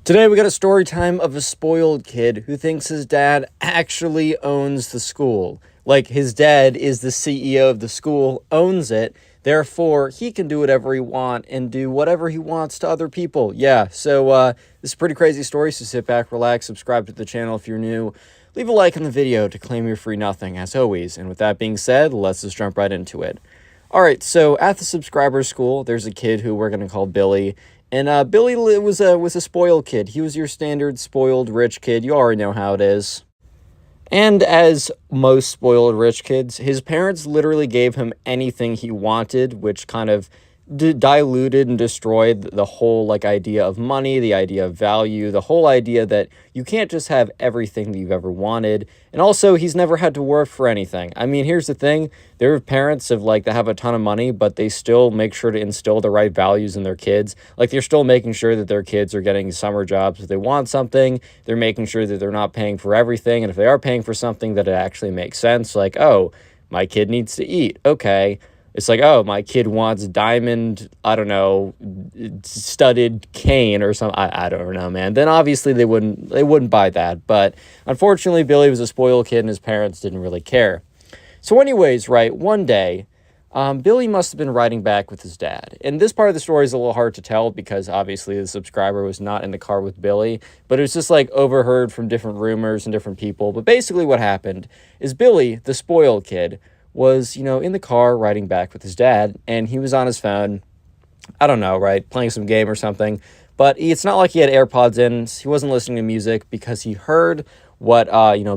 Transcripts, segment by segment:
Today we got a story time of a spoiled kid who thinks his dad actually owns the school. Like his dad is the CEO of the school, owns it, therefore he can do whatever he wants and do whatever he wants to other people. Yeah, so this is a pretty crazy story, so sit back, relax, subscribe to the channel if you're new. Leave a like on the video to claim your free nothing, as always. And with that being said, let's just jump right into it. Alright, so at the subscriber school, there's a kid who we're going to call Billy. And Billy was a spoiled kid. He was your standard spoiled rich kid. You already know how it is. And as most spoiled rich kids, his parents literally gave him anything he wanted, which kind of diluted and destroyed the whole idea of money, the idea of value, the whole idea that you can't just have everything that you've ever wanted. And also, he's never had to work for anything. I mean, here's the thing. There are parents that have a ton of money, but they still make sure to instill the right values in their kids. Like, they're still making sure that their kids are getting summer jobs if they want something. They're making sure that they're not paying for everything. And if they are paying for something, that it actually makes sense. Like, oh, my kid needs to eat. Okay. It's like, oh, my kid wants diamond, I don't know, studded cane or something. I don't know, man. Then obviously they wouldn't buy that. But unfortunately, Billy was a spoiled kid and his parents didn't really care. So anyways, right, one day, Billy must have been riding back with his dad. And this part of the story is a little hard to tell because obviously the subscriber was not in the car with Billy. But it was just overheard from different rumors and different people. But basically what happened is Billy, the spoiled kid, was, in the car riding back with his dad, and he was on his phone, I don't know, right, playing some game or something, but it's not like he had AirPods in, he wasn't listening to music because he heard what,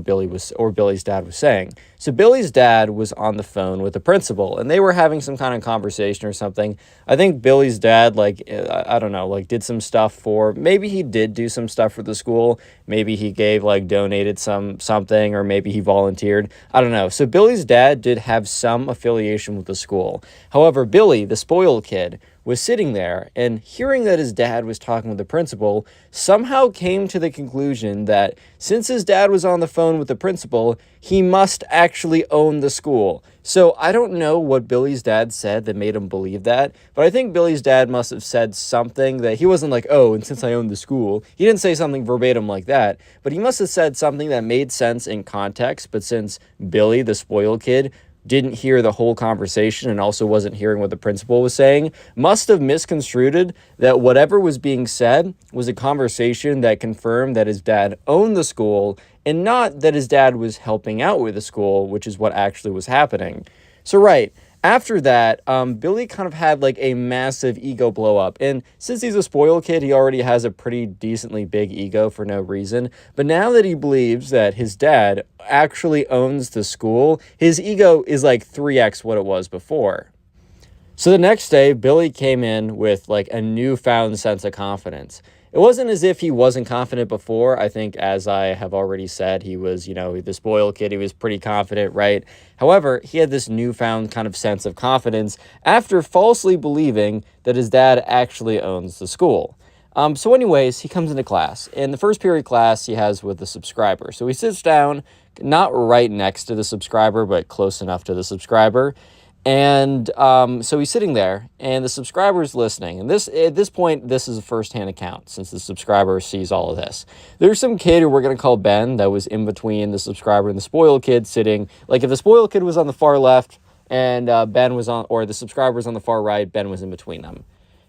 Billy's dad was saying. So Billy's dad was on the phone with the principal, and they were having some kind of conversation or something. I think Billy's dad, I don't know, did some stuff maybe he did do some stuff for the school. Maybe he gave, donated something, or maybe he volunteered. I don't know. So Billy's dad did have some affiliation with the school. However, Billy, the spoiled kid, was sitting there and hearing that his dad was talking with the principal, somehow came to the conclusion that since his dad was on the phone with the principal, he must actually own the school. So I don't know what Billy's dad said that made him believe that, but I think Billy's dad must have said something that he wasn't like, oh, and since I own the school, he didn't say something verbatim like that, but he must have said something that made sense in context. But since Billy, the spoiled kid, didn't hear the whole conversation and also wasn't hearing what the principal was saying, must have misconstrued that whatever was being said was a conversation that confirmed that his dad owned the school and not that his dad was helping out with the school, which is what actually was happening. So right, after that, Billy kind of had a massive ego blow up. And since he's a spoiled kid, he already has a pretty decently big ego for no reason. But now that he believes that his dad actually owns the school, his ego is 3x what it was before. So the next day, Billy came in with a newfound sense of confidence. It wasn't as if he wasn't confident before. I think, as I have already said, he was, the spoiled kid. He was pretty confident, right? However, he had this newfound kind of sense of confidence after falsely believing that his dad actually owns the school. So anyways, he comes into class. In the first period class, he has with the subscriber. So he sits down, not right next to the subscriber, but close enough to the subscriber. And so he's sitting there, and the subscriber's listening. And at this point, this is a first-hand account, since the subscriber sees all of this. There's some kid who we're going to call Ben that was in between the subscriber and the spoiled kid sitting. If the spoiled kid was on the far left and Ben was or the subscriber was on the far right, Ben was in between them.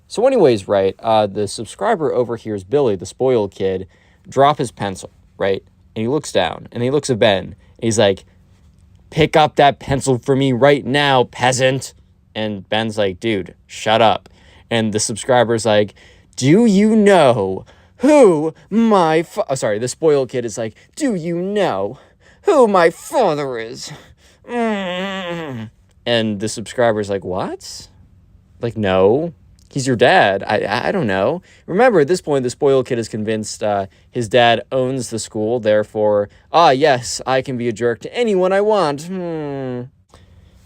So anyways, right, the subscriber overhears Billy, the spoiled kid, drop his pencil, right? And he looks down, and he looks at Ben, and he's like, "Pick up that pencil for me right now, peasant." And Ben's like, "Dude, shut up." And the subscriber's like, "Do you know who my the spoiled kid is like, "Do you know who my father is?" And the subscriber's like, "What?" No. He's your dad. I don't know. Remember, at this point, the spoiled kid is convinced his dad owns the school. Therefore, yes, I can be a jerk to anyone I want.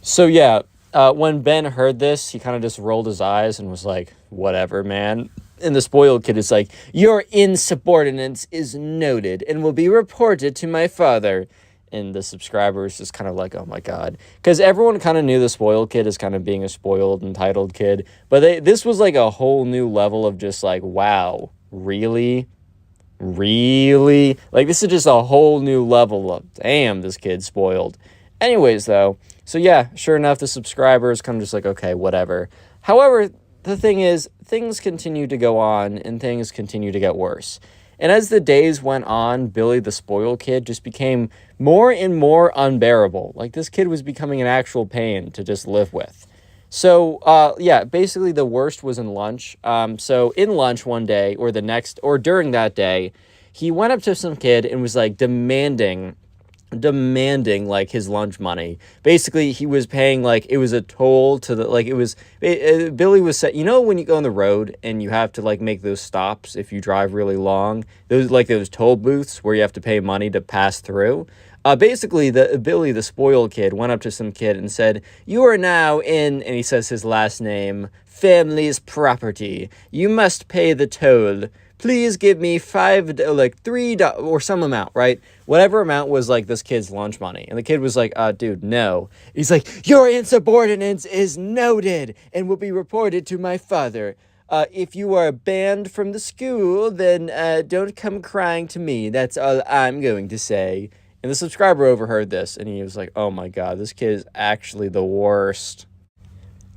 So, yeah, when Ben heard this, he kind of just rolled his eyes and was like, whatever, man. And the spoiled kid is like, "Your insubordinance is noted and will be reported to my father." And the subscriber is just kind of like, oh my God. Because everyone kind of knew the spoiled kid as kind of being a spoiled, entitled kid. But this was a whole new level of just wow, really? really? Like, this is just a whole new level of, damn, this kid's spoiled. Anyways, though, so yeah, sure enough, the subscriber is kind of just like, okay, whatever. However, the thing is, things continue to go on, and things continue to get worse. And as the days went on, Billy the spoiled kid just became more and more unbearable. Like, this kid was becoming an actual pain to just live with. So, yeah, basically the worst was in lunch. So in lunch one day, or during that day, he went up to some kid and was like demanding like his lunch money. Basically, he was paying, like, it was a toll to the, like, Billy was set, you know, when you go on the road and you have to, like, make those stops if you drive really long, those toll booths where you have to pay money to pass through. Basically, Billy, the spoiled kid, went up to some kid and said, "You are now in," and he says his last name, "family's property. You must pay the toll. Please give me $3 or some amount," right? Whatever amount was, like, this kid's lunch money. And the kid was like, dude, no. He's like, "Your insubordinance is noted and will be reported to my father. If you are banned from the school, then don't come crying to me. That's all I'm going to say." And the subscriber overheard this, and he was like, oh my god, this kid is actually the worst.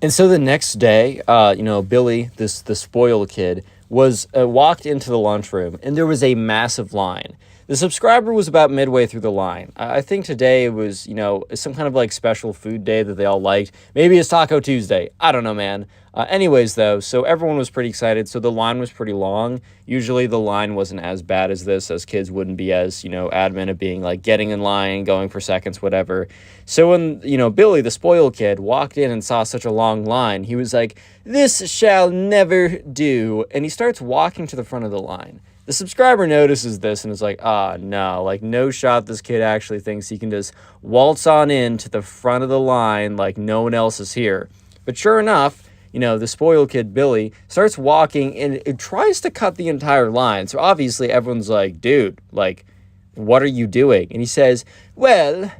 And so the next day, Billy, the spoiled kid, was walked into the lunchroom, and there was a massive line. The subscriber was about midway through the line. I think today it was, some kind of, like, special food day that they all liked. Maybe it's Taco Tuesday. I don't know, man. Anyways, though, so everyone was pretty excited, so the line was pretty long. Usually the line wasn't as bad as this, as kids wouldn't be as, adamant of being, like, getting in line, going for seconds, whatever. So when, Billy, the spoiled kid, walked in and saw such a long line, he was like, "This shall never do," and he starts walking to the front of the line. The subscriber notices this and is like, no, like, no shot this kid actually thinks he can just waltz on in to the front of the line like no one else is here. But sure enough, the spoiled kid, Billy, starts walking and it tries to cut the entire line. So obviously everyone's like, dude, like, what are you doing? And he says, "Well,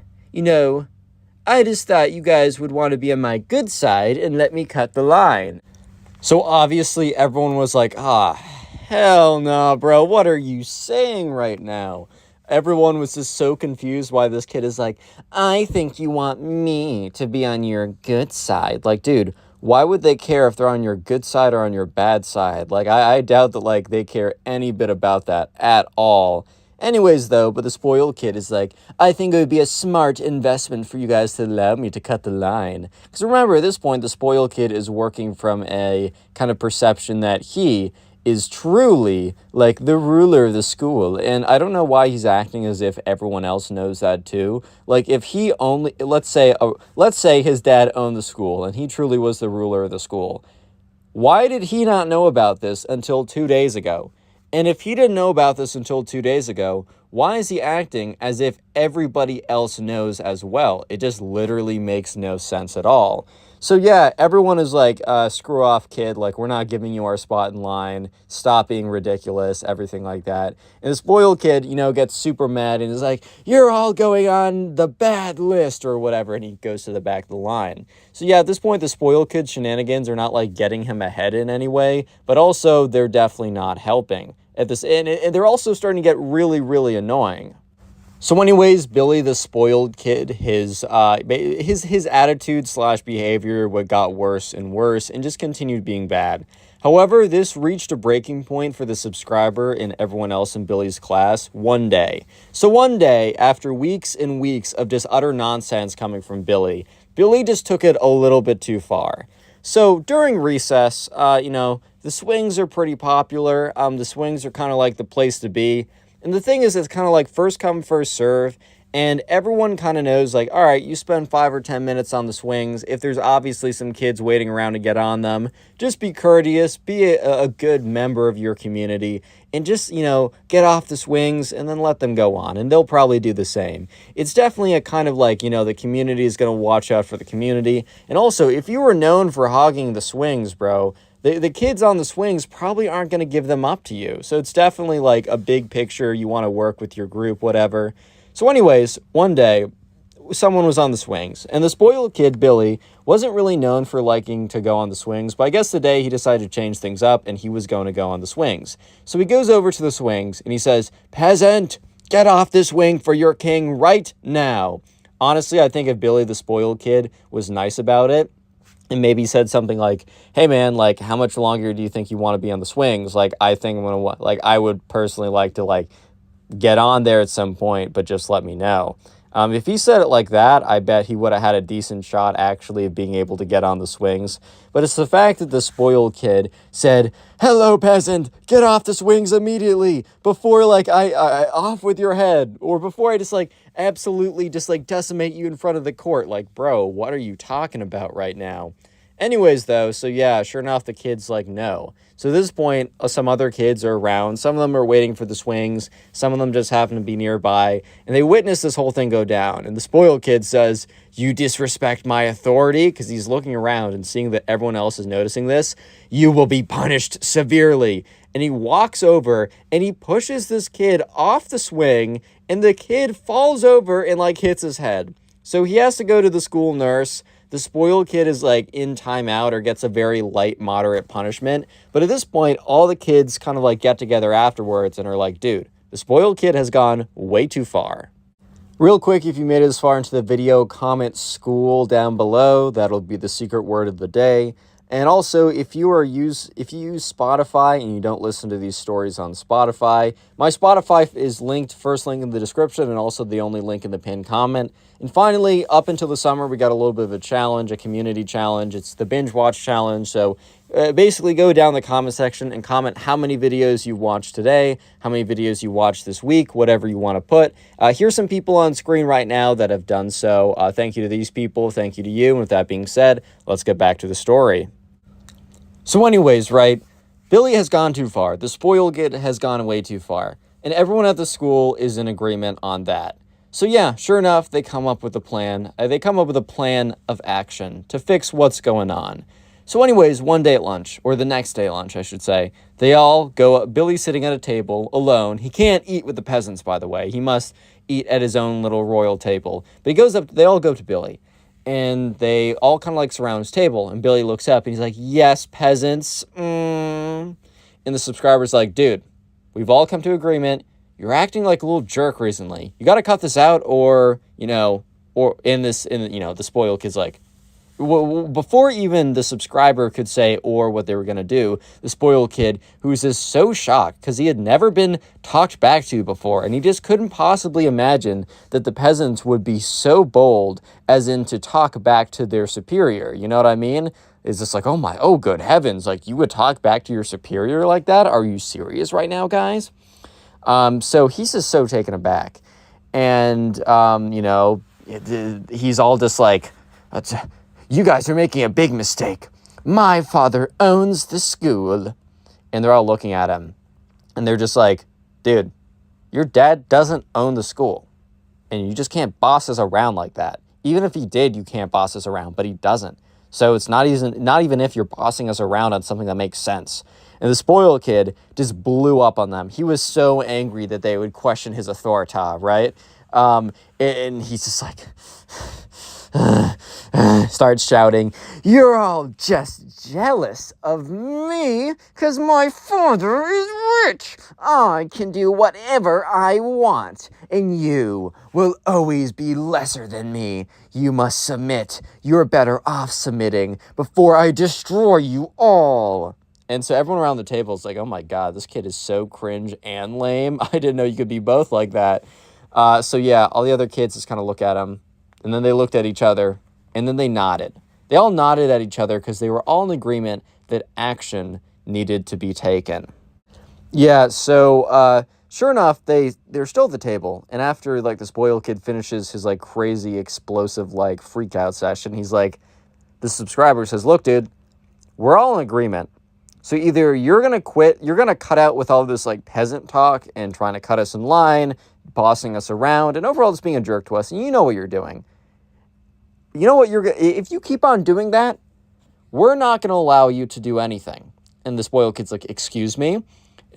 I just thought you guys would want to be on my good side and let me cut the line." So obviously everyone was like, hell no, bro, what are you saying right now? Everyone was just so confused why this kid is like, "I think you want me to be on your good side." Like, dude, why would they care if they're on your good side or on your bad side? Like, I doubt that, like, they care any bit about that at all. Anyways, though, but the spoiled kid is like, "I think it would be a smart investment for you guys to allow me to cut the line." Because remember, at this point, the spoiled kid is working from a kind of perception that he is truly, like, the ruler of the school. And I don't know why he's acting as if everyone else knows that too. Like, if he only, let's say his dad owned the school and he truly was the ruler of the school. Why did he not know about this until 2 days ago? And if he didn't know about this until 2 days ago, why is he acting as if everybody else knows as well? It just literally makes no sense at all. So yeah, everyone is like, screw off, kid, like, we're not giving you our spot in line, stop being ridiculous, everything like that. And the spoiled kid, gets super mad and is like, "You're all going on the bad list," or whatever, and he goes to the back of the line. So yeah, at this point, the spoiled kid's shenanigans are not, like, getting him ahead in any way, but also they're definitely not helping. And they're also starting to get really, really annoying. So anyways, Billy the spoiled kid, his attitude / behavior got worse and worse and just continued being bad. However, this reached a breaking point for the subscriber and everyone else in Billy's class one day. So one day, after weeks and weeks of just utter nonsense coming from Billy just took it a little bit too far. So during recess, the swings are pretty popular. The swings are kind of like the place to be. And the thing is, it's kind of like first come, first serve, and everyone kind of knows, like, all right, you spend 5 or 10 minutes on the swings. If there's obviously some kids waiting around to get on them, just be courteous, be a good member of your community, and just, get off the swings and then let them go on, and they'll probably do the same. It's definitely a kind of like, the community is going to watch out for the community. And also, if you were known for hogging the swings, bro, the kids on the swings probably aren't going to give them up to you. So it's definitely like a big picture. You want to work with your group, whatever. So anyways, one day, someone was on the swings. And the spoiled kid, Billy, wasn't really known for liking to go on the swings, but I guess today he decided to change things up and he was going to go on the swings. So he goes over to the swings and he says, "Peasant, get off the swing for your king right now." Honestly, I think if Billy, the spoiled kid, was nice about it, and maybe said something like, "Hey man, like, how much longer do you think you want to be on the swings? Like, I think I would personally like to like get on there at some point, but just let me know." If he said it like that, I bet he would have had a decent shot actually of being able to get on the swings. But it's the fact that the spoiled kid said, "Hello, peasant, get off the swings immediately before like I off with your head, or before I just like absolutely just like decimate you in front of the court." Like, bro, what are you talking about right now? Anyways, though, so yeah, sure enough, the kid's like, no. So at this point, some other kids are around. Some of them are waiting for the swings. Some of them just happen to be nearby. And they witness this whole thing go down. And the spoiled kid says, "You disrespect my authority," because he's looking around and seeing that everyone else is noticing this. "You will be punished severely." And he walks over and he pushes this kid off the swing. And the kid falls over and like hits his head. So he has to go to the school nurse. The spoiled kid is like in timeout or gets a very light, moderate punishment. But at this point, all the kids kind of like get together afterwards and are like, dude, the spoiled kid has gone way too far. Real quick, if you made it this far into the video, comment "school" down below. That'll be the secret word of the day. And also, if you use Spotify and you don't listen to these stories on Spotify, my Spotify is linked, first link in the description, and also the only link in the pinned comment. And finally, up until the summer, we got a little bit of a challenge, a community challenge. It's the binge watch challenge. So basically go down the comment section and comment how many videos you watched today, how many videos you watched this week, whatever you want to put. Here's some people on screen right now that have done so. Thank you to these people. Thank you to you. And with that being said, let's get back to the story. So anyways, right, Billy has gone too far. The spoiled kid has gone way too far. And everyone at the school is in agreement on that. So yeah, sure enough, they come up with a plan. They come up with a plan of action to fix what's going on. So anyways, one day at lunch, or the next day at lunch, I should say, they all go, Billy's sitting at a table alone. He can't eat with the peasants, by the way. He must eat at his own little royal table. But he goes up, they all go to Billy. And they all kind of like surround his table. And Billy looks up and he's like, "Yes, peasants." And the subscriber's like, "Dude, we've all come to agreement. You're acting like a little jerk recently. You got to cut this out," or, the spoiled kid's like, before even the subscriber could say or what they were going to do, the spoiled kid, who's just so shocked because he had never been talked back to before, and he just couldn't possibly imagine that the peasants would be so bold as in to talk back to their superior. You know what I mean? It's just like, oh good heavens, like you would talk back to your superior like that? Are you serious right now, guys? So he's just so taken aback. And, he's all just like, "You guys are making a big mistake. My father owns the school." And they're all looking at him. And they're just like, "Dude, your dad doesn't own the school. And you just can't boss us around like that. Even if he did, you can't boss us around, but he doesn't. So it's not even if you're bossing us around on something that makes sense." And the spoiled kid just blew up on them. He was so angry that they would question his authority, right? And he's just like, starts shouting, "You're all just jealous of me because my father is rich. I can do whatever I want, and you will always be lesser than me. You must submit. You're better off submitting before I destroy you all." And so everyone around the table is like, "Oh my God, this kid is so cringe and lame. I didn't know you could be both like that." So yeah, all the other kids just kind of look at him. And then they looked at each other, and then they nodded. They all nodded at each other because they were all in agreement that action needed to be taken. Yeah, so sure enough, they're still at the table. And after like the spoiled kid finishes his like crazy explosive like freak out session, he's like, the subscriber says, "Look, dude, we're all in agreement. So either you're going to quit, you're going to cut out with all this like peasant talk and trying to cut us in line, bossing us around, and overall just being a jerk to us, and you know what you're doing. You know what if you keep on doing that, we're not going to allow you to do anything." And the spoiled kid's like, "Excuse me?"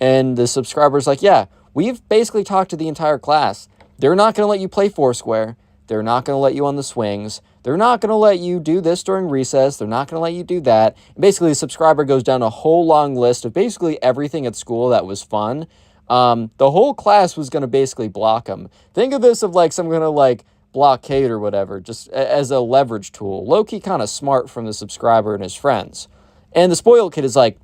And the subscriber's like, "Yeah, we've basically talked to the entire class. They're not going to let you play Foursquare. They're not going to let you on the swings. They're not going to let you do this during recess. They're not going to let you do that. And basically, the subscriber goes down a whole long list of basically everything at school that was fun. The whole class was going to basically block him. Think of this of like some kind of like blockade or whatever, just as a leverage tool. Low-key kind of smart from the subscriber and his friends. And the spoiled kid is like,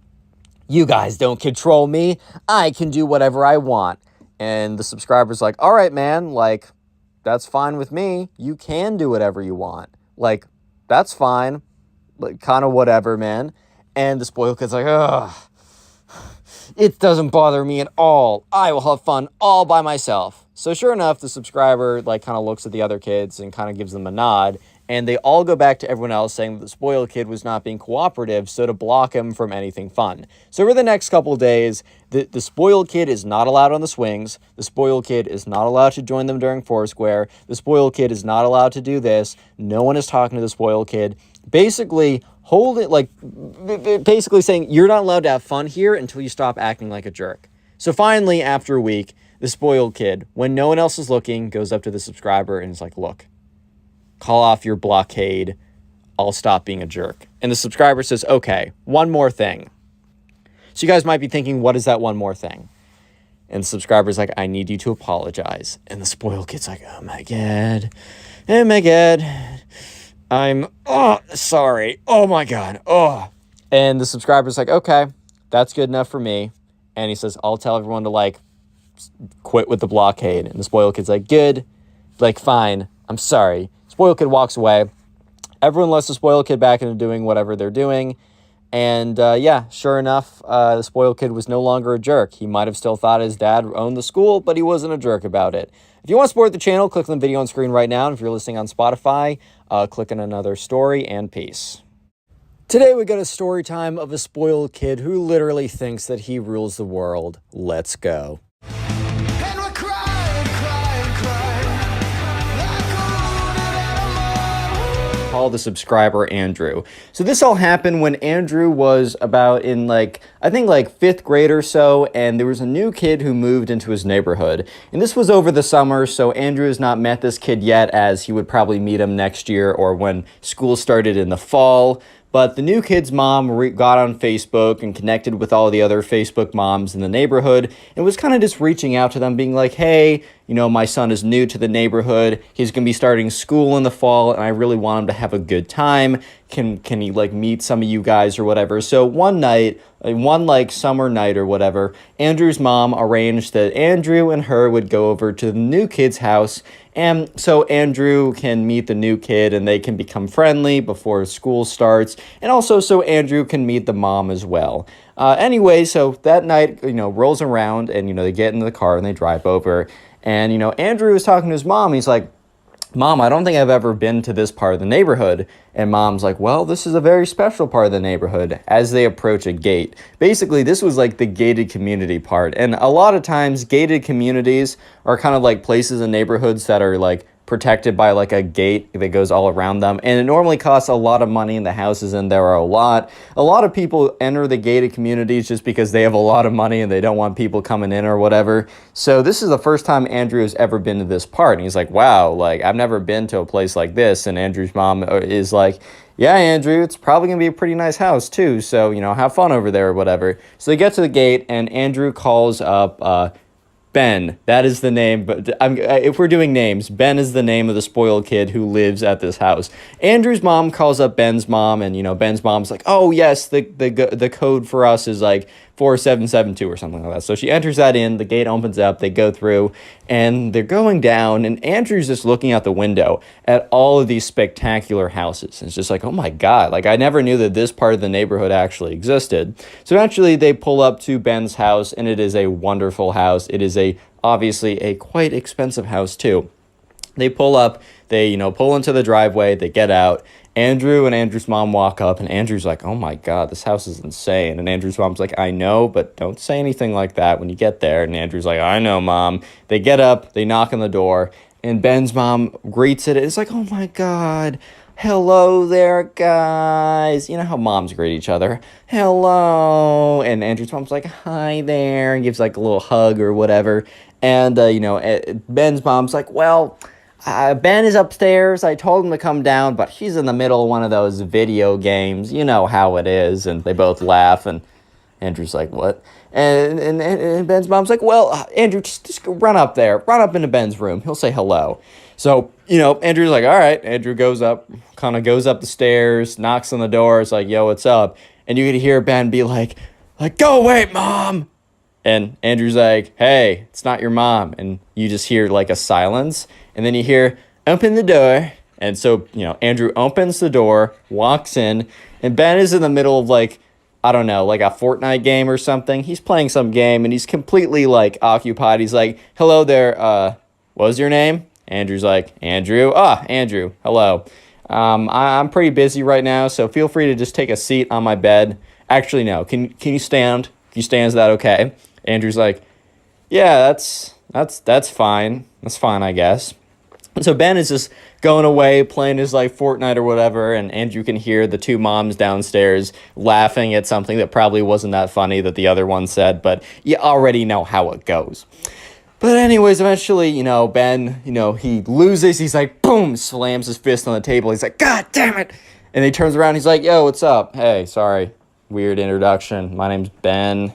you guys don't control me. I can do whatever I want. And the subscriber's like, all right, man, like, that's fine with me. You can do whatever you want. Like, that's fine. Like, kind of whatever, man. And the spoiled kid's like, ugh, it doesn't bother me at all. I will have fun all by myself. So sure enough, the subscriber, like, kind of looks at the other kids and kind of gives them a nod. And they all go back to everyone else saying that the spoiled kid was not being cooperative, so to block him from anything fun. So over the next couple of days, the spoiled kid is not allowed on the swings. The spoiled kid is not allowed to join them during Foursquare. The spoiled kid is not allowed to do this. No one is talking to the spoiled kid. Basically, basically saying, you're not allowed to have fun here until you stop acting like a jerk. So finally, after a week, the spoiled kid, when no one else is looking, goes up to the subscriber and is like, look, call off your blockade. I'll stop being a jerk. And the subscriber says, okay, one more thing. So you guys might be thinking, what is that one more thing? And the subscriber's like, I need you to apologize. And the spoiled kid's like, oh my God. Oh my God. I'm sorry. Oh my God. Oh. And the subscriber's like, okay, that's good enough for me. And he says, I'll tell everyone to like quit with the blockade. And the spoiled kid's like, good. Like, fine. I'm sorry. Spoiled kid walks away. Everyone lets the spoiled kid back into doing whatever they're doing. And yeah, sure enough, the spoiled kid was no longer a jerk. He might have still thought his dad owned the school, but he wasn't a jerk about it. If you want to support the channel, click on the video on screen right now. And if you're listening on Spotify, click on another story and peace. Today we got a story time of a spoiled kid who literally thinks that he rules the world. Let's go. Call the subscriber Andrew. So this all happened when Andrew was about in I think 5th grade or so, and there was a new kid who moved into his neighborhood. And this was over the summer, so Andrew has not met this kid yet, as he would probably meet him next year or when school started in the fall. But the new kid's mom got on Facebook and connected with all the other Facebook moms in the neighborhood and was kind of just reaching out to them, being like, hey, you know, my son is new to the neighborhood. He's going to be starting school in the fall, and I really want him to have a good time. Can he meet some of you guys or whatever? So one night, one summer night or whatever, Andrew's mom arranged that Andrew and her would go over to the new kid's house, and so Andrew can meet the new kid and they can become friendly before school starts, and also so Andrew can meet the mom as well. Anyway, so that night, rolls around and, they get into the car and they drive over, and, Andrew is talking to his mom. He's like, Mom, I don't think I've ever been to this part of the neighborhood. And Mom's like, well, this is a very special part of the neighborhood, as they approach a gate. Basically, this was the gated community part. And a lot of times, gated communities are kind of places in neighborhoods that are protected by a gate that goes all around them, and it normally costs a lot of money, and the houses in there are a lot of people enter the gated communities just because they have a lot of money and they don't want people coming in or whatever. So this is the first time Andrew has ever been to this part, and he's like, wow, I've never been to a place like this. And Andrew's mom is like, yeah, Andrew, it's probably gonna be a pretty nice house too, so have fun over there or whatever. So they get to the gate and Andrew calls up Ben. That is the name, but if we're doing names, Ben is the name of the spoiled kid who lives at this house. Andrew's mom calls up Ben's mom, and Ben's mom's like, oh yes, the code for us is 4772 or something like that. So she enters that in, the gate opens up, they go through, and they're going down, and Andrew's just looking out the window at all of these spectacular houses. And it's just oh my God, I never knew that this part of the neighborhood actually existed. So eventually they pull up to Ben's house, and it is a wonderful house. It is obviously a quite expensive house too. They pull up, they, pull into the driveway, they get out. Andrew and Andrew's mom walk up, and Andrew's like, oh my God, this house is insane. And Andrew's mom's like, I know, but don't say anything like that when you get there. And Andrew's like, I know, Mom. They get up, they knock on the door, and Ben's mom greets it. It's like, oh my God, hello there, guys. You know how moms greet each other. Hello. And Andrew's mom's like, hi there, and gives a little hug or whatever. And, Ben's mom's like, well, Ben is upstairs. I told him to come down, but he's in the middle of one of those video games. You know how it is." And they both laugh, and Andrew's like, "What?" And Ben's mom's like, "Well, Andrew, just run up there. Run up into Ben's room. He'll say hello." So, Andrew's like, "All right." Andrew goes up the stairs, knocks on the door. It's like, "Yo, what's up?" And you can hear Ben be like, "Go away, Mom." And Andrew's like, "Hey, it's not your mom." And you just hear like a silence. And then you hear, "Open the door." And so, Andrew opens the door, walks in, and Ben is in the middle of like, I don't know, like a Fortnite game or something. He's playing some game and he's completely like occupied. He's like, "Hello there, what was your name?" Andrew's like, "Andrew." "Ah, Andrew, hello. I'm pretty busy right now, so feel free to just take a seat on my bed." "Actually, no. Can you stand? Can you stand? Is that okay?" Andrew's like, "Yeah, that's fine. That's fine, I guess." And so Ben is just going away, playing his like Fortnite or whatever, and Andrew can hear the two moms downstairs laughing at something that probably wasn't that funny that the other one said, but you already know how it goes. But anyways, eventually, Ben, he loses. He's like, boom, slams his fist on the table. He's like, "God damn it." And he turns around. He's like, "Yo, what's up? Hey, sorry. Weird introduction. My name's Ben.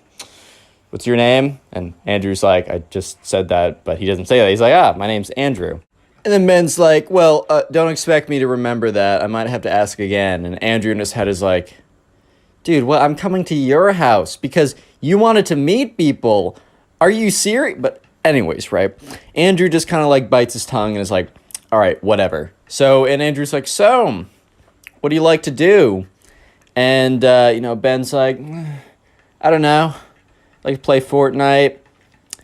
What's your name?" And Andrew's like, "I just said that," but he doesn't say that. He's like, "My name's Andrew." And then Ben's like, "Well, don't expect me to remember that. I might have to ask again." And Andrew in his head is like, "Dude, well, I'm coming to your house because you wanted to meet people. Are you serious?" But anyways, right? Andrew just kind of like bites his tongue and is like, "All right, whatever." And Andrew's like, "So, what do you like to do?" And, Ben's like, "I don't know. I like to play Fortnite.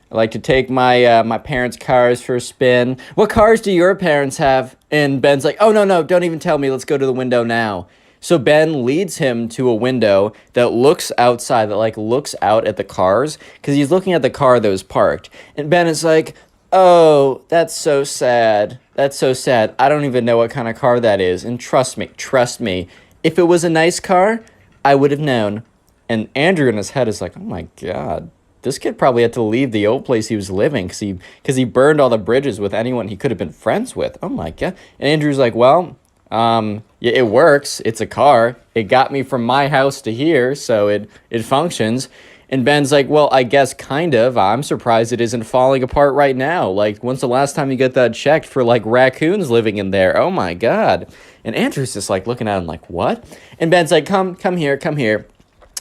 I like to take my parents' cars for a spin." "What cars do your parents have?" And Ben's like, "Oh, no, don't even tell me. Let's go to the window now." So Ben leads him to a window that looks outside, that like looks out at the cars, because he's looking at the car that was parked. And Ben is like, "Oh, that's so sad. That's so sad. I don't even know what kind of car that is. And trust me, if it was a nice car, I would have known." And Andrew in his head is like, "Oh my God, this kid probably had to leave the old place he was living because he burned all the bridges with anyone he could have been friends with. Oh my God." And Andrew's like, "Well, yeah, it works. It's a car. It got me from my house to here, so it functions." And Ben's like, "Well, I guess kind of. I'm surprised it isn't falling apart right now. Like, when's the last time you got that checked for like raccoons living in there? Oh my God." And Andrew's just like looking at him like, "What?" And Ben's like, come here.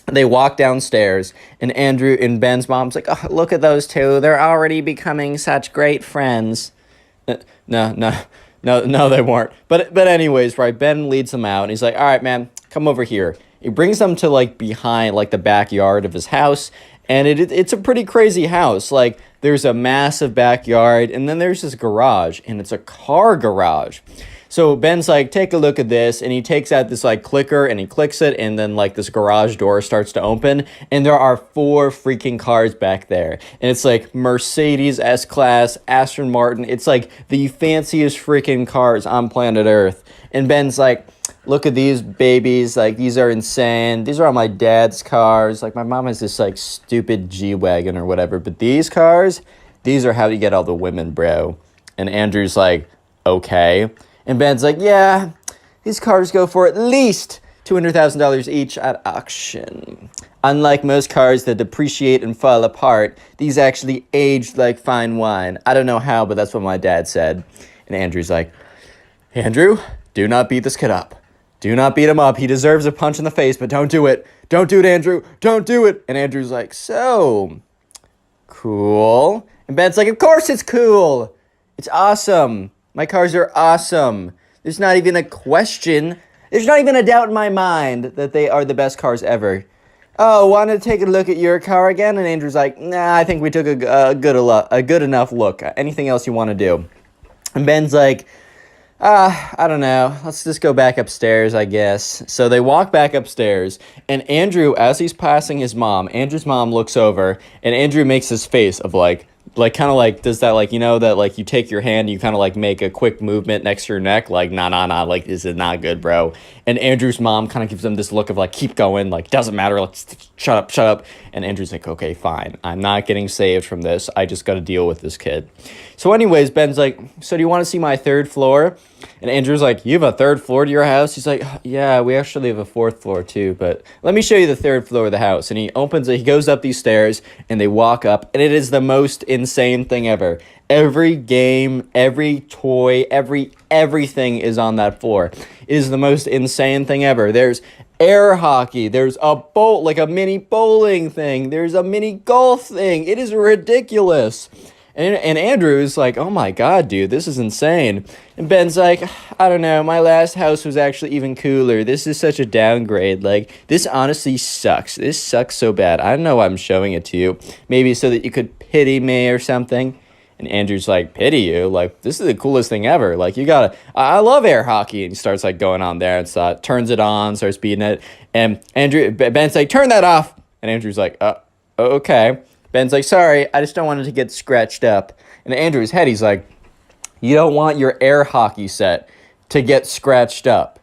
They walk downstairs, and Andrew and Ben's mom's like, "Oh, look at those two. They're already becoming such great friends." No, they weren't. But anyways, right, Ben leads them out, and he's like, "All right, man, come over here." He brings them to, like, behind, like, the backyard of his house, and it's a pretty crazy house. Like, there's a massive backyard, and then there's this garage, and it's a car garage. So Ben's like, "Take a look at this," and he takes out this like clicker and he clicks it, and then like this garage door starts to open, and there are 4 freaking cars back there, and it's like Mercedes S-Class, Aston Martin. It's like the fanciest freaking cars on planet Earth. And Ben's like, "Look at these babies, like these are insane. These are all my dad's cars. Like my mom has this like stupid G-Wagon or whatever, but these cars, these are how you get all the women, bro." And Andrew's like, "Okay." And Ben's like, "Yeah, these cars go for at least $200,000 each at auction. Unlike most cars that depreciate and fall apart, these actually aged like fine wine. I don't know how, but that's what my dad said." And Andrew's like, "Andrew, do not beat this kid up. Do not beat him up. He deserves a punch in the face, but don't do it. Don't do it, Andrew. Don't do it." And Andrew's like, "So, cool." And Ben's like, "Of course it's cool. It's awesome. My cars are awesome. There's not even a question. There's not even a doubt in my mind that they are the best cars ever. Oh, want to take a look at your car again?" And Andrew's like, "Nah, I think we took a good enough look. Anything else you want to do?" And Ben's like, I don't know. Let's just go back upstairs, I guess." So they walk back upstairs, and Andrew, as he's passing his mom, Andrew's mom looks over, and Andrew makes this face of like, like kind of like does that, like, you know, that like you take your hand, you kind of like make a quick movement next to your neck, like nah, like this is not good, bro. And Andrew's mom kind of gives him this look of like, keep going, like doesn't matter, like shut up. And Andrew's like, okay, fine, I'm not getting saved from this, I just got to deal with this kid. So anyways, Ben's like, so do you want to see my third floor? And Andrew's like, you have a third floor to your house? He's like, yeah, we actually have a fourth floor too, but let me show you the third floor of the house. And he opens it, he goes up these stairs, and they walk up, and it is the most insane thing ever. Every game, every toy, everything is on that floor. It is the most insane thing ever. There's air hockey, there's a like a mini bowling thing, there's a mini golf thing. It is ridiculous. And Andrew's like, oh my God, dude, this is insane. And Ben's like, I don't know, my last house was actually even cooler. This is such a downgrade. Like, this honestly sucks. This sucks so bad. I don't know why I'm showing it to you. Maybe so that you could pity me or something. And Andrew's like, pity you? Like, this is the coolest thing ever. Like, you gotta, I love air hockey. And he starts like going on there and turns it on, starts beating it. And Ben's like, turn that off. And Andrew's like, okay. Ben's like, sorry, I just don't want it to get scratched up. And in Andrew's head, he's like, you don't want your air hockey set to get scratched up.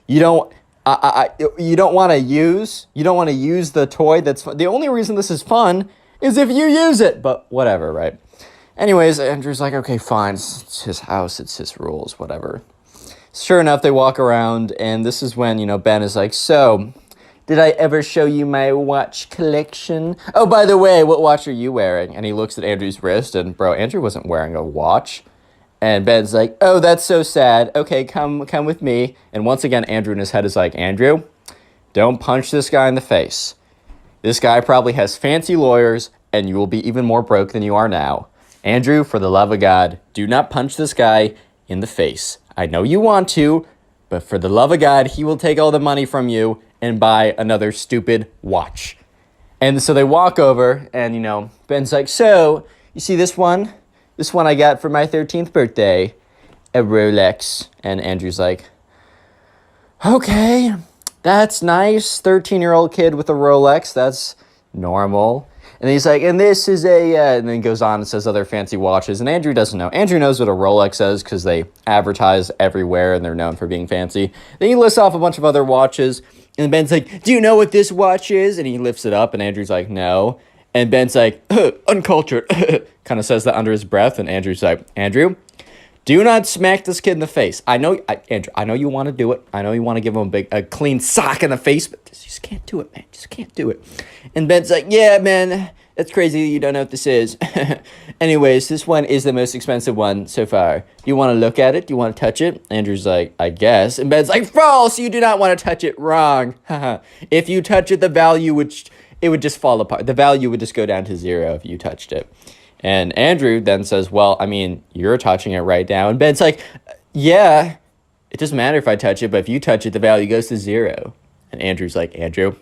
You don't want to use the toy that's fun. The only reason this is fun is if you use it. But whatever, right? Anyways, Andrew's like, okay, fine. It's his house. It's his rules, whatever. Sure enough, they walk around, and this is when, Ben is like, so, did I ever show you my watch collection? Oh, by the way, what watch are you wearing? And he looks at Andrew's wrist, and bro, Andrew wasn't wearing a watch. And Ben's like, oh, that's so sad. Okay, come with me. And once again, Andrew in his head is like, Andrew, don't punch this guy in the face. This guy probably has fancy lawyers, and you will be even more broke than you are now. Andrew, for the love of God, do not punch this guy in the face. I know you want to, but for the love of God, he will take all the money from you and buy another stupid watch. And so they walk over, and, Ben's like, so, you see this one? This one I got for my 13th birthday, a Rolex. And Andrew's like, okay, that's nice. 13-year-old kid with a Rolex, that's normal. And he's like, and this is and then he goes on and says other fancy watches. And Andrew doesn't know. Andrew knows what a Rolex is because they advertise everywhere and they're known for being fancy. Then he lists off a bunch of other watches. And Ben's like, do you know what this watch is? And he lifts it up, and Andrew's like, no. And Ben's like, uncultured, kind of says that under his breath. And Andrew's like, Andrew, do not smack this kid in the face. Andrew, I know you want to do it. I know you want to give him a clean sock in the face, but you just can't do it, man. Just can't do it. And Ben's like, yeah, man, that's crazy. You don't know what this is. Anyways, this one is the most expensive one so far. Do you want to look at it? Do you want to touch it? Andrew's like, I guess. And Ben's like, false. You do not want to touch it. Wrong. If you touch it, the value it would just fall apart. The value would just go down to zero if you touched it. And Andrew then says, well, I mean, you're touching it right now. And Ben's like, yeah, it doesn't matter if I touch it, but if you touch it, the value goes to zero. And Andrew's like, Andrew,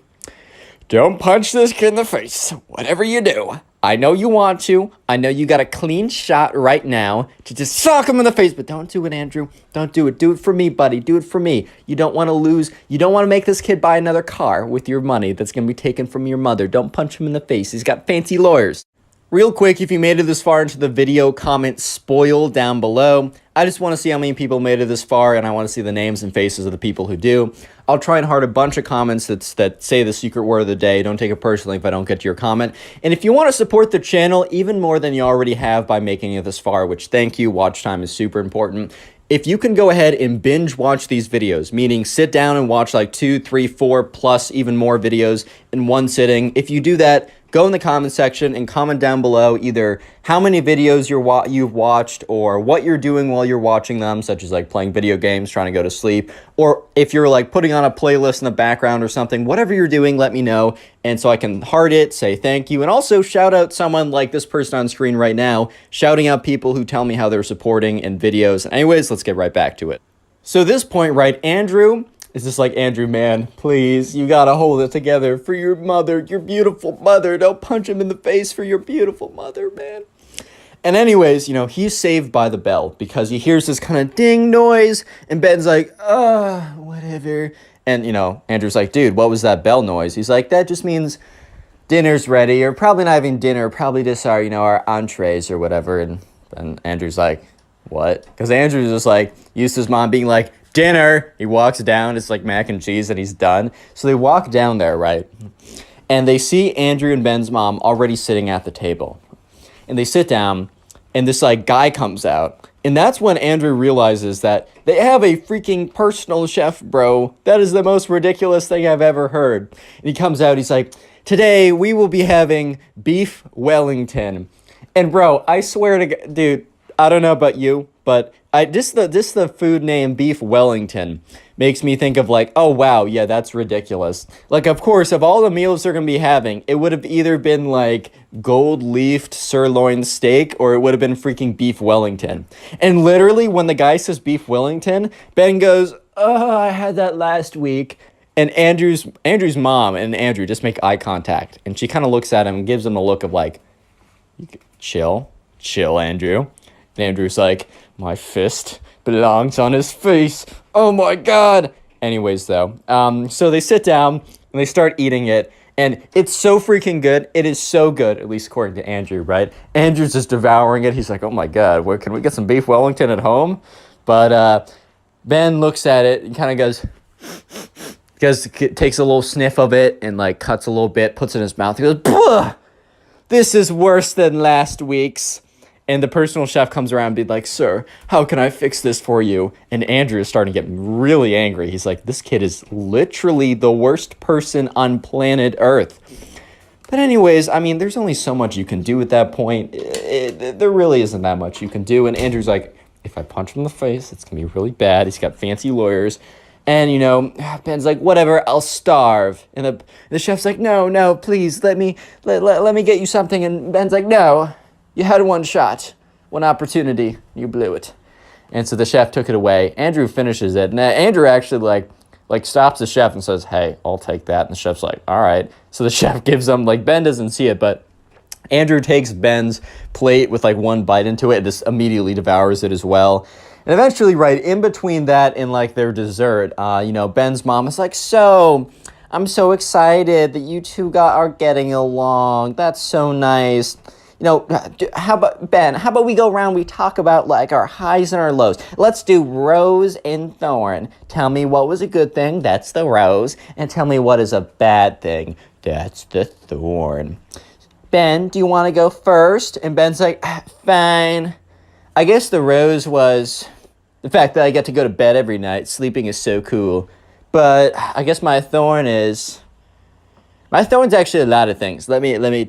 don't punch this kid in the face. Whatever you do, I know you want to. I know you got a clean shot right now to just sock him in the face, but don't do it, Andrew. Don't do it. Do it for me, buddy. Do it for me. You don't want to lose. You don't want to make this kid buy another car with your money that's going to be taken from your mother. Don't punch him in the face. He's got fancy lawyers. Real quick, if you made it this far into the video, comment spoil down below. I just want to see how many people made it this far, and I want to see the names and faces of the people who do. I'll try and heart a bunch of comments that say the secret word of the day. Don't take it personally if I don't get to your comment. And if you want to support the channel even more than you already have by making it this far, which thank you, watch time is super important. If you can go ahead and binge watch these videos, meaning sit down and watch like 2, 3, 4 plus even more videos in one sitting. If you do that, go in the comment section and comment down below either how many videos you've watched or what you're doing while you're watching them, such as like playing video games, trying to go to sleep, or if you're like putting on a playlist in the background or something. Whatever you're doing, let me know, and so I can heart it, say thank you, and also shout out someone like this person on screen right now, shouting out people who tell me how they're supporting in videos. Anyways, let's get right back to it. So this point, right, Andrew is just like, Andrew, man, please, you gotta hold it together for your mother, your beautiful mother. Don't punch him in the face for your beautiful mother, man. And anyways, he's saved by the bell because he hears this kind of ding noise, and Ben's like, whatever. And, Andrew's like, dude, what was that bell noise? He's like, that just means dinner's ready, or probably not even dinner, probably just our, our entrees or whatever. And Andrew's like, what? Because Andrew's just like, used to his mom being like, dinner. He walks down, it's like mac and cheese, and he's done. So they walk down there, right? And they see Andrew and Ben's mom already sitting at the table. And they sit down, and this like guy comes out. And that's when Andrew realizes that they have a freaking personal chef, bro. That is the most ridiculous thing I've ever heard. And he comes out, he's like, today we will be having beef Wellington. And bro, I swear to God, dude, I don't know about you, but the food name beef Wellington makes me think of like, oh wow, yeah, that's ridiculous. Like, of course, of all the meals they're gonna be having, it would have either been like gold leafed sirloin steak, or it would have been freaking beef Wellington. And literally, when the guy says beef Wellington, Ben goes, oh, I had that last week. And Andrew's mom and Andrew just make eye contact, and she kind of looks at him and gives him a look of like, chill, Andrew. And Andrew's like, my fist belongs on his face. Oh my God. Anyways, though, so they sit down and they start eating it. And it's so freaking good. It is so good, at least according to Andrew, right? Andrew's just devouring it. He's like, oh my God, where can we get some beef Wellington at home? But Ben looks at it and kind of takes a little sniff of it and like cuts a little bit, puts it in his mouth. He goes, "Bleh! This is worse than last week's." And the personal chef comes around and be like, sir, how can I fix this for you? And Andrew is starting to get really angry. He's like, this kid is literally the worst person on planet Earth. But anyways, I mean, there's only so much you can do at that point. There really isn't that much you can do. And Andrew's like, if I punch him in the face, it's going to be really bad. He's got fancy lawyers. And, Ben's like, whatever, I'll starve. And the chef's like, no, please, let me get you something. And Ben's like, no. You had one shot, one opportunity, you blew it. And so the chef took it away. Andrew finishes it. And Andrew actually like stops the chef and says, hey, I'll take that. And the chef's like, all right. So the chef gives him, like, Ben doesn't see it, but Andrew takes Ben's plate with like one bite into it and just immediately devours it as well. And eventually, right in between that and like their dessert, Ben's mom is like, so I'm so excited that you two are getting along. That's so nice. How about we go around, we talk about like our highs and our lows. Let's do rose and thorn. Tell me what was a good thing, that's the rose, and tell me what is a bad thing, that's the thorn. Ben, do you want to go first? And Ben's like, fine. I guess the rose was the fact that I get to go to bed every night. Sleeping is so cool. But I guess my thorn's actually a lot of things. Let me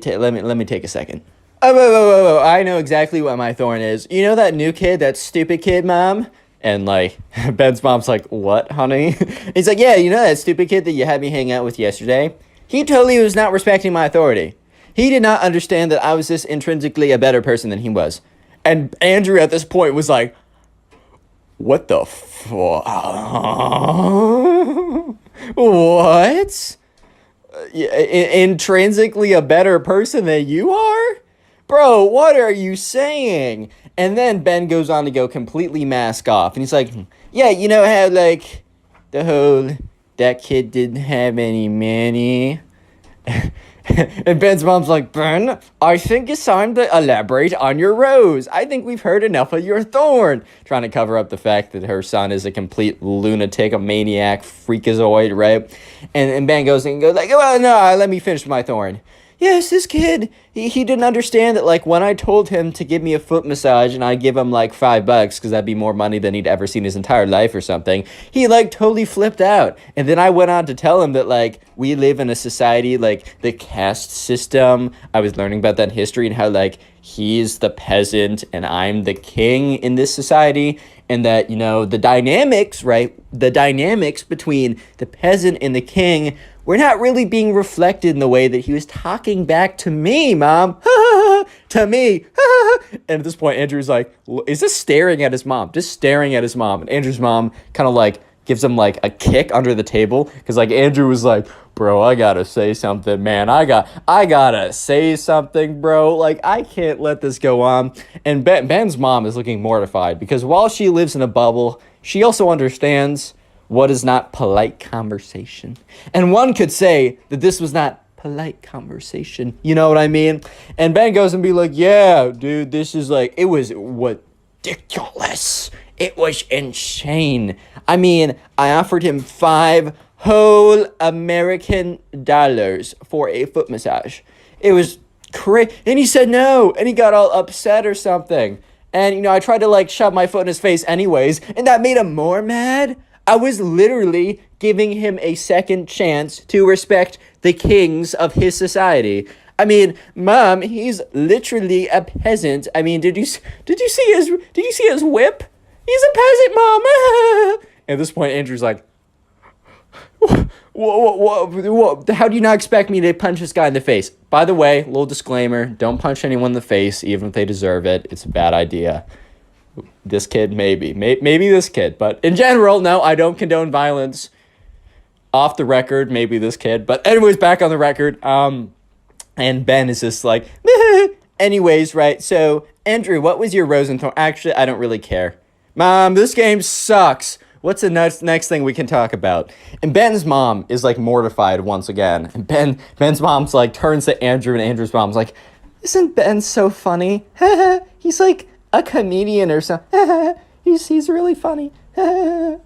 take a second. Oh, I know exactly what my thorn is. You know that new kid, that stupid kid, Mom? And, like, Ben's mom's like, what, honey? He's like, yeah, you know that stupid kid that you had me hang out with yesterday? He totally was not respecting my authority. He did not understand that I was this intrinsically a better person than he was. And Andrew at this point was like, what the fuck? What? Intrinsically a better person than you are? Bro, what are you saying? And then Ben goes on to go completely mask off. And he's like, yeah, you know how, like, that kid didn't have any money? And Ben's mom's like, Ben, I think it's time to elaborate on your rose. I think we've heard enough of your thorn. Trying to cover up the fact that her son is a complete lunatic, a maniac, freakazoid, right? And Ben goes like, well, no, let me finish my thorn. Yes, this kid, he didn't understand that, like, when I told him to give me a foot massage and I'd give him, like, $5 because that'd be more money than he'd ever seen his entire life or something, he, like, totally flipped out. And then I went on to tell him that, like, we live in a society, like, the caste system. I was learning about that in history and how, like, he's the peasant and I'm the king in this society. And that, the dynamics, right, the dynamics between the peasant and the king were not really being reflected in the way that he was talking back to me, Mom. To me. And at this point, Andrew's like, is this staring at his mom? Just staring at his mom. And Andrew's mom kind of like gives him like a kick under the table. Because like Andrew was like, bro, I gotta say something, man. I gotta say something, bro. Like, I can't let this go on. And Ben's mom is looking mortified. Because while she lives in a bubble, she also understands what is not polite conversation. And one could say that this was not polite conversation. You know what I mean? And Ben goes and be like, yeah, dude, this is like, it was ridiculous. It was insane. I mean, I offered him 5 whole American dollars for a foot massage. It was crazy. And he said no. And he got all upset or something. And, you know, I tried to, like, shove my foot in his face anyways. And that made him more mad. I was literally giving him a second chance to respect the kings of his society. I mean, Mom, he's literally a peasant. I mean, did you see his whip? He's a peasant, Mom. At this point, Andrew's like, what? How do you not expect me to punch this guy in the face? By the way, little disclaimer, don't punch anyone in the face, even if they deserve it. It's a bad idea. This kid, maybe this kid. But in general, no, I don't condone violence. Off the record, maybe this kid. But anyways, back on the record. And Ben is just like, anyways, right? So, Andrew, what was your Rosenthorn? Actually, I don't really care. Mom, this game sucks. What's the next thing we can talk about? And Ben's mom is like mortified once again. And Ben's mom's like turns to Andrew, and Andrew's mom's like, isn't Ben so funny? He's like a comedian or something. He's really funny. And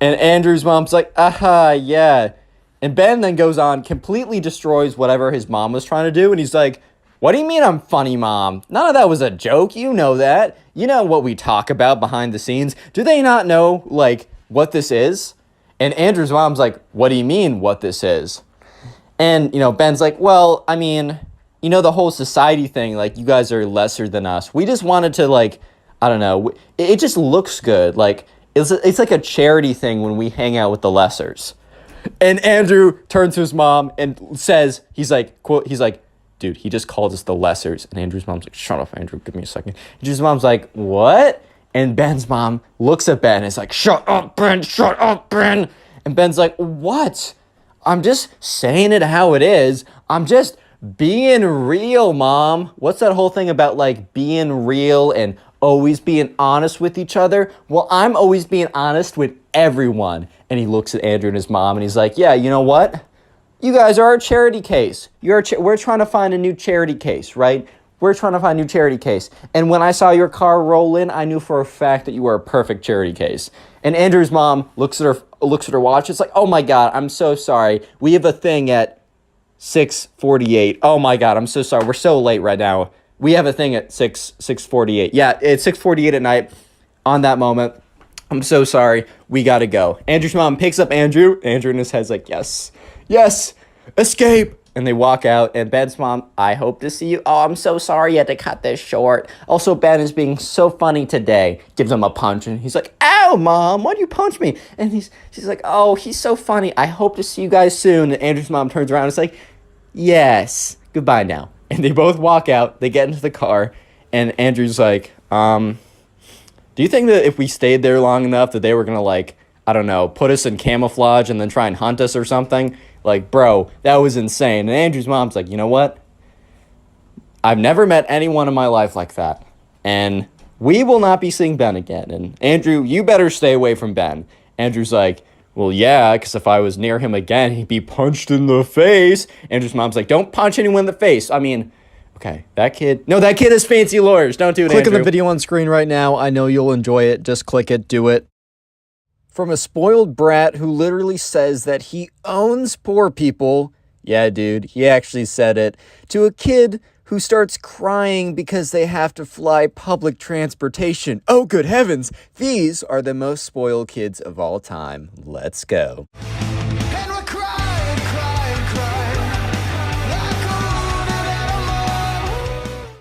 Andrew's mom's like, yeah. And Ben then goes on, completely destroys whatever his mom was trying to do. And he's like, what do you mean I'm funny, Mom? None of that was a joke. You know that. You know what we talk about behind the scenes. Do they not know, like, what this is? And Andrew's mom's like, what do you mean what this is? And, you know, Ben's like, well, I mean, you know, the whole society thing, like, you guys are lesser than us. We just wanted to, like, I don't know. It just looks good. Like, it's like a charity thing when we hang out with the lessers. And Andrew turns to his mom and says, he's like, dude, he just called us the lessers. And Andrew's mom's like, shut up, Andrew, give me a second. Andrew's mom's like, what? And Ben's mom looks at Ben and is like, shut up, Ben. And Ben's like, what? I'm just saying it how it is. I'm just being real, Mom. What's that whole thing about, like, being real and always being honest with each other? Well, I'm always being honest with everyone. And he looks at Andrew and his mom and he's like, yeah, you know what? You guys are a charity case. We're trying to find a new charity case, right? We're trying to find a new charity case. And when I saw your car roll in, I knew for a fact that you were a perfect charity case. And Andrew's mom looks at her watch. It's like, oh my God, I'm so sorry. We have a thing at 6:48. Oh my God, I'm so sorry. We're so late right now. We have a thing at 6:48. Yeah, it's 6:48 at night. On that moment, I'm so sorry. We gotta go. Andrew's mom picks up Andrew. Andrew in his head's like, yes, escape. And they walk out, and Ben's mom, I hope to see you. Oh, I'm so sorry you had to cut this short. Also, Ben is being so funny today. Gives him a punch, and he's like, ow, Mom, why'd you punch me? And she's like, oh, he's so funny. I hope to see you guys soon. And Andrew's mom turns around and is like, yes, goodbye now. And they both walk out. They get into the car, and Andrew's like, do you think that if we stayed there long enough that they were going to, like, I don't know, put us in camouflage and then try and hunt us or something? Like, bro, that was insane. And Andrew's mom's like, you know what? I've never met anyone in my life like that. And we will not be seeing Ben again. And Andrew, you better stay away from Ben. Andrew's like, well, yeah, because if I was near him again, he'd be punched in the face. Andrew's mom's like, don't punch anyone in the face. I mean, okay, that kid has fancy lawyers. Don't do it, Click Andrew. on the video on screen right now. I know you'll enjoy it. Just click it. Do it. From a spoiled brat who literally says that he owns poor people. Yeah, dude, he actually said it. To a kid who starts crying because they have to fly public transportation. Oh, good heavens. These are the most spoiled kids of all time. Let's go. And we're crying, crying, crying, like a wounded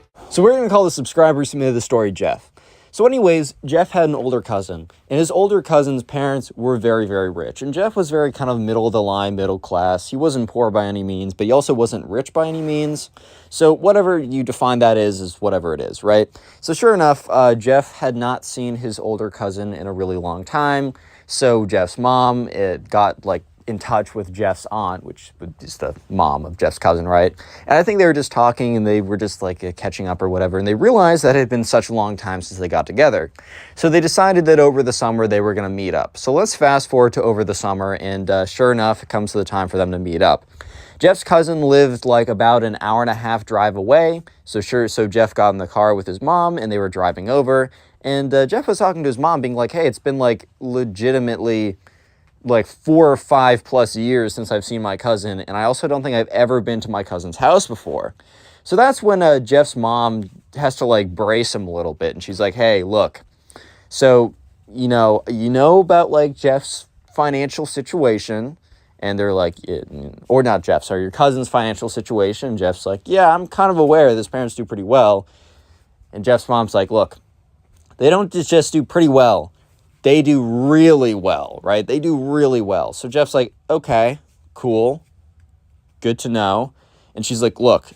animal. So we're going to call the subscriber who submitted the story Jeff. So anyways, Jeff had an older cousin, and his older cousin's parents were very, very rich. And Jeff was very kind of middle of the line, middle class. He wasn't poor by any means, but he also wasn't rich by any means. So whatever you define that is whatever it is, right? So sure enough, Jeff had not seen his older cousin in a really long time. So Jeff's mom got like in touch with Jeff's aunt, which is the mom of Jeff's cousin, right? And I think they were just talking and they were just like catching up or whatever. And they realized that it had been such a long time since they got together. So they decided that over the summer they were going to meet up. So let's fast forward to over the summer. And sure enough, it comes to the time for them to meet up. Jeff's cousin lived like about an hour and a half drive away. So Jeff got in the car with his mom and they were driving over. And Jeff was talking to his mom being like, hey, it's been like legitimately like 4 or 5 plus years since I've seen my cousin. And I also don't think I've ever been to my cousin's house before. So that's when Jeff's mom has to like brace him a little bit. And she's like, hey, look, so, you know about like Jeff's financial situation. And they're like, or not Jeff, sorry, your cousin's financial situation. Jeff's like, yeah, I'm kind of aware his parents do pretty well. And Jeff's mom's like, look, they don't just do pretty well. They do really well, right? They do really well. So Jeff's like, okay, cool, good to know. And she's like, look,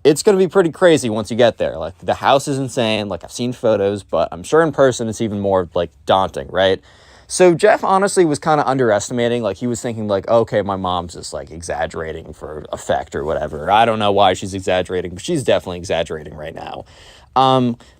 it's going to be pretty crazy once you get there. Like, the house is insane. Like, I've seen photos, but I'm sure in person it's even more like daunting, right? So Jeff honestly was kind of underestimating. Like, he was thinking like, okay, my mom's just like exaggerating for effect or whatever. I don't know why she's exaggerating, but she's definitely exaggerating right now.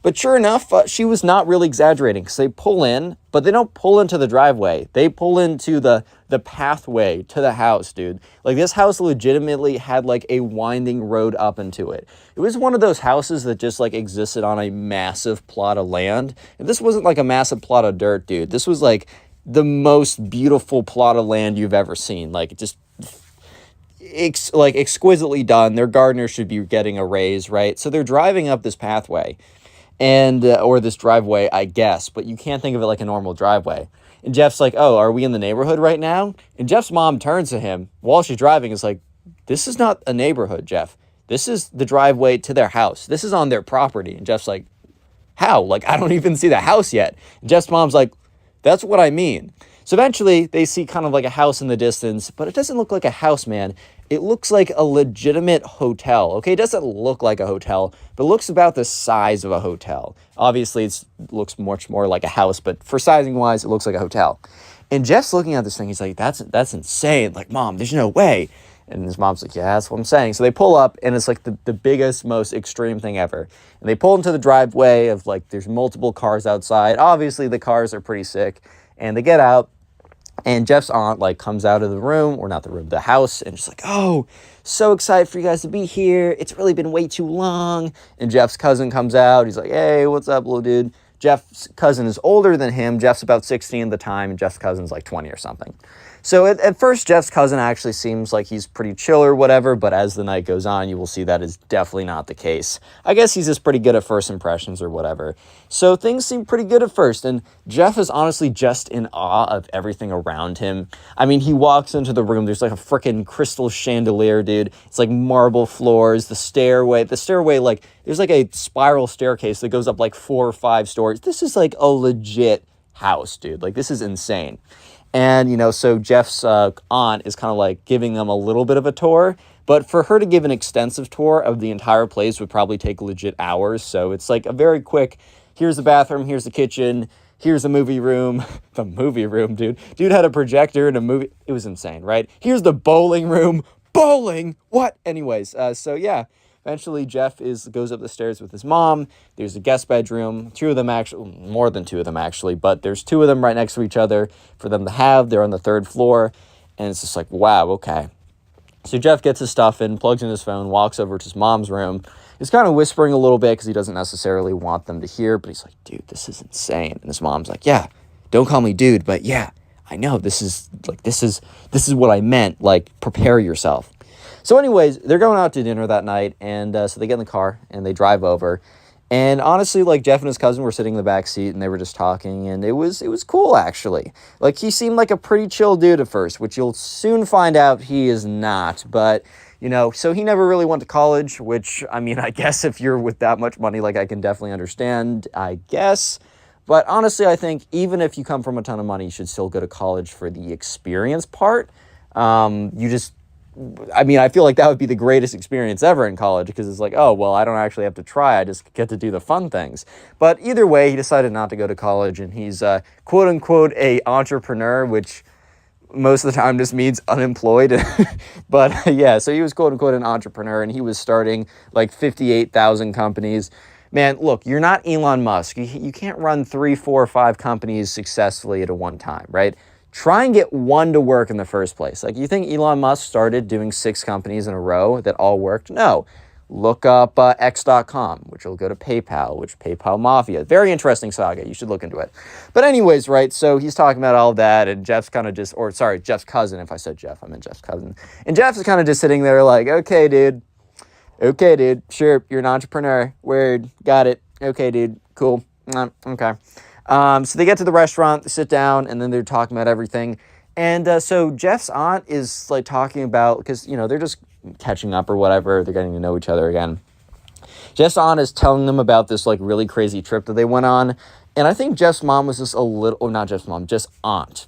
But sure enough, she was not really exaggerating, because they pull in, but they don't pull into the driveway. They pull into the pathway to the house, dude. Like, this house legitimately had like a winding road up into it. It was one of those houses that just like existed on a massive plot of land. And this wasn't like a massive plot of dirt, dude. This was like the most beautiful plot of land you've ever seen. Like, just exquisitely done. Their gardener should be getting a raise, right? So they're driving up this pathway and or this driveway, I guess, but you can't think of it like a normal driveway. And Jeff's like, oh, are we in the neighborhood right now? And Jeff's mom turns to him while she's driving. Is like, this is not a neighborhood, Jeff. This is the driveway to their house. This is on their property. And Jeff's like, how? Like, I don't even see the house yet. And Jeff's mom's like, that's what I mean. So eventually they see kind of like a house in the distance, but it doesn't look like a house, man. It looks like a legitimate hotel. Okay, it doesn't look like a hotel, but it looks about the size of a hotel. Obviously, it looks much more like a house, but for sizing wise, it looks like a hotel. And Jeff's looking at this thing. He's like, that's insane. Like, Mom, there's no way. And his mom's like, yeah, that's what I'm saying. So they pull up, and it's like the biggest, most extreme thing ever. And they pull into the driveway of like, there's multiple cars outside. Obviously, the cars are pretty sick. And they get out. And Jeff's aunt like comes out of the room, or not the room, the house, and just like, oh, so excited for you guys to be here. It's really been way too long. And Jeff's cousin comes out. He's like, hey, what's up, little dude? Jeff's cousin is older than him. Jeff's about 16 at the time, and Jeff's cousin's like 20 or something. So at first, Jeff's cousin actually seems like he's pretty chill or whatever, but as the night goes on, you will see that is definitely not the case. I guess he's just pretty good at first impressions or whatever. So things seem pretty good at first, and Jeff is honestly just in awe of everything around him. I mean, he walks into the room, there's like a freaking crystal chandelier, dude. It's like marble floors, the stairway, like, there's like a spiral staircase that goes up like 4 or 5 stories. This is like a legit house, dude. Like, this is insane. And, so Jeff's aunt is kind of like giving them a little bit of a tour, but for her to give an extensive tour of the entire place would probably take legit hours. So it's like a very quick, here's the bathroom, here's the kitchen, here's the movie room. The movie room, dude. Dude had a projector and a movie. It was insane, right? Here's the bowling room. Bowling? What? Anyways, so yeah. Eventually, Jeff goes up the stairs with his mom. There's a guest bedroom. 2 of them, actually, more than 2 of them, actually, but there's 2 of them right next to each other for them to have. They're on the 3rd floor, and it's just like, wow, okay. So Jeff gets his stuff in, plugs in his phone, walks over to his mom's room. He's kind of whispering a little bit because he doesn't necessarily want them to hear, but he's like, dude, this is insane. And his mom's like, yeah, don't call me dude, but yeah, I know, this is what I meant. Like, prepare yourself. So anyways, they're going out to dinner that night, and so they get in the car, and they drive over, and honestly, like, Jeff and his cousin were sitting in the back seat, and they were just talking, and it was cool, actually. Like, he seemed like a pretty chill dude at first, which you'll soon find out he is not, but, so he never really went to college, which, I mean, I guess if you're with that much money, like, I can definitely understand, I guess, but honestly, I think even if you come from a ton of money, you should still go to college for the experience part. I feel like that would be the greatest experience ever in college, because it's like, oh, well, I don't actually have to try. I just get to do the fun things. But either way, he decided not to go to college, and he's quote unquote a entrepreneur, which most of the time just means unemployed. But yeah, so he was quote unquote an entrepreneur, and he was starting like 58,000 companies. Man, look, you're not Elon Musk. You can't run 3, 4, 5 companies successfully at a one time, right? try and get one to work in the first place. Like, you think Elon Musk started doing 6 companies in a row that all worked? No. Look up X.com, which will go to PayPal, which PayPal Mafia. Very interesting saga. You should look into it. But anyways, right, so he's talking about all that, and Jeff's kind of just, or sorry, Jeff's cousin. If I said Jeff, I meant Jeff's cousin. And Jeff is kind of just sitting there like, okay, dude, sure, you're an entrepreneur. Word, got it. Okay, dude, cool. Okay. So they get to the restaurant, they sit down, and then they're talking about everything. And so Jeff's aunt is like talking about, because, you know, they're just catching up or whatever. They're getting to know each other again. Jeff's aunt is telling them about this like really crazy trip that they went on. And I think Jeff's mom was just a little, oh, not Jeff's mom, just aunt.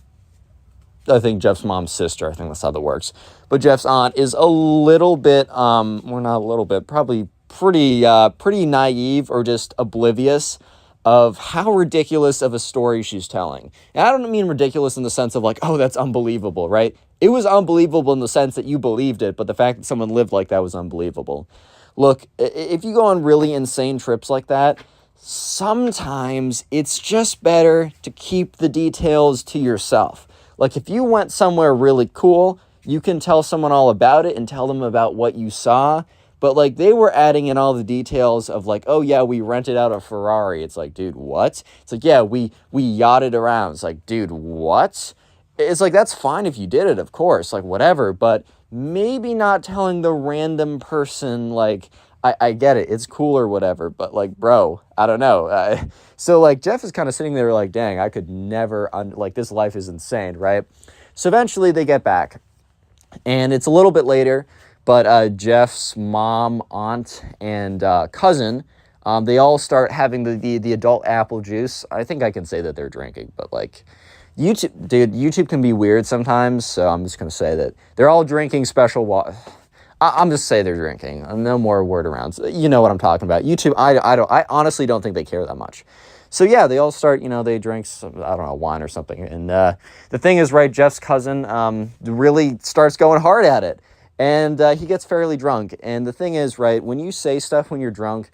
I think Jeff's mom's sister. I think that's how that works. But Jeff's aunt is a little bit, well, not a little bit, probably pretty naive or just oblivious of how ridiculous of a story she's telling. And I don't mean ridiculous in the sense of like, oh, that's unbelievable, right? It was unbelievable in the sense that you believed it, but the fact that someone lived like that was unbelievable. Look, if you go on really insane trips like that, sometimes it's just better to keep the details to yourself. Like, if you went somewhere really cool, you can tell someone all about it and tell them about what you saw. But, like, they were adding in all the details of, like, oh, yeah, we rented out a Ferrari. It's like, dude, what? It's like, yeah, we yachted around. It's like, dude, what? It's like, that's fine if you did it, of course, like, whatever. But maybe not telling the random person, like, I get it, it's cool or whatever. But, like, bro, I don't know. So, like, Jeff is kind of sitting there like, dang, I could never, like, this life is insane, right? So eventually they get back. And it's a little bit later. But Jeff's mom, aunt, and cousin, they all start having the adult apple juice. I think I can say that they're drinking, but like, YouTube can be weird sometimes, so I'm just going to say that they're all drinking special water. I'm just say they're drinking. No more word arounds. You know what I'm talking about. YouTube, I honestly don't think they care that much. So yeah, they all start, you know, they drink some, I don't know, wine or something. And the thing is, right, Jeff's cousin really starts going hard at it. And he gets fairly drunk. And the thing is, right, when you say stuff when you're drunk,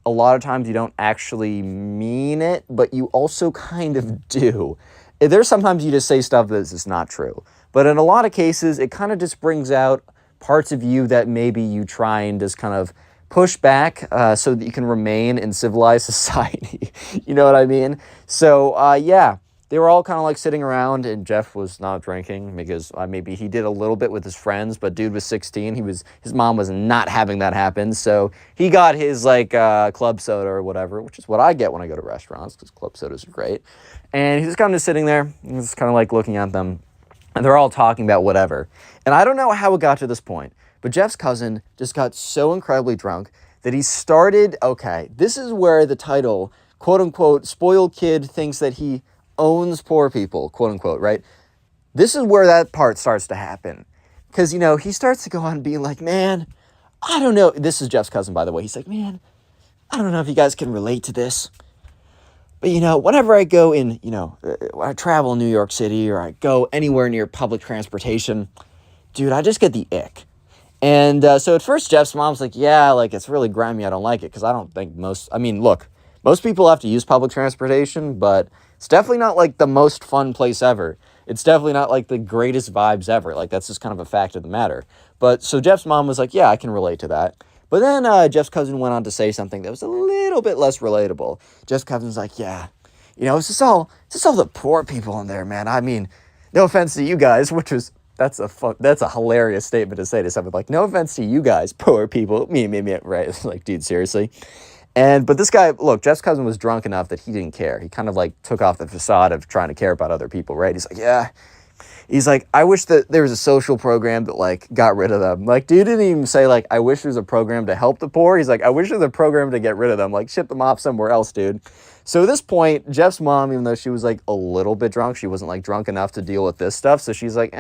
a lot of times you don't actually mean it, but you also kind of do. There's sometimes you just say stuff that's just not true. But in a lot of cases, it kind of just brings out parts of you that maybe you try and just kind of push back so that you can remain in civilized society. You know what I mean? So, yeah. They were all kind of like sitting around, and Jeff was not drinking because maybe he did a little bit with his friends, but dude was 16. His mom was not having that happen, so he got his like club soda or whatever, which is what I get when I go to restaurants because club sodas are great. And he's just kind of sitting there, just kind of like looking at them, and they're all talking about whatever. And I don't know how it got to this point, but Jeff's cousin just got so incredibly drunk that he started. Okay, this is where the title, quote unquote, spoiled kid thinks that he owns poor people, quote unquote, right? This is where that part starts to happen. Because, you know, he starts to go on being like, man, I don't know. This is Jeff's cousin, by the way. He's like, man, I don't know if you guys can relate to this. But, you know, whenever I go in, you know, I travel in New York City or I go anywhere near public transportation, dude, I just get the ick. And so at first Jeff's mom's like, yeah, like it's really grimy. I don't like it because I don't think most people have to use public transportation, but it's definitely not like the most fun place ever. It's definitely not like the greatest vibes ever. Like that's just kind of a fact of the matter. But so Jeff's mom was like, yeah, I can relate to that. But then Jeff's cousin went on to say something that was a little bit less relatable. Jeff's cousin's like, yeah, you know, it's just all the poor people in there, man. I mean, no offense to you guys, which was, that's a hilarious statement to say to someone, like, no offense to you guys, poor people, me, right? It's like, dude, seriously. But this guy, look, Jeff's cousin was drunk enough that he didn't care. He kind of like took off the facade of trying to care about other people, right? He's like, yeah. He's like, I wish that there was a social program that like got rid of them. Like, dude didn't even say like, I wish there's a program to help the poor. He's like, I wish there's a program to get rid of them. Like, ship them off somewhere else, dude. So at this point, Jeff's mom, even though she was like a little bit drunk, she wasn't like drunk enough to deal with this stuff. So she's like,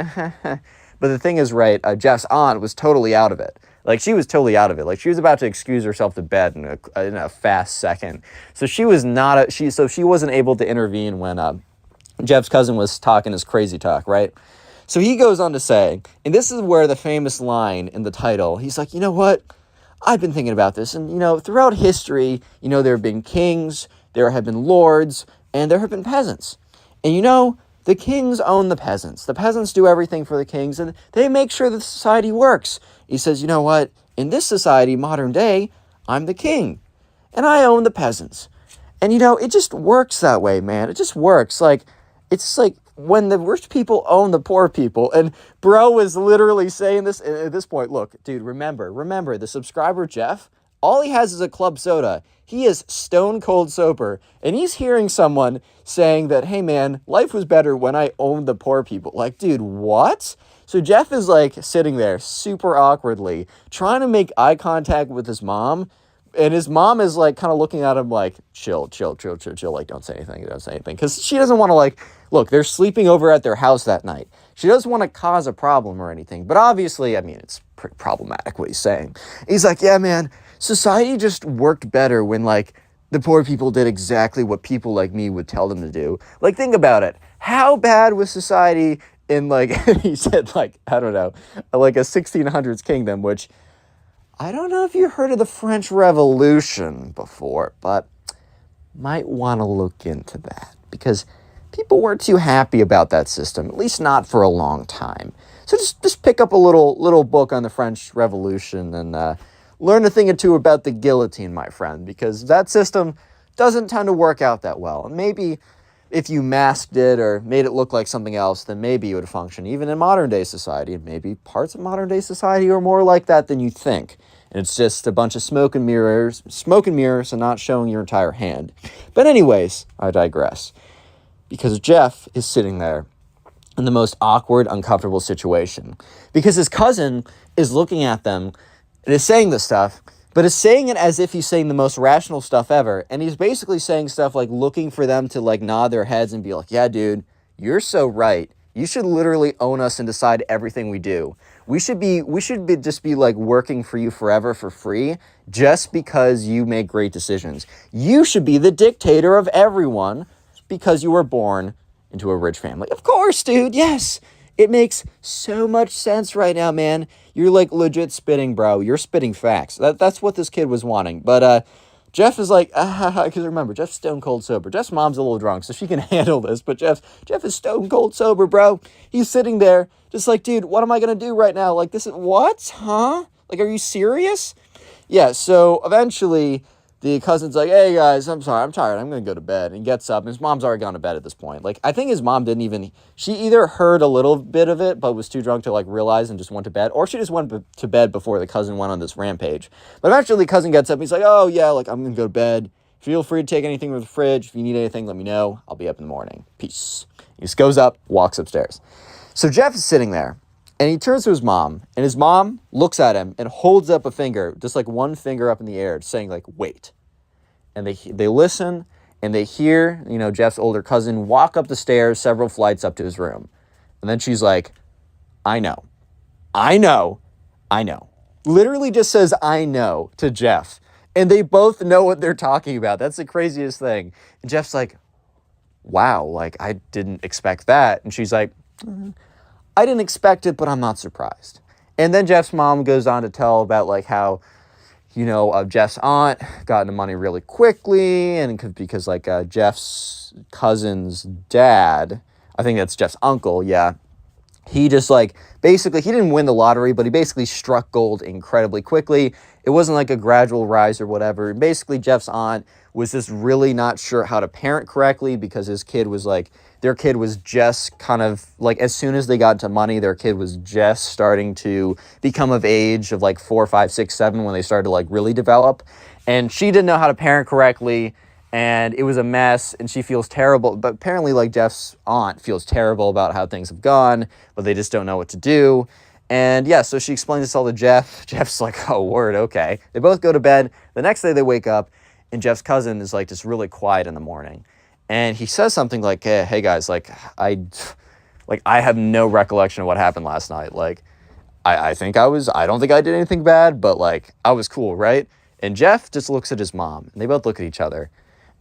But the thing is, right, Jeff's aunt was totally out of it. Like, she was totally out of it. Like, she was about to excuse herself to bed in a fast second. So she was she wasn't able to intervene when Jeff's cousin was talking his crazy talk, right? So he goes on to say, and this is where the famous line in the title, he's like, you know what? I've been thinking about this, and, you know, throughout history, you know, there have been kings, there have been lords, and there have been peasants. And, you know, The kings own the peasants. The peasants do everything for the kings, and they make sure the society works. He says, you know what? In this society, modern day, I'm the king, and I own the peasants. And, it just works that way, man. It just works. It's like when the rich people own the poor people. And bro is literally saying this at this point. Look, dude, remember, the subscriber, Jeff, all he has is a club soda. He is stone cold sober. And he's hearing someone saying that, hey, man, life was better when I owned the poor people. Like, dude, what? So Jeff is sitting there super awkwardly, trying to make eye contact with his mom. And his mom is kind of looking at him chill. Don't say anything. Because she doesn't want to look, they're sleeping over at their house that night. She doesn't want to cause a problem or anything. But obviously, it's pretty problematic what he's saying. He's like, yeah, man, society just worked better when the poor people did exactly what people like me would tell them to do. Think about it. How bad was society in he said I don't know, a 1600s kingdom, which I don't know if you heard of the French Revolution before, but might want to look into that because people weren't too happy about that system, at least not for a long time. So just pick up a little book on the French Revolution and learn a thing or two about the guillotine, my friend, because that system doesn't tend to work out that well. And maybe if you masked it or made it look like something else, then maybe it would function even in modern day society. And maybe parts of modern day society are more like that than you think. And it's just a bunch of smoke and mirrors and not showing your entire hand. But anyways, I digress. Because Jeff is sitting there in the most awkward, uncomfortable situation. Because his cousin is looking at them and is saying this stuff, but is saying it as if he's saying the most rational stuff ever. And he's basically saying stuff looking for them to nod their heads and be like, yeah, dude, you're so right. You should literally own us and decide everything we do. We should be working for you forever for free just because you make great decisions. You should be the dictator of everyone because you were born into a rich family. Of course, dude. Yes. It makes so much sense right now, man. You're legit spitting, bro. You're spitting facts. That's what this kid was wanting. But Jeff is because remember, Jeff's stone cold sober. Jeff's mom's a little drunk, so she can handle this. But Jeff is stone cold sober, bro. He's sitting there just dude, what am I going to do right now? This is what? Huh? Are you serious? Yeah, so eventually the cousin's hey guys, I'm sorry, I'm tired. I'm going to go to bed. And he gets up, and his mom's already gone to bed at this point. I think his mom she either heard a little bit of it, but was too drunk to realize and just went to bed, or she just went to bed before the cousin went on this rampage. But eventually the cousin gets up, and he's oh yeah, I'm going to go to bed. Feel free to take anything from the fridge. If you need anything, let me know. I'll be up in the morning. Peace. He just goes up, walks upstairs. So Jeff is sitting there, and he turns to his mom, and his mom looks at him and holds up a finger, just one finger up in the air, saying wait. And they listen, and they hear, Jeff's older cousin walk up the stairs several flights up to his room. And then she's I know. Literally just says, I know, to Jeff. And they both know what they're talking about. That's the craziest thing. And Jeff's wow, I didn't expect that. And she's I didn't expect it, but I'm not surprised. And then Jeff's mom goes on to tell about how Jeff's aunt got into money really quickly, and because Jeff's cousin's dad, I think that's Jeff's uncle, yeah, he just basically, he didn't win the lottery, but he basically struck gold incredibly quickly. It wasn't a gradual rise or whatever. And basically, Jeff's aunt was just really not sure how to parent correctly because his kid was their kid was just kind of as soon as they got into money, their kid was just starting to become of age of 4, 5, 6, 7 when they started to really develop. And she didn't know how to parent correctly, and it was a mess, and she feels terrible. But apparently Jeff's aunt feels terrible about how things have gone, but they just don't know what to do. And yeah, so she explains this all to Jeff. Jeff's oh, word, okay. They both go to bed. The next day they wake up, and Jeff's cousin is just really quiet in the morning. And he says something hey guys, I have no recollection of what happened last night. I don't think I did anything bad, but I was cool, right? And Jeff just looks at his mom, and they both look at each other.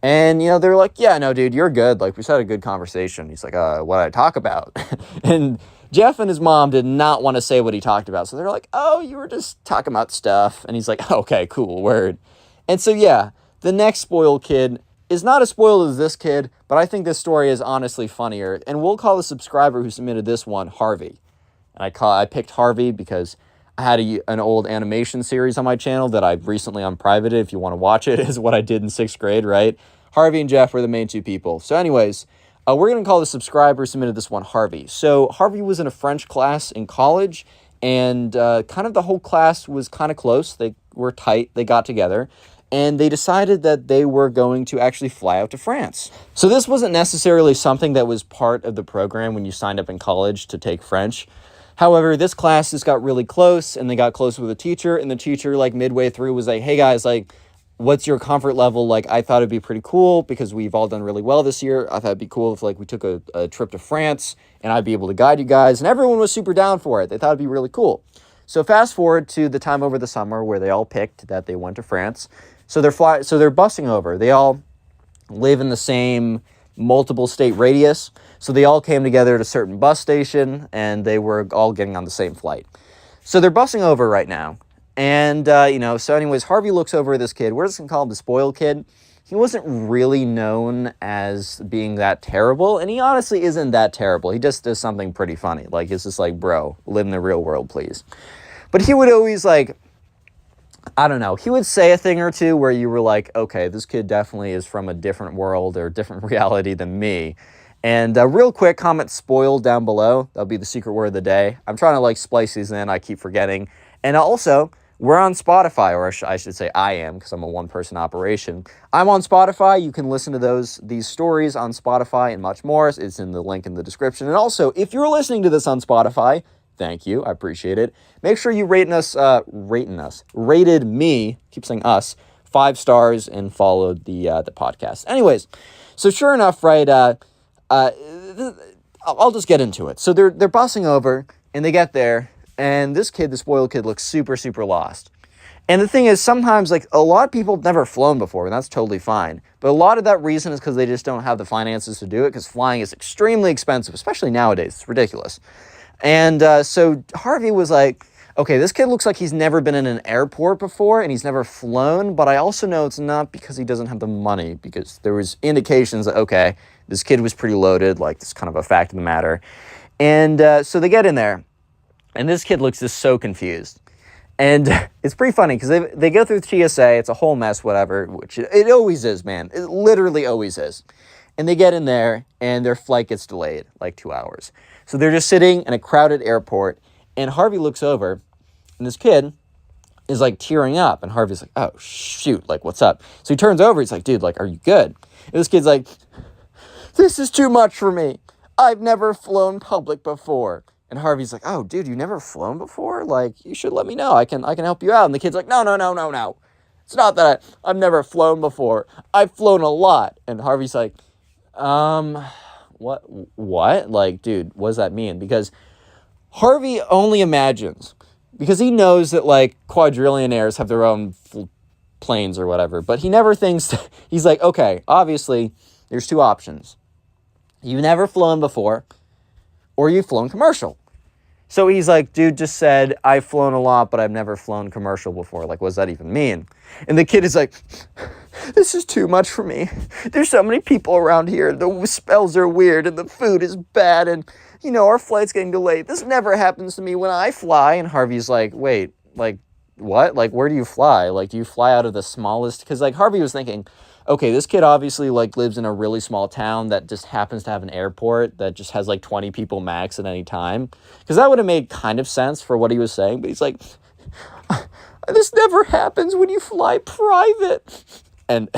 And, they're yeah, no, dude, you're good. We just had a good conversation. He's what did I talk about? And Jeff and his mom did not want to say what he talked about. So they're oh, you were just talking about stuff. And he's okay, cool, word. And so, yeah, the next spoiled kid is not as spoiled as this kid, but I think this story is honestly funnier. And we'll call the subscriber who submitted this one Harvey. And I picked Harvey because I had an old animation series on my channel that I've recently unprivated. If you want to watch it, is what I did in 6th grade, right? Harvey and Jeff were the main two people. So anyways, we're going to call the subscriber who submitted this one Harvey. So Harvey was in a French class in college, and kind of the whole class was kind of close. They were tight. They got together, and they decided that they were going to actually fly out to France. So this wasn't necessarily something that was part of the program when you signed up in college to take French. However, this class just got really close, and they got close with a teacher, and the teacher, like, midway through was like, hey, guys, like, what's your comfort level? Like, I thought it'd be pretty cool because we've all done really well this year. I thought it'd be cool if, like, we took a trip to France, and I'd be able to guide you guys, and everyone was super down for it. They thought it'd be really cool. So fast forward to the time over the summer where they all picked that they went to France. So they're busing over. They all live in the same multiple state radius. So they all came together at a certain bus station, and they were all getting on the same flight. So they're busing over right now. And, so anyways, Harvey looks over at this kid. We're just going to call him the spoiled kid. He wasn't really known as being that terrible, and he honestly isn't that terrible. He just does something pretty funny. Like, it's just like, bro, live in the real world, please. But he would always, like, I don't know, he would say a thing or two where you were like, okay, this kid definitely is from a different world or different reality than me. And real quick, comment spoiled down below. That'll be the secret word of the day. I'm trying to, like, splice these in. I keep forgetting. And also, we're on Spotify, or I should say I am, because I'm a one-person operation. I'm on Spotify. You can listen to these stories on Spotify and much more. It's in the link in the description. And also, if you're listening to this on Spotify, thank you. I appreciate it. Make sure you rated me, keep saying us, 5 stars and followed the podcast. Anyways, so sure enough, right, I'll just get into it. So they're busing over, and they get there, and this kid, the spoiled kid, looks super, super lost. And the thing is, sometimes, like, a lot of people have never flown before, and that's totally fine. But a lot of that reason is because they just don't have the finances to do it, because flying is extremely expensive, especially nowadays. It's ridiculous. And so Harvey was like, okay, this kid looks like he's never been in an airport before, and he's never flown, but I also know it's not because he doesn't have the money, because there was indications that, okay, this kid was pretty loaded, like, this kind of a fact of the matter. And so they get in there, and this kid looks just so confused. And it's pretty funny, because they go through TSA, it's a whole mess, whatever, which it always is, man. It literally always is. And they get in there, and their flight gets delayed, like 2 hours. So they're just sitting in a crowded airport, and Harvey looks over, and this kid is, like, tearing up. And Harvey's like, oh, shoot, like, what's up? So he turns over, he's like, dude, like, are you good? And this kid's like, this is too much for me. I've never flown public before. And Harvey's like, oh, dude, you never flown before? Like, you should let me know. I can help you out. And the kid's like, no. It's not that I've never flown before. I've flown a lot. And Harvey's like, what? Like, dude, what does that mean? Because Harvey only imagines, because he knows that, like, quadrillionaires have their own planes or whatever, but he never thinks, he's like, okay, obviously, there's 2 options. You've never flown before, or you've flown commercial. So he's like, dude just said, I've flown a lot, but I've never flown commercial before. Like, what does that even mean? And the kid is like, this is too much for me. There's so many people around here. The smells are weird, and the food is bad, and, our flight's getting delayed. This never happens to me when I fly. And Harvey's like, wait, like, what? Like, where do you fly? Like, do you fly out of the smallest? Because, like, Harvey was thinking, okay, this kid obviously, like, lives in a really small town that just happens to have an airport that just has, like, 20 people max at any time. Because that would have made kind of sense for what he was saying. But he's like, this never happens when you fly private. And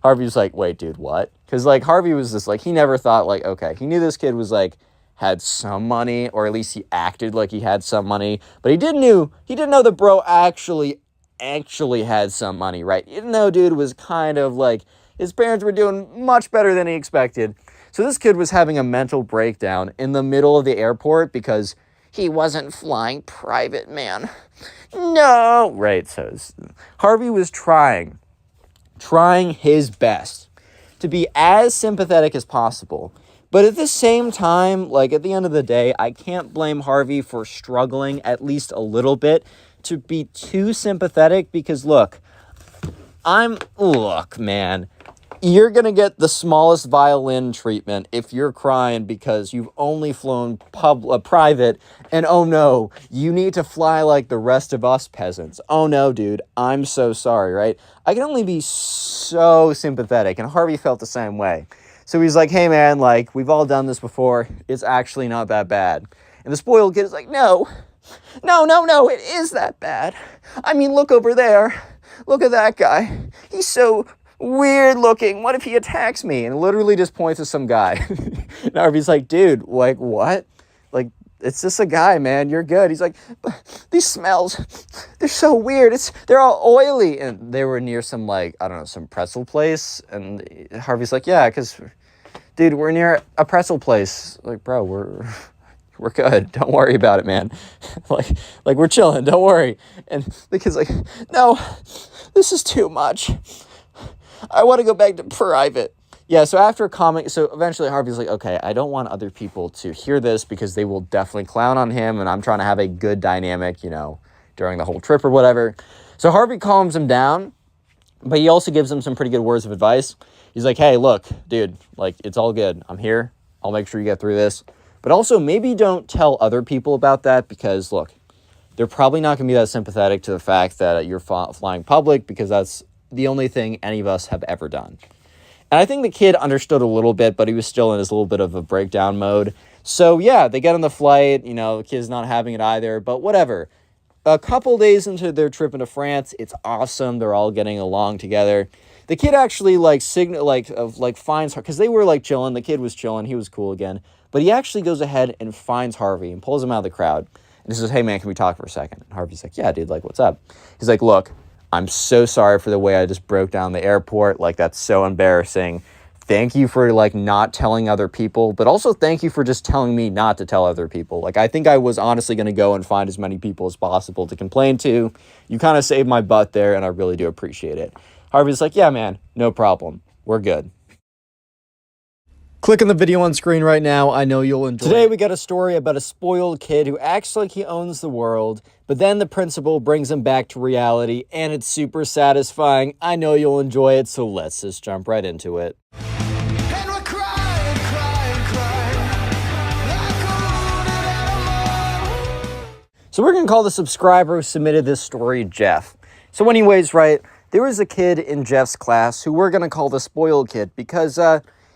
Harvey's like, wait, dude, what? Because, like, Harvey was just, like, he never thought, like, okay, he knew this kid was, like, had some money, or at least he acted like he had some money. But he didn't know the bro actually had some money, right? He didn't know dude was kind of like, his parents were doing much better than he expected. So this kid was having a mental breakdown in the middle of the airport because he wasn't flying private, man. No! Right, so Harvey was trying his best to be as sympathetic as possible. But at the same time, like, at the end of the day, I can't blame Harvey for struggling at least a little bit to be too sympathetic, because look, man, you're going to get the smallest violin treatment if you're crying because you've only flown private, and oh no, you need to fly like the rest of us peasants. Oh no, dude, I'm so sorry, right? I can only be so sympathetic, and Harvey felt the same way. So he's like, hey man, like, we've all done this before. It's actually not that bad. And the spoiled kid is like, no, it is that bad. I mean, look over there. Look at that guy. He's so weird looking. What if he attacks me? And literally just points to some guy. And Harvey's like, dude, like, what? Like, it's just a guy, man. You're good. He's like, these smells, they're so weird. They're all oily. And they were near some, like, I don't know, some pretzel place. And Harvey's like, yeah, because, dude, we're near a pretzel place. Like, bro, we're good. Don't worry about it, man. like we're chilling. Don't worry. And the kid's like, no, this is too much. I want to go back to private. Yeah, so after a comment, so eventually Harvey's like, okay, I don't want other people to hear this because they will definitely clown on him, and I'm trying to have a good dynamic, you know, during the whole trip or whatever. So Harvey calms him down, but he also gives him some pretty good words of advice. He's like, hey, look, dude, like, it's all good. I'm here. I'll make sure you get through this. But also, maybe don't tell other people about that because, look, they're probably not going to be that sympathetic to the fact that you're flying public because that's the only thing any of us have ever done. And I think the kid understood a little bit, but he was still in his little bit of a breakdown mode. So yeah, they get on the flight, you know, the kid's not having it either, but whatever. A couple days into their trip into France, it's awesome. They're all getting along together. The kid actually finds her, because they were like chilling. The kid was chilling. He was cool again. But he actually goes ahead and finds Harvey and pulls him out of the crowd. And he says, hey man, can we talk for a second? And Harvey's like, yeah, dude, like, what's up? He's like, look, I'm so sorry for the way I just broke down the airport. Like, that's so embarrassing. Thank you for, like, not telling other people, but also thank you for just telling me not to tell other people. Like, I think I was honestly going to go and find as many people as possible to complain to. You kind of saved my butt there, and I really do appreciate it. Harvey's like, yeah, man, no problem. We're good. Click on the video on screen right now. I know you'll enjoy Today it. we got a story about a spoiled kid who acts like he owns the world, but then the principal brings him back to reality, and it's super satisfying. I know you'll enjoy it, so let's just jump right into it. And we're crying, crying, crying like a wounded animal. So we're going to call the subscriber who submitted this story Jeff. So anyways, right, there was a kid in Jeff's class who we're going to call the spoiled kid because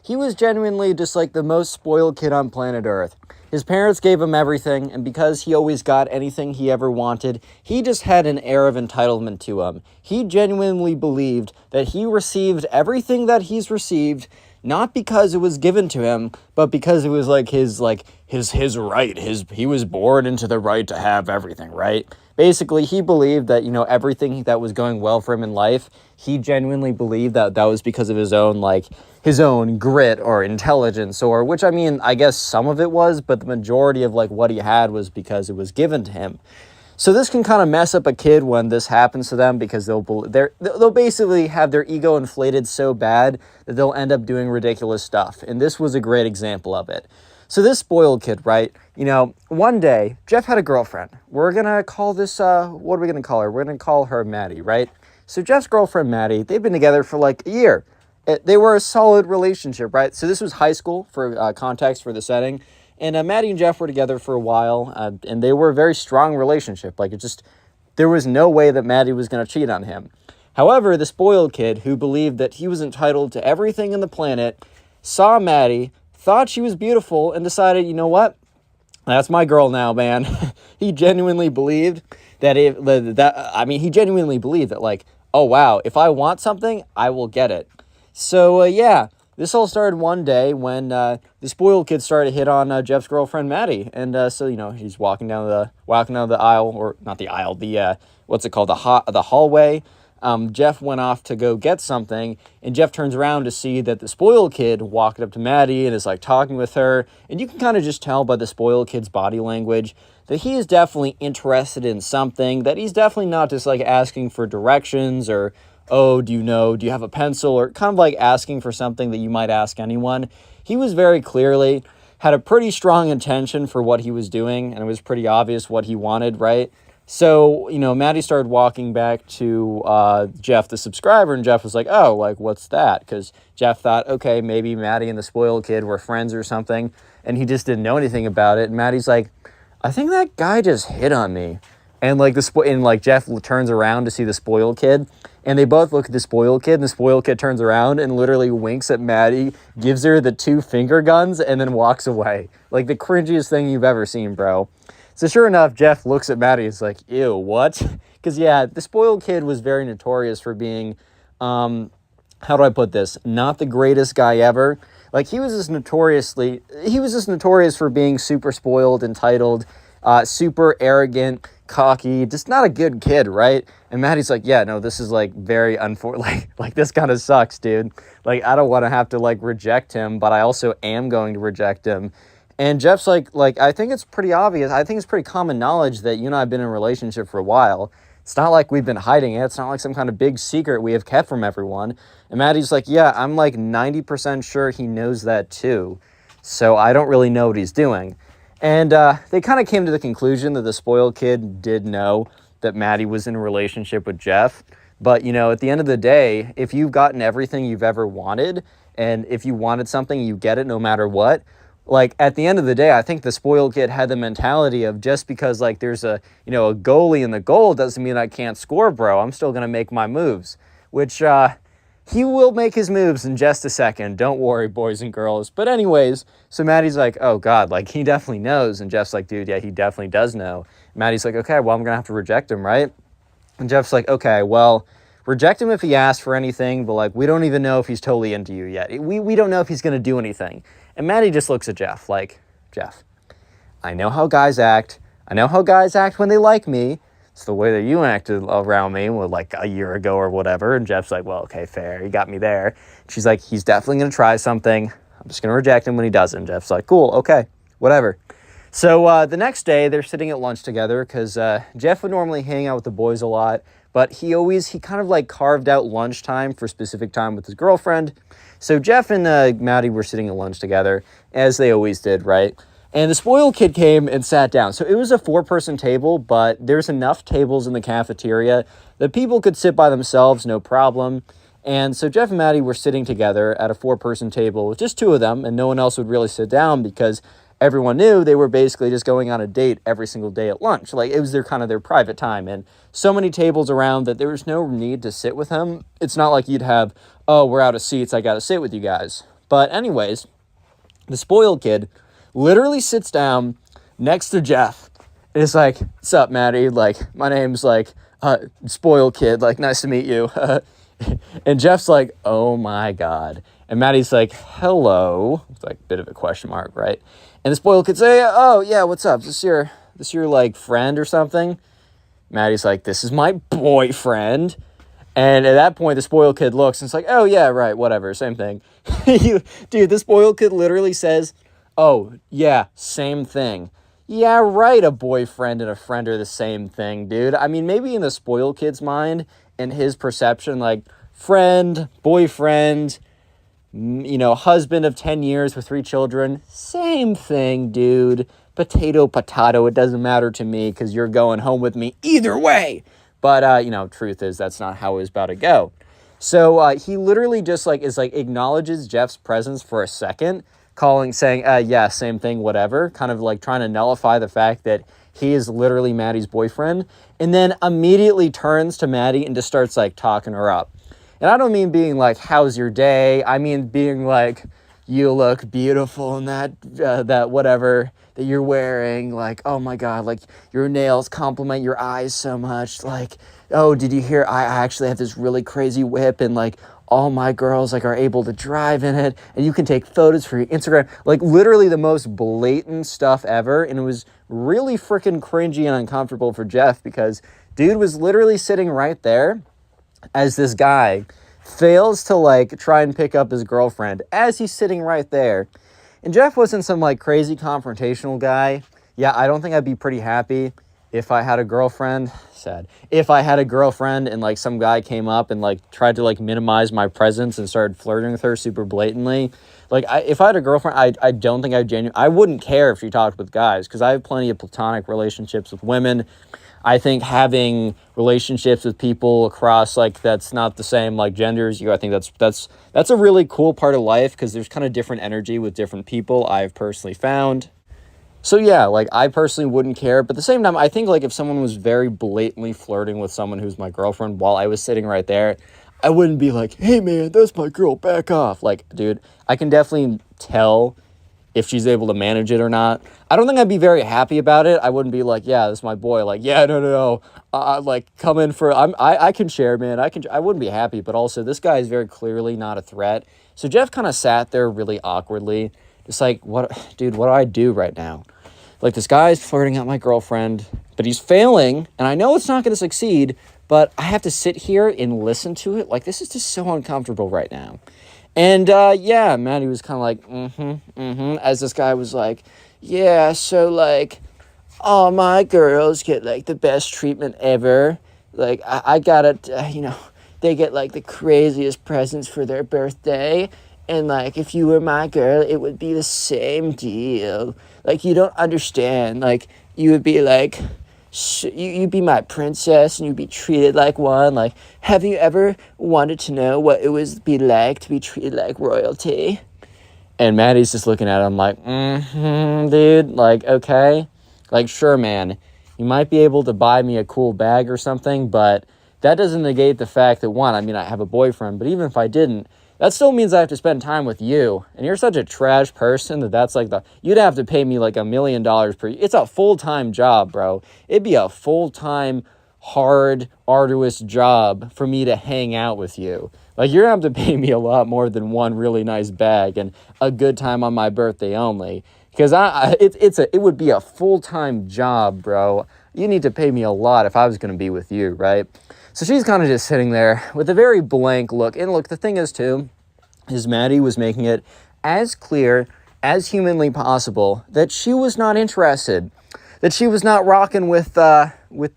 he was genuinely just like the most spoiled kid on planet Earth. His parents gave him everything, and because he always got anything he ever wanted, he just had an air of entitlement to him. He genuinely believed that he received everything that he's received, not because it was given to him, but because it was like his right. He was born into the right to have everything, right? Basically, he believed that, you know, everything that was going well for him in life, he genuinely believed that that was because of his own grit or intelligence, or, which, I mean, I guess some of it was, but the majority of, like, what he had was because it was given to him. So this can kind of mess up a kid when this happens to them because they'll basically have their ego inflated so bad that they'll end up doing ridiculous stuff. And this was a great example of it. So this spoiled kid, right? You know, one day, Jeff had a girlfriend. We're going to call this, what are we going to call her? We're going to call her Maddie, right? So Jeff's girlfriend, Maddie, they've been together for like a year. They were a solid relationship, right? So this was high school for context for the setting. And Maddie and Jeff were together for a while, and they were a very strong relationship. Like, there was no way that Maddie was going to cheat on him. However, the spoiled kid, who believed that he was entitled to everything on the planet, saw Maddie, thought she was beautiful, and decided, you know what? That's my girl now, man. He genuinely believed that he genuinely believed that, like, oh, wow, if I want something, I will get it. So, yeah. This all started one day when the spoiled kid started to hit on Jeff's girlfriend, Maddie. And so, you know, he's walking down the aisle, or not the aisle, the hallway. Jeff went off to go get something, and Jeff turns around to see that the spoiled kid walked up to Maddie and is like talking with her. And you can kind of just tell by the spoiled kid's body language that he is definitely interested in something, that he's definitely not just like asking for directions or, oh, do you have a pencil, or kind of like asking for something that you might ask anyone. He was very clearly had a pretty strong intention for what he was doing, and it was pretty obvious what he wanted, right? So, Maddie started walking back to Jeff, the subscriber, and Jeff was like, oh, like, what's that? Because Jeff thought, okay, maybe Maddie and the spoiled kid were friends or something, and he just didn't know anything about it. And Maddie's like, I think that guy just hit on me. And Jeff turns around to see the spoiled kid, and they both look at the spoiled kid, and the spoiled kid turns around and literally winks at Maddie, gives her the 2 finger guns, and then walks away. Like the cringiest thing you've ever seen, bro. So sure enough, Jeff looks at Maddie. He's like, ew, what? Because, yeah, the spoiled kid was very notorious for being, how do I put this? Not the greatest guy ever. Like, he was just notorious for being super spoiled, entitled, super arrogant, cocky, just not a good kid, right? And Maddie's like, yeah, no, this is, like, very like this kind of sucks, dude. Like, I don't want to have to, like, reject him, but I also am going to reject him. And Jeff's like, I think it's pretty obvious. I think it's pretty common knowledge that you and I have been in a relationship for a while. It's not like we've been hiding it. It's not like some kind of big secret we have kept from everyone. And Maddie's like, yeah, I'm like 90% sure he knows that too. So I don't really know what he's doing. And they kind of came to the conclusion that the spoiled kid did know that Maddie was in a relationship with Jeff. But, at the end of the day, if you've gotten everything you've ever wanted, and if you wanted something, you get it no matter what. Like, at the end of the day, I think the spoiled kid had the mentality of just because, like, there's a goalie in the goal doesn't mean I can't score, bro. I'm still going to make my moves, which he will make his moves in just a second. Don't worry, boys and girls. But anyways, so Maddie's like, oh, God, like, he definitely knows. And Jeff's like, dude, yeah, he definitely does know. Maddie's like, okay, well, I'm going to have to reject him, right? And Jeff's like, okay, well, reject him if he asks for anything, but, like, we don't even know if he's totally into you yet. We don't know if he's going to do anything. And Maddie just looks at Jeff like, Jeff, I know how guys act. I know how guys act when they like me. It's the way that you acted around me, like a year ago or whatever. And Jeff's like, well, okay, fair. You got me there. She's like, he's definitely going to try something. I'm just going to reject him when he doesn't. Jeff's like, cool, okay, whatever. So the next day, they're sitting at lunch together because Jeff would normally hang out with the boys a lot, but he kind of like carved out lunchtime for specific time with his girlfriend. So Jeff and Maddie were sitting at lunch together, as they always did, right? And the spoiled kid came and sat down. So it was a 4-person table, but there's enough tables in the cafeteria that people could sit by themselves, no problem. And so Jeff and Maddie were sitting together at a 4-person table with just 2 of them, and no one else would really sit down because everyone knew they were basically just going on a date every single day at lunch. Like, it was their private time, and so many tables around that there was no need to sit with him. It's not like you'd have, oh, we're out of seats, I gotta sit with you guys. But anyways, the spoiled kid literally sits down next to Jeff. And it's like, what's up, Maddie? Like, my name's like, spoiled kid, like, nice to meet you. And Jeff's like, oh my God. And Maddie's like, hello. It's like a bit of a question mark, right? And the spoiled kid say, oh yeah, what's up? Is this your like friend or something? Maddie's like, this is my boyfriend. And at that point, the spoiled kid looks and it's like, oh yeah, right, whatever, same thing. Dude, the spoiled kid literally says, oh yeah, same thing. Yeah, right, a boyfriend and a friend are the same thing, dude. I mean, maybe in the spoiled kid's mind and his perception, like, friend, boyfriend, husband of 10 years with 3 children, same thing, dude. Potato, it doesn't matter to me because you're going home with me either way. But, truth is that's not how it was about to go. So he literally just, acknowledges Jeff's presence for a second, saying, yeah, same thing, whatever, kind of, trying to nullify the fact that he is literally Maddie's boyfriend, and then immediately turns to Maddie and just starts, talking her up. And I don't mean being like, how's your day? I mean being like, you look beautiful in that whatever that you're wearing. Like, oh my God, like your nails complement your eyes so much. Like, oh, did you hear? I actually have this really crazy whip and like all my girls are able to drive in it and you can take photos for your Instagram. Like literally the most blatant stuff ever. And it was really freaking cringy and uncomfortable for Jeff because dude was literally sitting right there as this guy fails to try and pick up his girlfriend as he's sitting right there. And Jeff wasn't some crazy confrontational guy. Yeah, I don't think I'd be pretty happy if I had a girlfriend. Sad. If I had a girlfriend and some guy came up and tried to minimize my presence and started flirting with her super blatantly. If I had a girlfriend, I don't think I wouldn't care if she talked with guys because I have plenty of platonic relationships with women. I think having relationships with people across, like, that's not the same, like, gender as you, I think that's a really cool part of life, because there's kind of different energy with different people, I've personally found. So yeah, like, I personally wouldn't care, but at the same time, I think, like, if someone was very blatantly flirting with someone who's my girlfriend while I was sitting right there, I wouldn't be like, hey man, that's my girl, back off. Like, dude, I can definitely tell if she's able to manage it or not. I don't think I'd be very happy about it. I wouldn't be like, yeah, this is my boy. Like, yeah, no. Like, come in for, I can share, man. I wouldn't be happy, but also this guy is very clearly not a threat. So Jeff kind of sat there really awkwardly, just like, what, dude, what do I do right now? Like, this guy's flirting at my girlfriend, but he's failing, and I know it's not going to succeed, but I have to sit here and listen to it. Like, this is just so uncomfortable right now. And, yeah, Maddie was kind of like, as this guy was like, yeah, so, like, all my girls get, like, the best treatment ever. Like, I gotta, they get, like, the craziest presents for their birthday. And, like, if you were my girl, it would be the same deal. Like, you don't understand. Like, you would be, like, you'd be my princess, and you'd be treated like one. Like, have you ever wanted to know what it would be like to be treated like royalty? And Maddie's just looking at him like, dude, like, okay. Like, sure, man, you might be able to buy me a cool bag or something, but that doesn't negate the fact that, one, I mean, I have a boyfriend, but even if I didn't, that still means I have to spend time with you. And you're such a trash person that's like you'd have to pay me like $1 million per year. It's a full-time job, bro. It'd be a full-time, hard, arduous job for me to hang out with you. Like, you're gonna have to pay me a lot more than one really nice bag and a good time on my birthday only. Because it would be a full-time job, bro. You need to pay me a lot if I was gonna be with you, right? So she's kind of just sitting there with a very blank look. And look, the thing is, too, is Maddie was making it as clear as humanly possible that she was not interested, that she was not rocking with the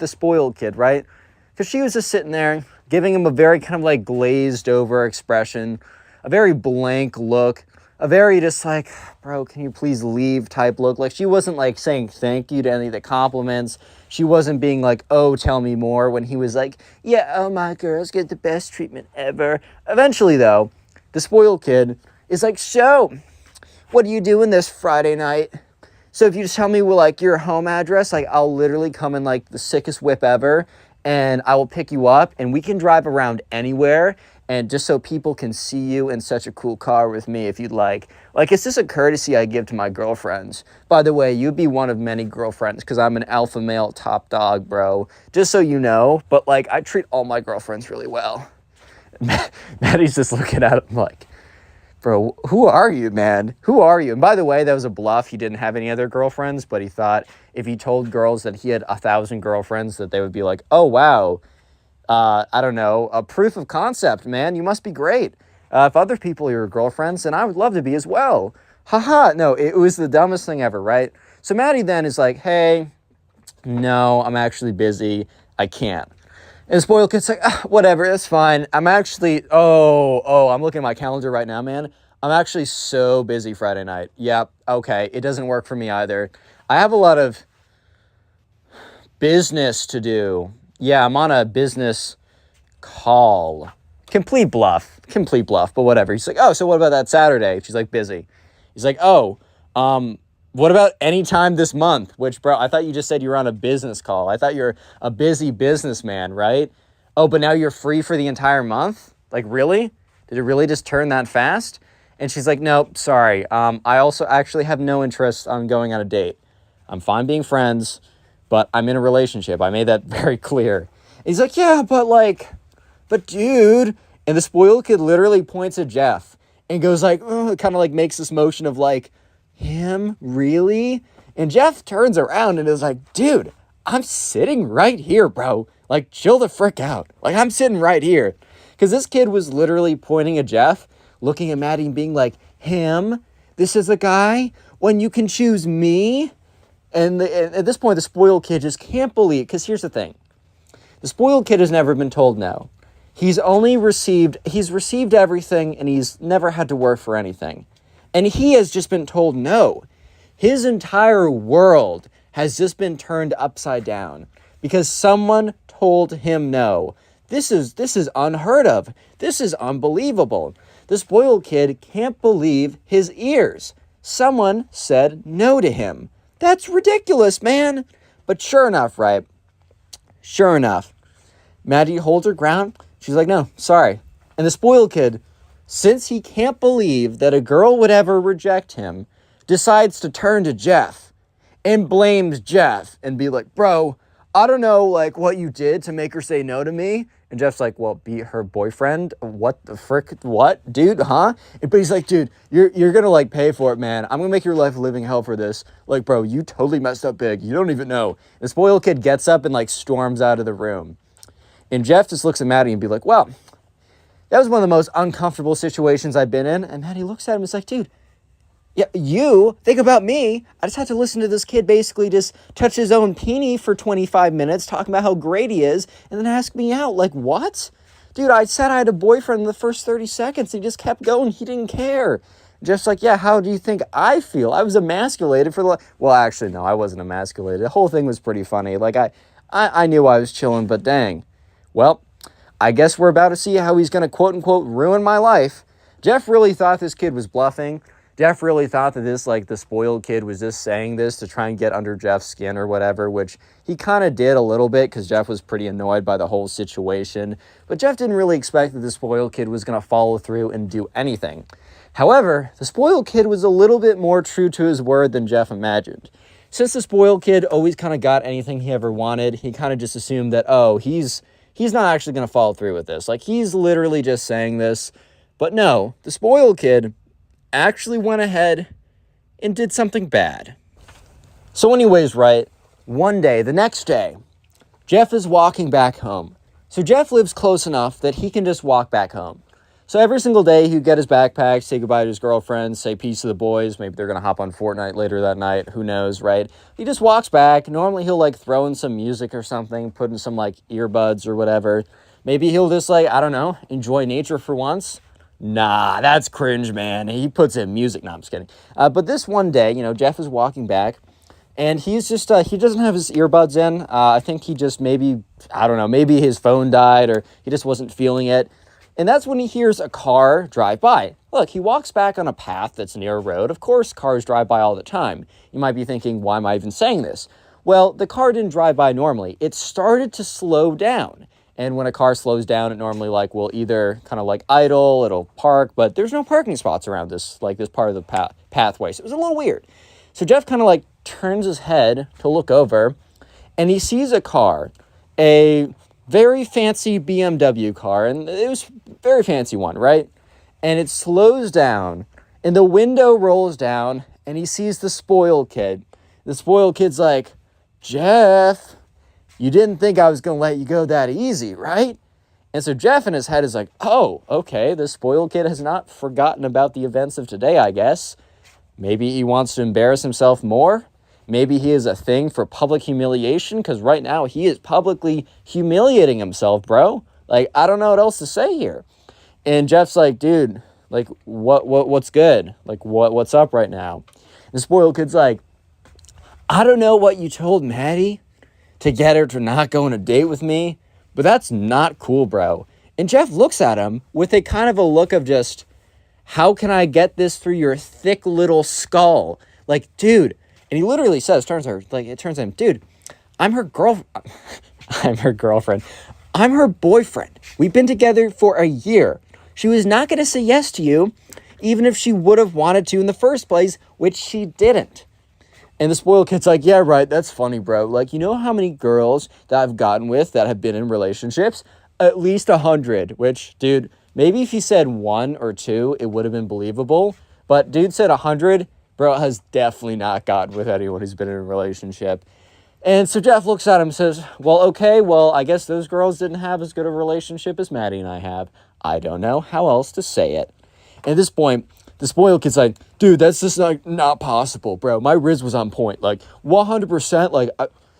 spoiled kid, right? Because she was just sitting there giving him a very kind of like glazed over expression, a very blank look, a very just like, bro, can you please leave type look. Like, she wasn't like saying thank you to any of the compliments. She wasn't being like, oh, tell me more, when he was like, yeah, oh, my girls get the best treatment ever. Eventually, though, the spoiled kid is like, so, what are you doing this Friday night? So if you just tell me, well, like, your home address, like, I'll literally come in like the sickest whip ever, and I will pick you up, and we can drive around anywhere, and just so people can see you in such a cool car with me if you'd like. Like, it's just a courtesy I give to my girlfriends. By the way, you'd be one of many girlfriends because I'm an alpha male top dog, bro. Just so you know. But, like, I treat all my girlfriends really well. Maddie's just looking at him like, bro, who are you, man? Who are you? And by the way, that was a bluff. He didn't have any other girlfriends, but he thought if he told girls that he had 1,000 girlfriends, that they would be like, oh, wow. I don't know, a proof of concept, man. You must be great. If other people are your girlfriends, then I would love to be as well. Haha, no, it was the dumbest thing ever, right? So Maddie then is like, hey, no, I'm actually busy. I can't. And the spoiled kid's like, whatever, that's fine. I'm actually, I'm looking at my calendar right now, man. I'm actually so busy Friday night. Yep, okay, it doesn't work for me either. I have a lot of business to do. Yeah, I'm on a business call. Complete bluff, but whatever. He's like, oh, so what about that Saturday? She's like, busy. He's like, oh, what about any time this month? Which, bro, I thought you just said you were on a business call. I thought you're a busy businessman, right? Oh, but now you're free for the entire month? Like, really? Did it really just turn that fast? And she's like, nope, sorry. I also actually have no interest on going on a date. I'm fine being friends, but I'm in a relationship. I made that very clear. And he's like, yeah, but dude. And the spoiled kid literally points at Jeff and goes like, kind of like makes this motion of like, him? Really? And Jeff turns around and is like, dude, I'm sitting right here, bro. Like, chill the frick out. Like, I'm sitting right here. Because this kid was literally pointing at Jeff, looking at Maddie and being like, him? This is the guy? When you can choose me? And at this point, the spoiled kid just can't believe, because here's the thing. The spoiled kid has never been told no. He's received everything, and he's never had to work for anything. And he has just been told no. His entire world has just been turned upside down because someone told him no. This is unheard of. This is unbelievable. The spoiled kid can't believe his ears. Someone said no to him. That's ridiculous, man. But sure enough, right? Sure enough, Maddie holds her ground. She's like, no, sorry. And the spoiled kid, since he can't believe that a girl would ever reject him, decides to turn to Jeff and blames Jeff and be like, bro, I don't know, like, what you did to make her say no to me. And Jeff's like, well, be her boyfriend? What the frick? What? Dude, huh? But he's like, dude, you're gonna, like, pay for it, man. I'm gonna make your life a living hell for this. Like, bro, you totally messed up big. You don't even know. The spoiled kid gets up and, like, storms out of the room. And Jeff just looks at Maddie and be like, well, that was one of the most uncomfortable situations I've been in. And Maddie looks at him and is like, dude, yeah, you think about me. I just had to listen to this kid basically just touch his own peenie for 25 minutes, talking about how great he is, and then ask me out. Like, what? Dude, I said I had a boyfriend in the first 30 seconds. He just kept going. He didn't care. Just like, yeah, how do you think I feel? I was emasculated for the... Well, actually, no, I wasn't emasculated. The whole thing was pretty funny. Like, I knew I was chilling, but dang. Well, I guess we're about to see how he's going to quote-unquote ruin my life. Jeff really thought this kid was bluffing. Jeff really thought that this, like, the spoiled kid was just saying this to try and get under Jeff's skin or whatever, which he kind of did a little bit because Jeff was pretty annoyed by the whole situation. But Jeff didn't really expect that the spoiled kid was going to follow through and do anything. However, the spoiled kid was a little bit more true to his word than Jeff imagined. Since the spoiled kid always kind of got anything he ever wanted, he kind of just assumed that, oh, he's not actually going to follow through with this. Like, he's literally just saying this. But no, the spoiled kid actually went ahead and did something bad. So anyways, right, one day, the next day, Jeff is walking back home. So Jeff lives close enough that he can just walk back home. So every single day, he'd get his backpack, say goodbye to his girlfriend, say peace to the boys. Maybe they're going to hop on Fortnite later that night. Who knows, right? He just walks back. Normally, he'll, like, throw in some music or something, put in some, like, earbuds or whatever. Maybe he'll just, like, I don't know, enjoy nature for once. Nah, that's cringe, man. He puts in music. No, I'm just kidding. But this one day, you know, Jeff is walking back, and he's just, he doesn't have his earbuds in. I think he just maybe, I don't know, maybe his phone died or he just wasn't feeling it. And that's when he hears a car drive by. Look, he walks back on a path that's near a road. Of course, cars drive by all the time. You might be thinking, why am I even saying this? Well, the car didn't drive by normally. It started to slow down. And when a car slows down, it normally, like, will either kind of, like, idle, it'll park, but there's no parking spots around this, like, this part of the pathway. So it was a little weird. So Jeff kind of, like, turns his head to look over, and he sees a car, a very fancy BMW car, and it was a very fancy one, right? And it slows down, and the window rolls down, and he sees the spoiled kid. The spoiled kid's like, Jeff, you didn't think I was going to let you go that easy, right? And so Jeff in his head is like, oh, okay, the spoiled kid has not forgotten about the events of today, I guess. Maybe he wants to embarrass himself more. Maybe he has a thing for public humiliation, because right now he is publicly humiliating himself, bro. Like, I don't know what else to say here. And Jeff's like, dude, like, what's good? Like, what's up right now? And the spoiled kid's like, I don't know what you told Maddie to get her to not go on a date with me, but that's not cool, bro. And Jeff looks at him with a kind of a look of just, how can I get this through your thick little skull? Like, dude. And he literally says, turns to him, dude, I'm her girlfriend. I'm her boyfriend. We've been together for a year. She was not going to say yes to you, even if she would have wanted to in the first place, which she didn't. And the spoiled kid's like, yeah, right, that's funny, bro. Like, you know how many girls that I've gotten with that have been in relationships? At least 100, which, dude, maybe if he said 1 or 2, it would have been believable. But dude said 100, bro has definitely not gotten with anyone who's been in a relationship. And so Jeff looks at him and says, well, okay, well, I guess those girls didn't have as good a relationship as Maddie and I have. I don't know how else to say it. At this point, the spoiled kid's like, dude, that's just not possible, bro. My Riz was on point, like 100%. Like,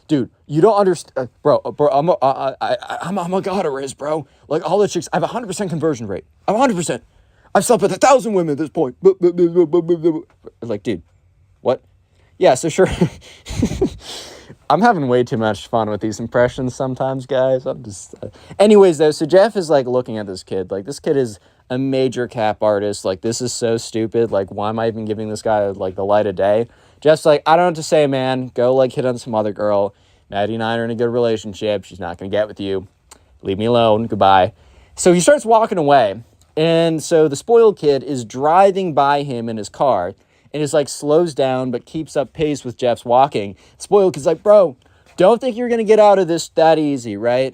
dude, you don't understand, bro. I'm a god of Riz, bro. Like all the chicks, I have 100% conversion rate. I'm 100%. I've slept with 1,000 women at this point. Like, dude, what? Yeah, so sure. I'm having way too much fun with these impressions sometimes, guys. I'm just... Anyways, though, so Jeff is, like, looking at this kid. Like, this kid is a major cap artist. Like, this is so stupid. Like, why am I even giving this guy, like, the light of day? Jeff's like, I don't know what to say, man. Go, like, hit on some other girl. Maddie and I are in a good relationship. She's not going to get with you. Leave me alone. Goodbye. So he starts walking away. And so the spoiled kid is driving by him in his car. And is like slows down but keeps up pace with Jeff's walking. Spoiled kid's like, bro, don't think you're going to get out of this that easy, right?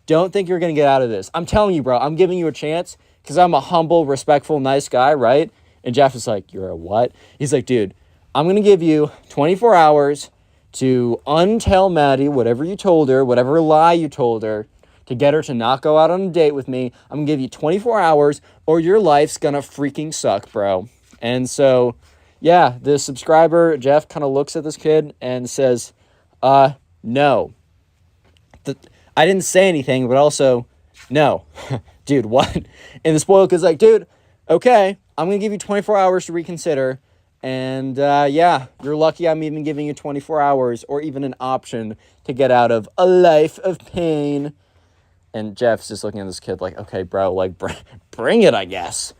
Don't think you're going to get out of this. I'm telling you, bro, I'm giving you a chance because I'm a humble, respectful, nice guy, right? And Jeff is like, you're a what? He's like, dude, I'm going to give you 24 hours to untell Maddie whatever you told her, whatever lie you told her, to get her to not go out on a date with me. I'm going to give you 24 hours or your life's going to freaking suck, bro. And so... yeah, the subscriber, Jeff, kind of looks at this kid and says, no. I didn't say anything, but also, no. Dude, what? And the spoiled kid's like, dude, okay, I'm going to give you 24 hours to reconsider. And, yeah, you're lucky I'm even giving you 24 hours or even an option to get out of a life of pain. And Jeff's just looking at this kid like, okay, bro, like, bring it, I guess.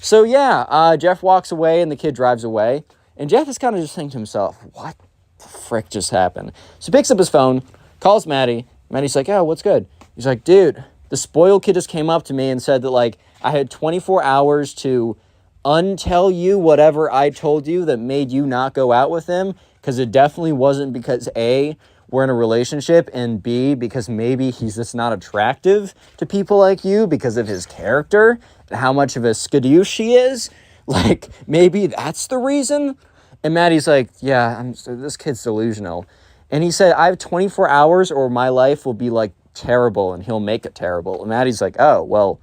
So, yeah, Jeff walks away and the kid drives away. And Jeff is kind of just thinking to himself, what the frick just happened? So he picks up his phone, calls Maddie. Maddie's like, oh, what's good? He's like, dude, the spoiled kid just came up to me and said that, like, I had 24 hours to untell you whatever I told you that made you not go out with him. Because it definitely wasn't because, A, we're in a relationship, and B, because maybe he's just not attractive to people like you because of his character and how much of a skadoosh he is. Like, maybe that's the reason. And Maddie's like, yeah, this kid's delusional. And he said, I have 24 hours or my life will be, like, terrible, and he'll make it terrible. And Maddie's like, oh, well,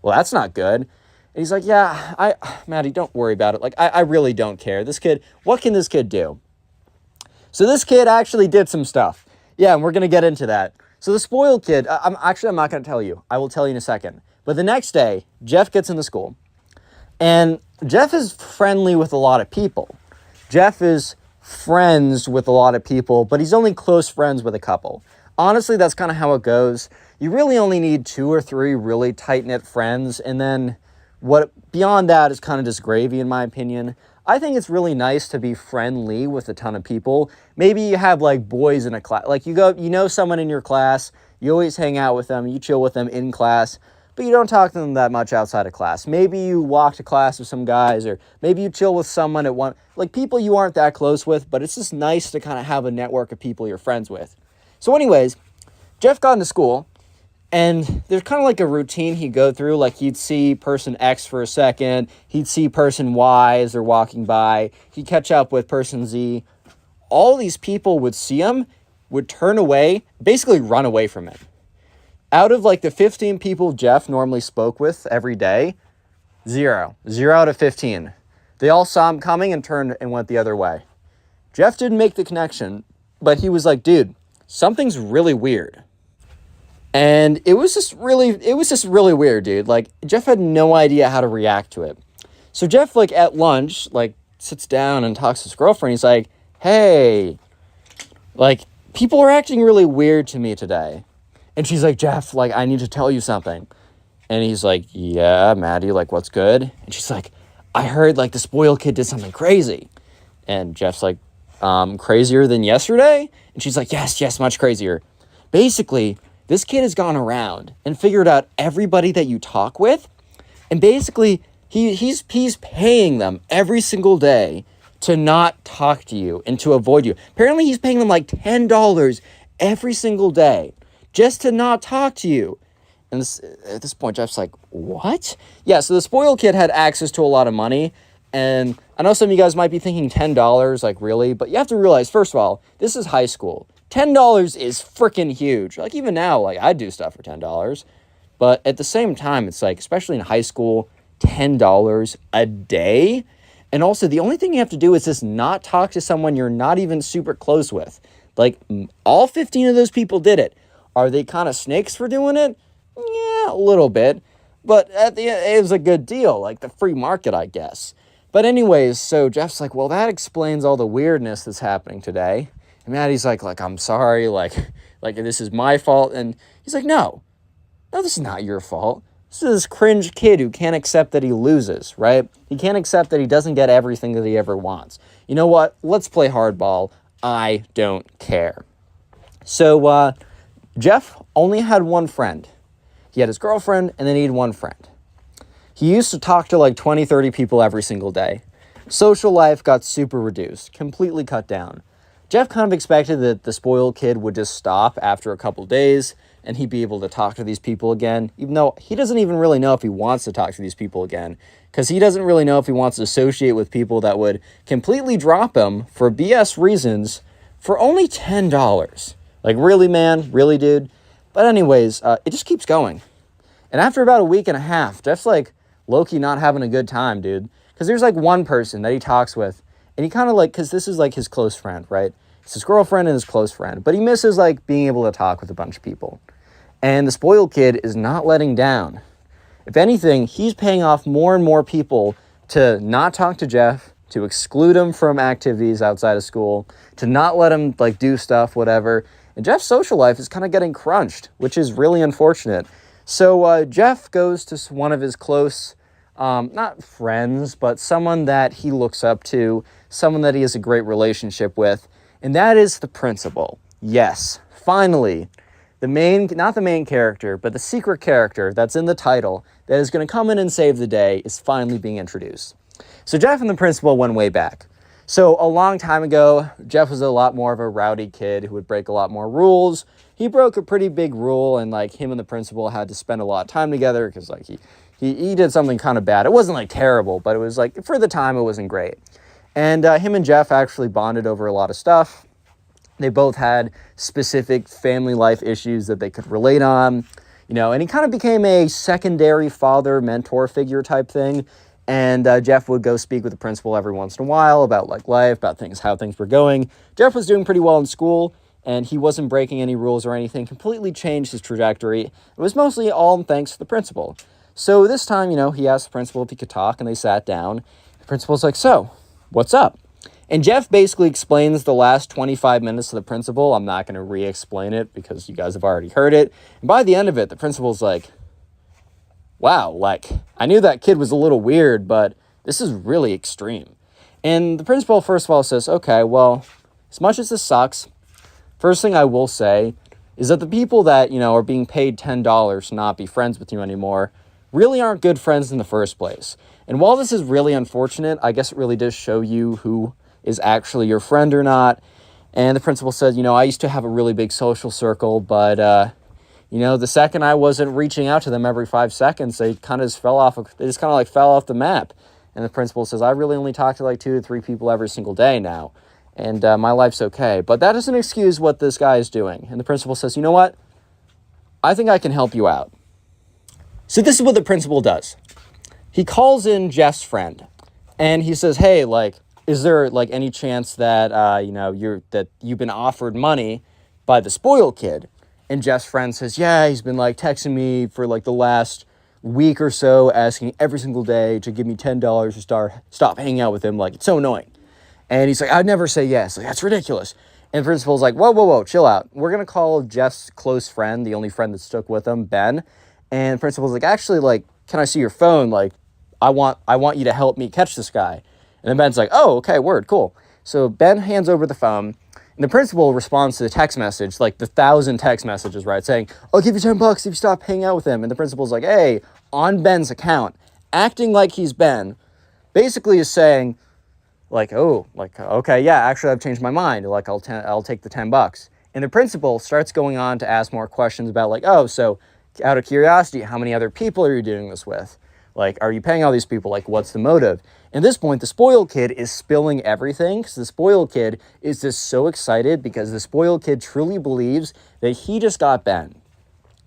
that's not good. And he's like, yeah, Maddie, don't worry about it. Like, I really don't care. This kid, what can this kid do? So this kid actually did some stuff. Yeah, and we're going to get into that. So the spoiled kid, I'm not going to tell you. I will tell you in a second. But the next day, Jeff gets into school. And Jeff is friendly with a lot of people. Jeff is friends with a lot of people, but he's only close friends with a couple. Honestly, that's kind of how it goes. You really only need 2 or 3 really tight-knit friends. And then what beyond that is kind of just gravy, in my opinion. I think it's really nice to be friendly with a ton of people. Maybe you have like boys in a class, like you know someone in your class, you always hang out with them, you chill with them in class, but you don't talk to them that much outside of class. Maybe you walk to class with some guys, or maybe you chill with someone at one, like people you aren't that close with, but it's just nice to kind of have a network of people you're friends with. So anyways, Jeff got into school. And there's kind of like a routine he'd go through. Like he'd see person X for a second. He'd see person Y as they're walking by. He'd catch up with person Z. All these people would see him, would turn away, basically run away from him. Out of like the 15 people Jeff normally spoke with every day, 0. 0 out of 15. They all saw him coming and turned and went the other way. Jeff didn't make the connection, but he was like, dude, something's really weird. And it was just really weird, dude. Like, Jeff had no idea how to react to it. So Jeff, like, at lunch, like, sits down and talks to his girlfriend. He's like, hey, like, people are acting really weird to me today. And she's like, Jeff, like, I need to tell you something. And he's like, yeah, Maddie, like, what's good? And she's like, I heard, like, the spoiled kid did something crazy. And Jeff's like, crazier than yesterday? And she's like, yes, much crazier. Basically, this kid has gone around and figured out everybody that you talk with, and basically he's paying them every single day to not talk to you and to avoid you. Apparently he's paying them like $10 every single day just to not talk to you. And at this point, Jeff's like, what? Yeah, so the spoiled kid had access to a lot of money, and I know some of you guys might be thinking $10, like really, but you have to realize, first of all, this is high school. $10 is freaking huge. Like, even now, like, I do stuff for $10. But at the same time, it's like, especially in high school, $10 a day. And also, the only thing you have to do is just not talk to someone you're not even super close with. Like, all 15 of those people did it. Are they kind of snakes for doing it? Yeah, a little bit. But at the end, it was a good deal. Like, the free market, I guess. But anyways, so Jeff's like, well, that explains all the weirdness that's happening today. And Maddie's like, I'm sorry, like this is my fault. And he's like, no, this is not your fault. This is this cringe kid who can't accept that he loses, right? He can't accept that he doesn't get everything that he ever wants. You know what? Let's play hardball. I don't care. So Jeff only had one friend. He had his girlfriend, and then he had one friend. He used to talk to like 20, 30 people every single day. Social life got super reduced, completely cut down. Jeff kind of expected that the spoiled kid would just stop after a couple days and he'd be able to talk to these people again, even though he doesn't even really know if he wants to talk to these people again, because he doesn't really know if he wants to associate with people that would completely drop him for BS reasons for only $10. Like, really, man? Really, dude? But anyways, it just keeps going. And after about a week and a half, Jeff's like low-key not having a good time, dude. Because there's like one person that he talks with, and he kind of like, because this is like his close friend, right? It's his girlfriend and his close friend, but he misses like being able to talk with a bunch of people. And the spoiled kid is not letting down. If anything, he's paying off more and more people to not talk to Jeff, to exclude him from activities outside of school, to not let him like do stuff, whatever. And Jeff's social life is kind of getting crunched, which is really unfortunate. So Jeff goes to one of his close, not friends, but someone that he looks up to, someone that he has a great relationship with, and that is the principal. Yes, finally, not the main character, but the secret character that's in the title that is going to come in and save the day is finally being introduced. So Jeff and the principal went way back. So a long time ago, Jeff was a lot more of a rowdy kid who would break a lot more rules. He broke a pretty big rule, and like him and the principal had to spend a lot of time together because like he did something kind of bad. It wasn't like terrible, but it was like, for the time, it wasn't great. And him and Jeff actually bonded over a lot of stuff. They both had specific family life issues that they could relate on, and he kind of became a secondary father mentor figure type thing. And Jeff would go speak with the principal every once in a while about like life, about things, how things were going. Jeff was doing pretty well in school, and he wasn't breaking any rules or anything, completely changed his trajectory. It was mostly all thanks to the principal. So this time, he asked the principal if he could talk, and they sat down. The principal's like, so, what's up? And Jeff basically explains the last 25 minutes to the principal. I'm not going to re-explain it because you guys have already heard it. And by the end of it, the principal's like, wow, like, I knew that kid was a little weird, but this is really extreme. And the principal, first of all, says, okay, well, as much as this sucks, first thing I will say is that the people that, are being paid $10 to not be friends with you anymore really aren't good friends in the first place. And while this is really unfortunate, I guess it really does show you who is actually your friend or not. And the principal said, I used to have a really big social circle, but, the second I wasn't reaching out to them every 5 seconds, they kind of just fell off the map. And the principal says, I really only talk to like 2 to 3 people every single day now. And my life's okay. But that doesn't excuse what this guy is doing. And the principal says, you know what? I think I can help you out. So this is what the principal does. He calls in Jeff's friend. And he says, hey, like, is there like any chance that, that you've been offered money by the spoiled kid? And Jeff's friend says, yeah, he's been like texting me for like the last week or so, asking every single day to give me $10 to stop hanging out with him. Like, it's so annoying. And he's like, I'd never say yes. Like, that's ridiculous. And the principal's like, whoa, chill out. We're going to call Jeff's close friend, the only friend that stuck with him, Ben. And the principal's like, actually, like, can I see your phone? Like, I want you to help me catch this guy. And then Ben's like, oh, okay, word, cool. So Ben hands over the phone, and the principal responds to the text message, like the 1,000 text messages, right, saying, I'll give you $10 if you stop hanging out with him. And the principal's like, hey, on Ben's account, acting like he's Ben, basically is saying, like, oh, like, okay, yeah, actually, I've changed my mind. Like, I'll take the $10. And the principal starts going on to ask more questions about, like, oh, so out of curiosity, how many other people are you doing this with? Like, are you paying all these people? Like, what's the motive? At this point, the spoiled kid is spilling everything because the spoiled kid is just so excited because the spoiled kid truly believes that he just got Ben.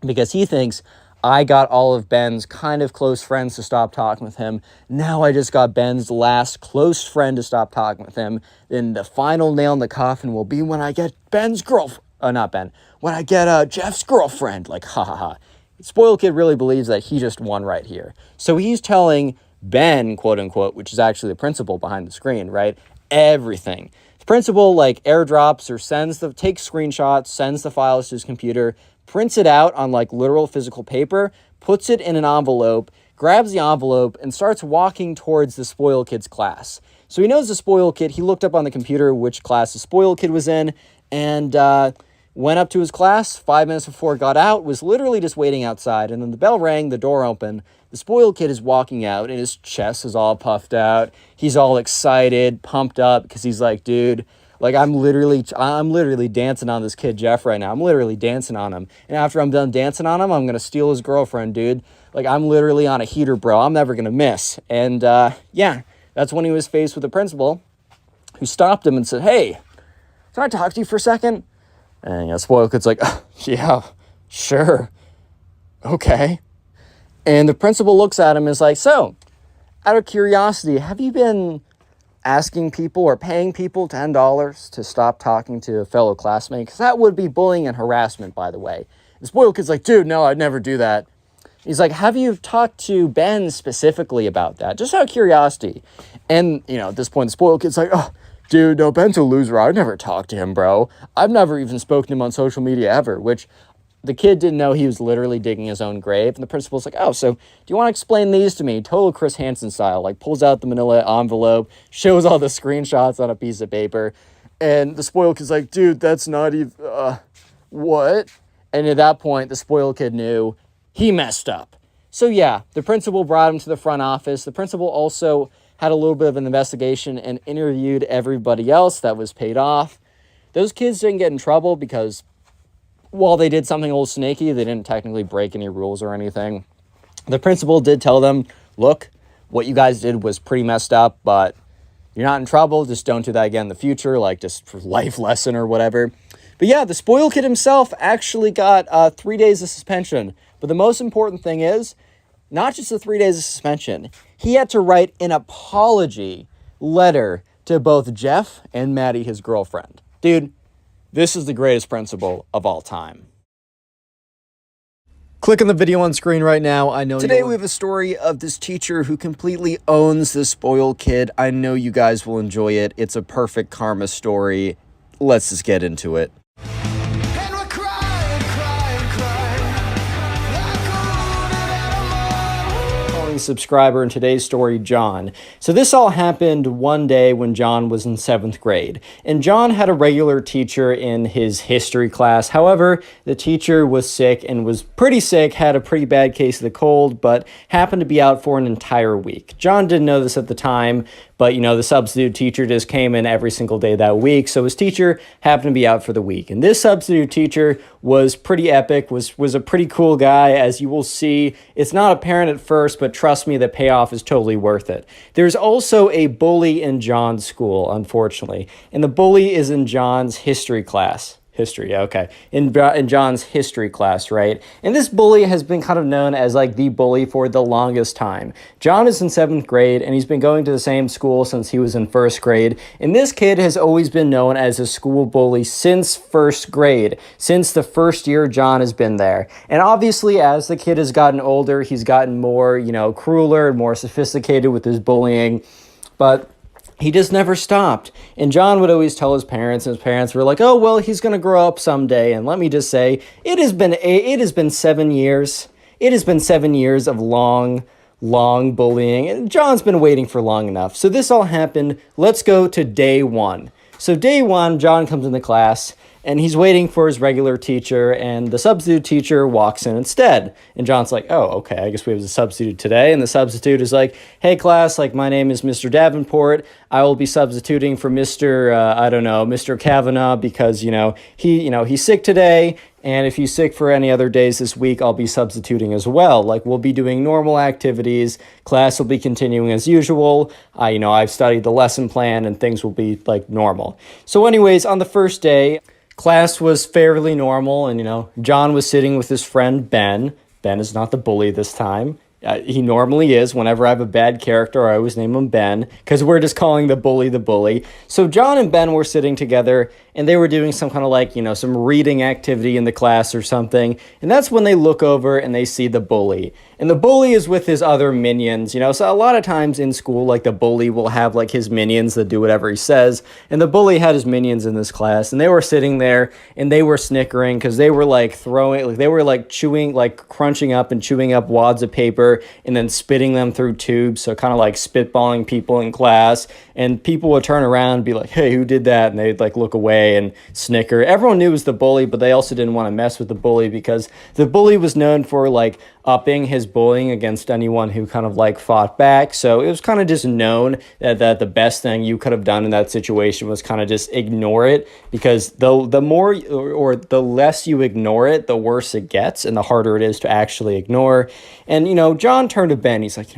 Because he thinks, I got all of Ben's kind of close friends to stop talking with him. Now I just got Ben's last close friend to stop talking with him. Then the final nail in the coffin will be when I get Ben's girlfriend. Not Ben. When I get Jeff's girlfriend. Like, ha ha ha. Spoiled kid really believes that he just won right here. So he's telling Ben, quote unquote, which is actually the principal behind the screen, right? everything. The principal like airdrops or takes screenshots, sends the files to his computer, prints it out on like literal physical paper, puts it in an envelope, grabs the envelope, and starts walking towards the spoiled kid's class. So he knows the spoiled kid. He looked up on the computer which class the spoiled kid was in, and went up to his class 5 minutes before it got out, was literally just waiting outside, and then the bell rang, the door opened. The spoiled kid is walking out, and his chest is all puffed out. He's all excited, pumped up, because he's like, dude, like, I'm literally dancing on this kid Jeff right now. I'm literally dancing on him. And after I'm done dancing on him, I'm going to steal his girlfriend, dude. Like, I'm literally on a heater, bro. I'm never going to miss. And, yeah, that's when he was faced with the principal, who stopped him and said, hey, can I talk to you for a second? And, the spoiled kid's like, yeah, sure. Okay. And the principal looks at him and is like, so, out of curiosity, have you been asking people or paying people $10 to stop talking to a fellow classmate? Because that would be bullying and harassment, by the way. The spoiled kid's like, dude, no, I'd never do that. He's like, have you talked to Ben specifically about that? Just out of curiosity. And, at this point, the spoiled kid's like, oh, dude, no, Ben's a loser. I'd never talked to him, bro. I've never even spoken to him on social media ever, which the kid didn't know he was literally digging his own grave. And the principal's like, oh, so do you want to explain these to me? Total Chris Hansen style, like pulls out the manila envelope, shows all the screenshots on a piece of paper. And the spoiled kid's like, dude, that's not even, what? And at that point, the spoiled kid knew he messed up. So yeah, the principal brought him to the front office. The principal also had a little bit of an investigation and interviewed everybody else that was paid off. Those kids didn't get in trouble because while they did something a little snaky, they didn't technically break any rules or anything. The principal did tell them, look, what you guys did was pretty messed up, but you're not in trouble. Just don't do that again in the future, like just for life lesson or whatever. But yeah, the spoiled kid himself actually got 3 days of suspension. But the most important thing is, not just the 3 days of suspension, he had to write an apology letter to both Jeff and Maddie, his girlfriend. Dude, this is the greatest principal of all time. Click on the video on screen right now. I know Today we have a story of this teacher who completely owns this spoiled kid. I know you guys will enjoy it. It's a perfect karma story. Let's just get into it. And we're crying, crying, crying like a wounded animal. Subscriber in today's story, John. So this all happened one day when John was in 7th grade, and John had a regular teacher in his history class. However, the teacher was sick and was pretty sick, had a pretty bad case of the cold, but happened to be out for an entire week. John didn't know this at the time, but the substitute teacher just came in every single day that week, so his teacher happened to be out for the week. And this substitute teacher was pretty epic, was a pretty cool guy, as you will see. It's not apparent at first, but trust me, the payoff is totally worth it. There's also a bully in John's school, unfortunately, and the bully is in John's history class. History, okay. In John's history class, right? And this bully has been kind of known as like the bully for the longest time. John is in 7th grade, and he's been going to the same school since he was in 1st grade. And this kid has always been known as a school bully since 1st grade, since the first year John has been there. And obviously, as the kid has gotten older, he's gotten more, crueler and more sophisticated with his bullying. But he just never stopped. And John would always tell his parents, and his parents were like, oh, well, he's going to grow up someday. And let me just say, it has been 7 years. It has been 7 years of long bullying. And John's been waiting for long enough. So this all happened. Let's go to day one. So day one, John comes into class, and he's waiting for his regular teacher, and the substitute teacher walks in instead. And John's like, oh, okay, I guess we have a substitute today. And the substitute is like, hey, class, my name is Mr. Davenport. I will be substituting for Mr. Kavanaugh because, he's sick today. And if he's sick for any other days this week, I'll be substituting as well. We'll be doing normal activities. Class will be continuing as usual. I've studied the lesson plan, and things will be normal. So anyways, on the first day, class was fairly normal, and, John was sitting with his friend, Ben. Ben is not the bully this time. He normally is. Whenever I have a bad character, I always name him Ben, because we're just calling the bully the bully. So John and Ben were sitting together, and they were doing some kind of like, some reading activity in the class or something. And that's when they look over and they see the bully. And the bully is with his other minions, so a lot of times in school, like the bully will have like his minions that do whatever he says. And the bully had his minions in this class, and they were sitting there and they were snickering because they were like they were like chewing, like crunching up and chewing up wads of paper and then spitting them through tubes. So kind of like spitballing people in class, and people would turn around and be like, hey, who did that? And they'd like look away and snicker. Everyone knew it was the bully, but they also didn't want to mess with the bully because the bully was known for like upping his bullying against anyone who kind of like fought back. So it was kind of just known that the best thing you could have done in that situation was kind of just ignore it, because the more or the less you ignore it, the worse it gets and the harder it is to actually ignore. And John turned to Ben. He's like,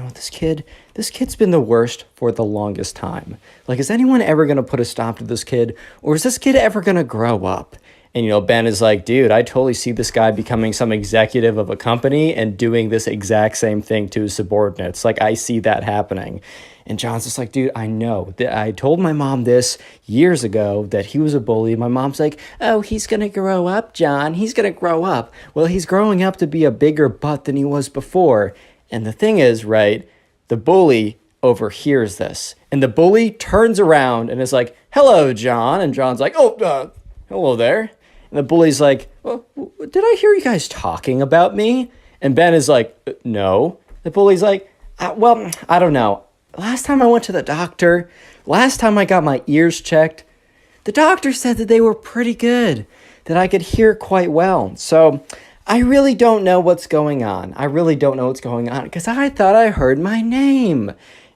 this kid's been the worst for the longest time. Like, is anyone ever going to put a stop to this kid, or is this kid ever going to grow up? And, Ben is like, dude, I totally see this guy becoming some executive of a company and doing this exact same thing to his subordinates. Like, I see that happening. And John's just like, dude, I know that I told my mom this years ago that he was a bully. My mom's like, oh, he's going to grow up, John. He's going to grow up. Well, he's growing up to be a bigger butt than he was before. And the thing is, right, the bully overhears this. And the bully turns around and is like, hello, John. And John's like, oh, hello there. And the bully's like, well, did I hear you guys talking about me? And Ben is like, no. The bully's like, well, I don't know. Last time I went to the doctor, last time I got my ears checked, the doctor said that they were pretty good, that I could hear quite well. So I really don't know what's going on. Because I thought I heard my name.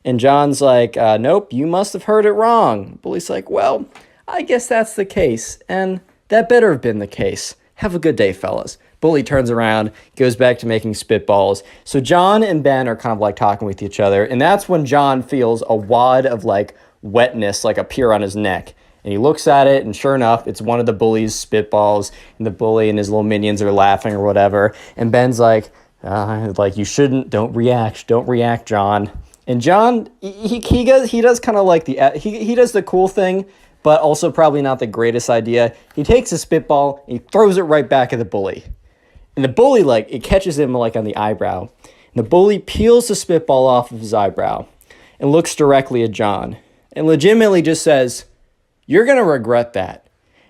And John's like, nope, you must have heard it wrong. The bully's like, well, I guess that's the case. And that better have been the case. Have a good day, fellas. Bully turns around, goes back to making spitballs. So John and Ben are kind of like talking with each other. And that's when John feels a wad of like wetness like appear on his neck. And he looks at it, and sure enough, it's one of the bully's spitballs. And the bully and his little minions are laughing or whatever. And Ben's like you shouldn't, don't react, John. And John, he does kind of like he does the cool thing, but also probably not the greatest idea. He takes a spitball, and he throws it right back at the bully. And the bully, it catches him, on the eyebrow. And the bully peels the spitball off of his eyebrow and looks directly at John and legitimately just says, you're going to regret that.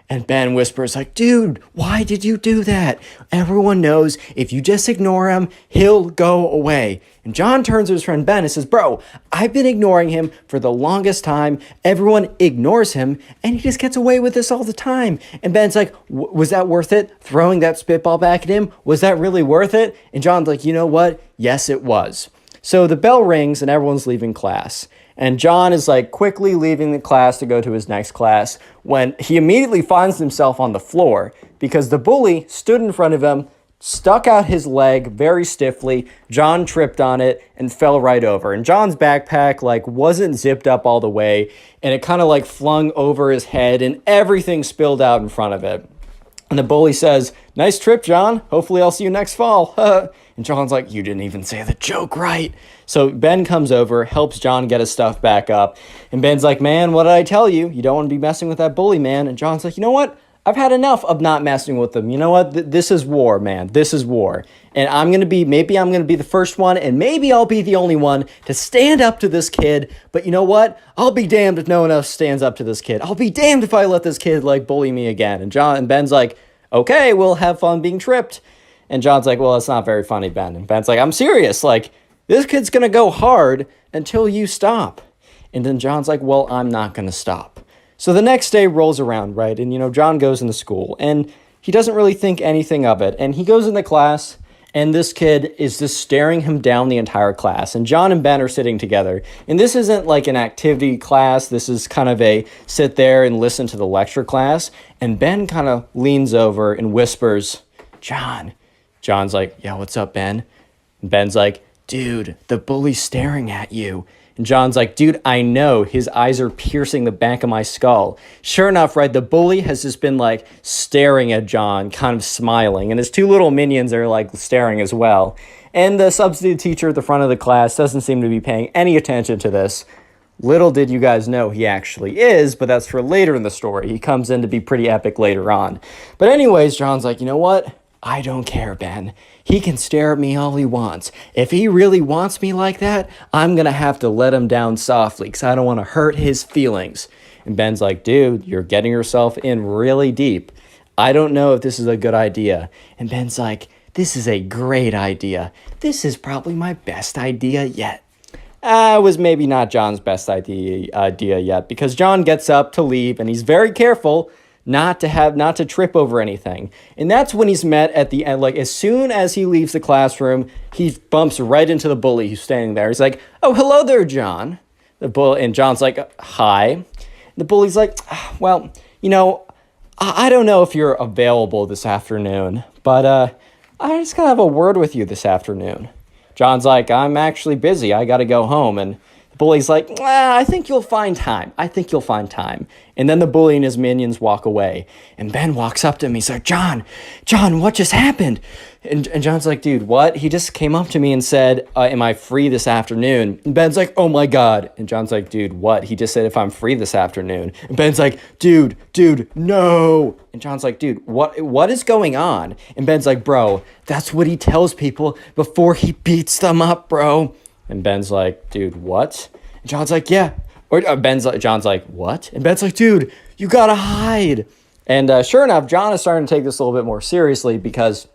And Ben whispers, dude, why did you do that? Everyone knows if you just ignore him, he'll go away. And John turns to his friend Ben and says, bro, I've been ignoring him for the longest time. Everyone ignores him, and he just gets away with this all the time. And Ben's like, was that worth it? Throwing that spitball back at him? Was that really worth it? And John's like, you know what? Yes, it was. So the bell rings, and everyone's leaving class. And John is quickly leaving the class to go to his next class when he immediately finds himself on the floor because the bully stood in front of him, stuck out his leg very stiffly. John tripped on it and fell right over. And John's backpack wasn't zipped up all the way, and it kind of flung over his head, and everything spilled out in front of it. And the bully says, nice trip, John. Hopefully I'll see you next fall. And John's like, you didn't even say the joke right. So Ben comes over, helps John get his stuff back up. And Ben's like, man, what did I tell you? You don't want to be messing with that bully, man. And John's like, you know what? I've had enough of not messing with them. You know what? This is war, man. This is war. And maybe I'm going to be the first one, and maybe I'll be the only one to stand up to this kid. But you know what? I'll be damned if no one else stands up to this kid. I'll be damned if I let this kid bully me again. And Ben's like, okay, we'll have fun being tripped. And John's like, well, it's not very funny, Ben. And Ben's like, I'm serious. This kid's going to go hard until you stop. And then John's like, well, I'm not going to stop. So the next day rolls around, right? And, John goes into school, and he doesn't really think anything of it. And he goes into class, and this kid is just staring him down the entire class. And John and Ben are sitting together. And this isn't an activity class. This is kind of a sit there and listen to the lecture class. And Ben kind of leans over and whispers, John. John's like, yeah, what's up, Ben? And Ben's like, dude, the bully's staring at you. And John's like, dude, I know. His eyes are piercing the back of my skull. Sure enough, right, the bully has just been staring at John, kind of smiling. And his two little minions are staring as well. And the substitute teacher at the front of the class doesn't seem to be paying any attention to this. Little did you guys know he actually is, but that's for later in the story. He comes in to be pretty epic later on. But anyways, John's like, you know what? I don't care, Ben. He can stare at me all he wants. If he really wants me like that, I'm going to have to let him down softly because I don't want to hurt his feelings. And Ben's like, dude, you're getting yourself in really deep. I don't know if this is a good idea. And Ben's like, this is a great idea. This is probably my best idea yet. It was maybe not John's best idea yet, because John gets up to leave and he's very careful not to trip over anything. And that's when he's met at the end. Like, as soon as he leaves the classroom, he bumps right into the bully who's standing there. He's like, oh, hello there, John. And John's like, hi. The bully's like, well, you know, I don't know if you're available this afternoon, but I just gotta have a word with you this afternoon. John's like, I'm actually busy. I got to go home. And the bully's like, I think you'll find time. And then the bully and his minions walk away. And Ben walks up to him. He's like, John, what just happened? And John's like, dude, what? He just came up to me and said, am I free this afternoon? And Ben's like, oh my God. And John's like, dude, what? He just said if I'm free this afternoon. And Ben's like, dude, no. And John's like, dude, what is going on? And Ben's like, bro, that's what he tells people before he beats them up, bro. And Ben's like, dude, what? And John's like, yeah. John's like, what? And Ben's like, dude, you gotta hide. And sure enough, John is starting to take this a little bit more seriously, because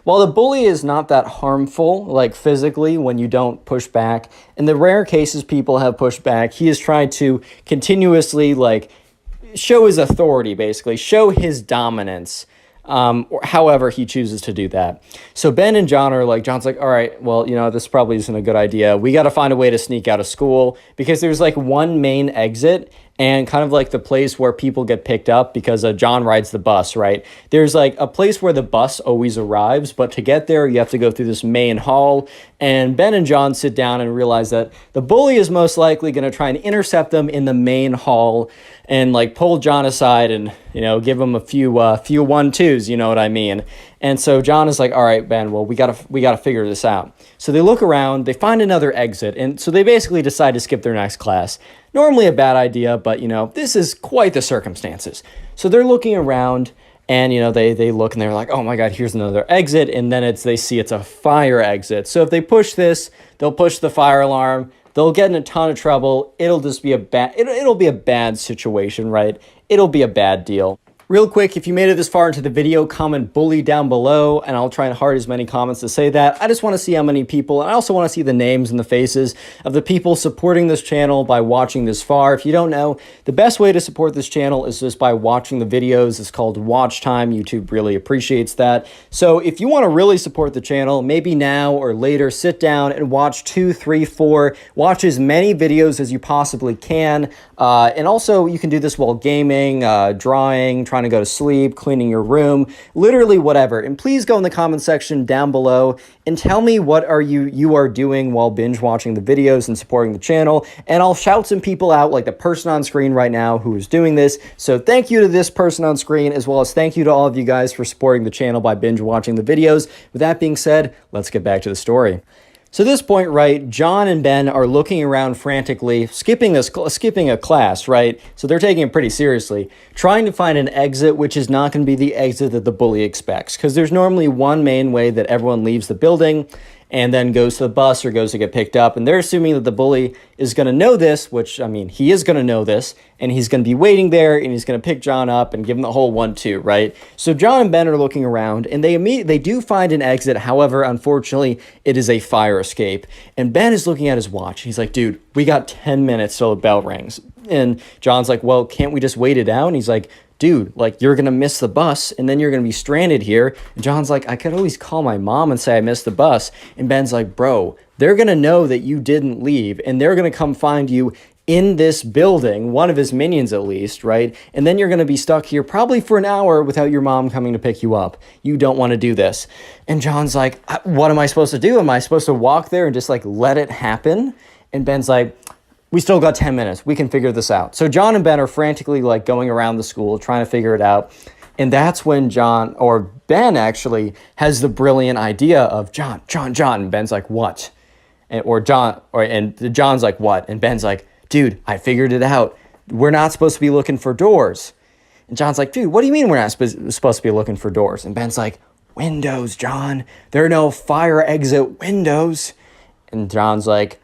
while the bully is not that harmful, like physically, when you don't push back, in the rare cases people have pushed back, he is trying to continuously like show his authority, basically show his dominance, or however he chooses to do that. So Ben and John are like, John's like, all right, well, you know, this probably isn't a good idea. We got to find a way to sneak out of school, because there's like one main exit and kind of like the place where people get picked up, because John rides the bus, right? There's like a place where the bus always arrives, but to get there, you have to go through this main hall. And Ben and John sit down and realize that the bully is most likely going to try and intercept them in the main hall and like pull John aside and, you know, give him a few 1-2s, you know what I mean? And so John is like, all right, Ben, well, we gotta figure this out. So they look around, they find another exit, and so they basically decide to skip their next class. Normally a bad idea, but, you know, this is quite the circumstances. So they're looking around, and, you know, they look and they're like, oh my God, here's another exit, and then they see it's a fire exit. So if they push this, they'll push the fire alarm, they'll get in a ton of trouble, it'll just be it'll be a bad situation, right? It'll be a bad deal. Real quick, if you made it this far into the video, comment bully down below, and I'll try and heart as many comments to say that. I just want to see how many people, and I also want to see the names and the faces of the people supporting this channel by watching this far. If you don't know, the best way to support this channel is just by watching the videos. It's called watch time. YouTube really appreciates that. So if you want to really support the channel, maybe now or later, sit down and watch 2, 3, 4, watch as many videos as you possibly can. And also you can do this while gaming, drawing, trying to go to sleep, cleaning your room, literally whatever. And please go in the comment section down below and tell me what you are doing while binge watching the videos and supporting the channel. And I'll shout some people out, like the person on screen right now who is doing this. So thank you to this person on screen, as well as thank you to all of you guys for supporting the channel by binge watching the videos. With that being said, let's get back to the story. So at this point, right, John and Ben are looking around frantically, skipping a class, right? So they're taking it pretty seriously, trying to find an exit, which is not going to be the exit that the bully expects, because there's normally one main way that everyone leaves the building and then goes to the bus or goes to get picked up. And they're assuming that the bully is going to know this, which, I mean, he is going to know this, and he's going to be waiting there, and he's going to pick John up and give him the whole 1-2, right? So John and Ben are looking around, and they do find an exit. However, unfortunately, it is a fire escape. And Ben is looking at his watch. He's like, dude, we got 10 minutes till the bell rings. And John's like, well, can't we just wait it out? And he's like, dude, like, you're going to miss the bus, and then you're going to be stranded here. And John's like, I could always call my mom and say I missed the bus. And Ben's like, bro, they're going to know that you didn't leave, and they're going to come find you in this building, one of his minions at least, right? And then you're going to be stuck here probably for an hour without your mom coming to pick you up. You don't want to do this. And John's like, what am I supposed to do? Am I supposed to walk there and just like let it happen? And Ben's like, we still got 10 minutes. We can figure this out. So John and Ben are frantically like going around the school trying to figure it out. And that's when Ben actually has the brilliant idea of John. And Ben's like, what? And John's like, what? And Ben's like, dude, I figured it out. We're not supposed to be looking for doors. And John's like, dude, what do you mean we're not supposed to be looking for doors? And Ben's like, windows, John. There are no fire exit windows. And John's like,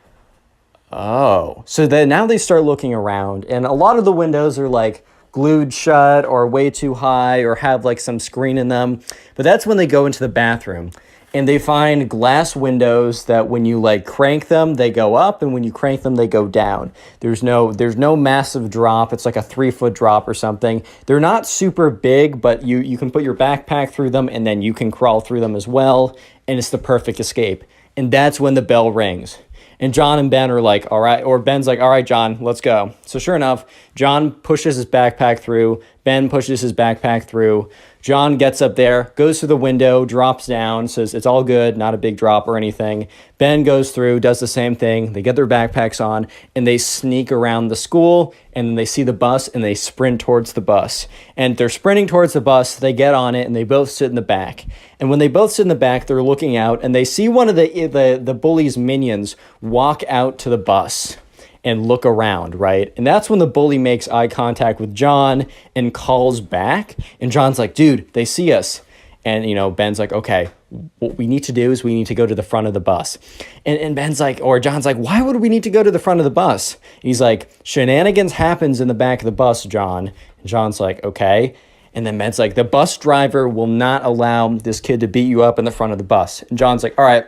oh. So then now they start looking around, and a lot of the windows are like glued shut or way too high or have like some screen in them. But that's when they go into the bathroom. And they find glass windows that when you like crank them, they go up, and when you crank them, they go down. There's no massive drop. It's like a 3-foot drop or something. They're not super big, but you can put your backpack through them, and then you can crawl through them as well. And it's the perfect escape. And that's when the bell rings. And John and Ben are like, all right, or Ben's like, all right, John, let's go. So sure enough, John pushes his backpack through. Ben pushes his backpack through. John gets up there, goes through the window, drops down, says it's all good, not a big drop or anything. Ben goes through, does the same thing. They get their backpacks on, and they sneak around the school, and then they see the bus, and they sprint towards the bus. And they're sprinting towards the bus. They get on it, and they both sit in the back. And when they both sit in the back, they're looking out, and they see one of the bully's minions walk out to the bus and look around, right? And that's when the bully makes eye contact with John and calls back. And John's like, dude, they see us. And, Ben's like, okay, what we need to do is we need to go to the front of the bus. And Ben's like, or John's like, why would we need to go to the front of the bus? He's like, shenanigans happens in the back of the bus, John. And John's like, okay. And then Ben's like, the bus driver will not allow this kid to beat you up in the front of the bus. And John's like, all right,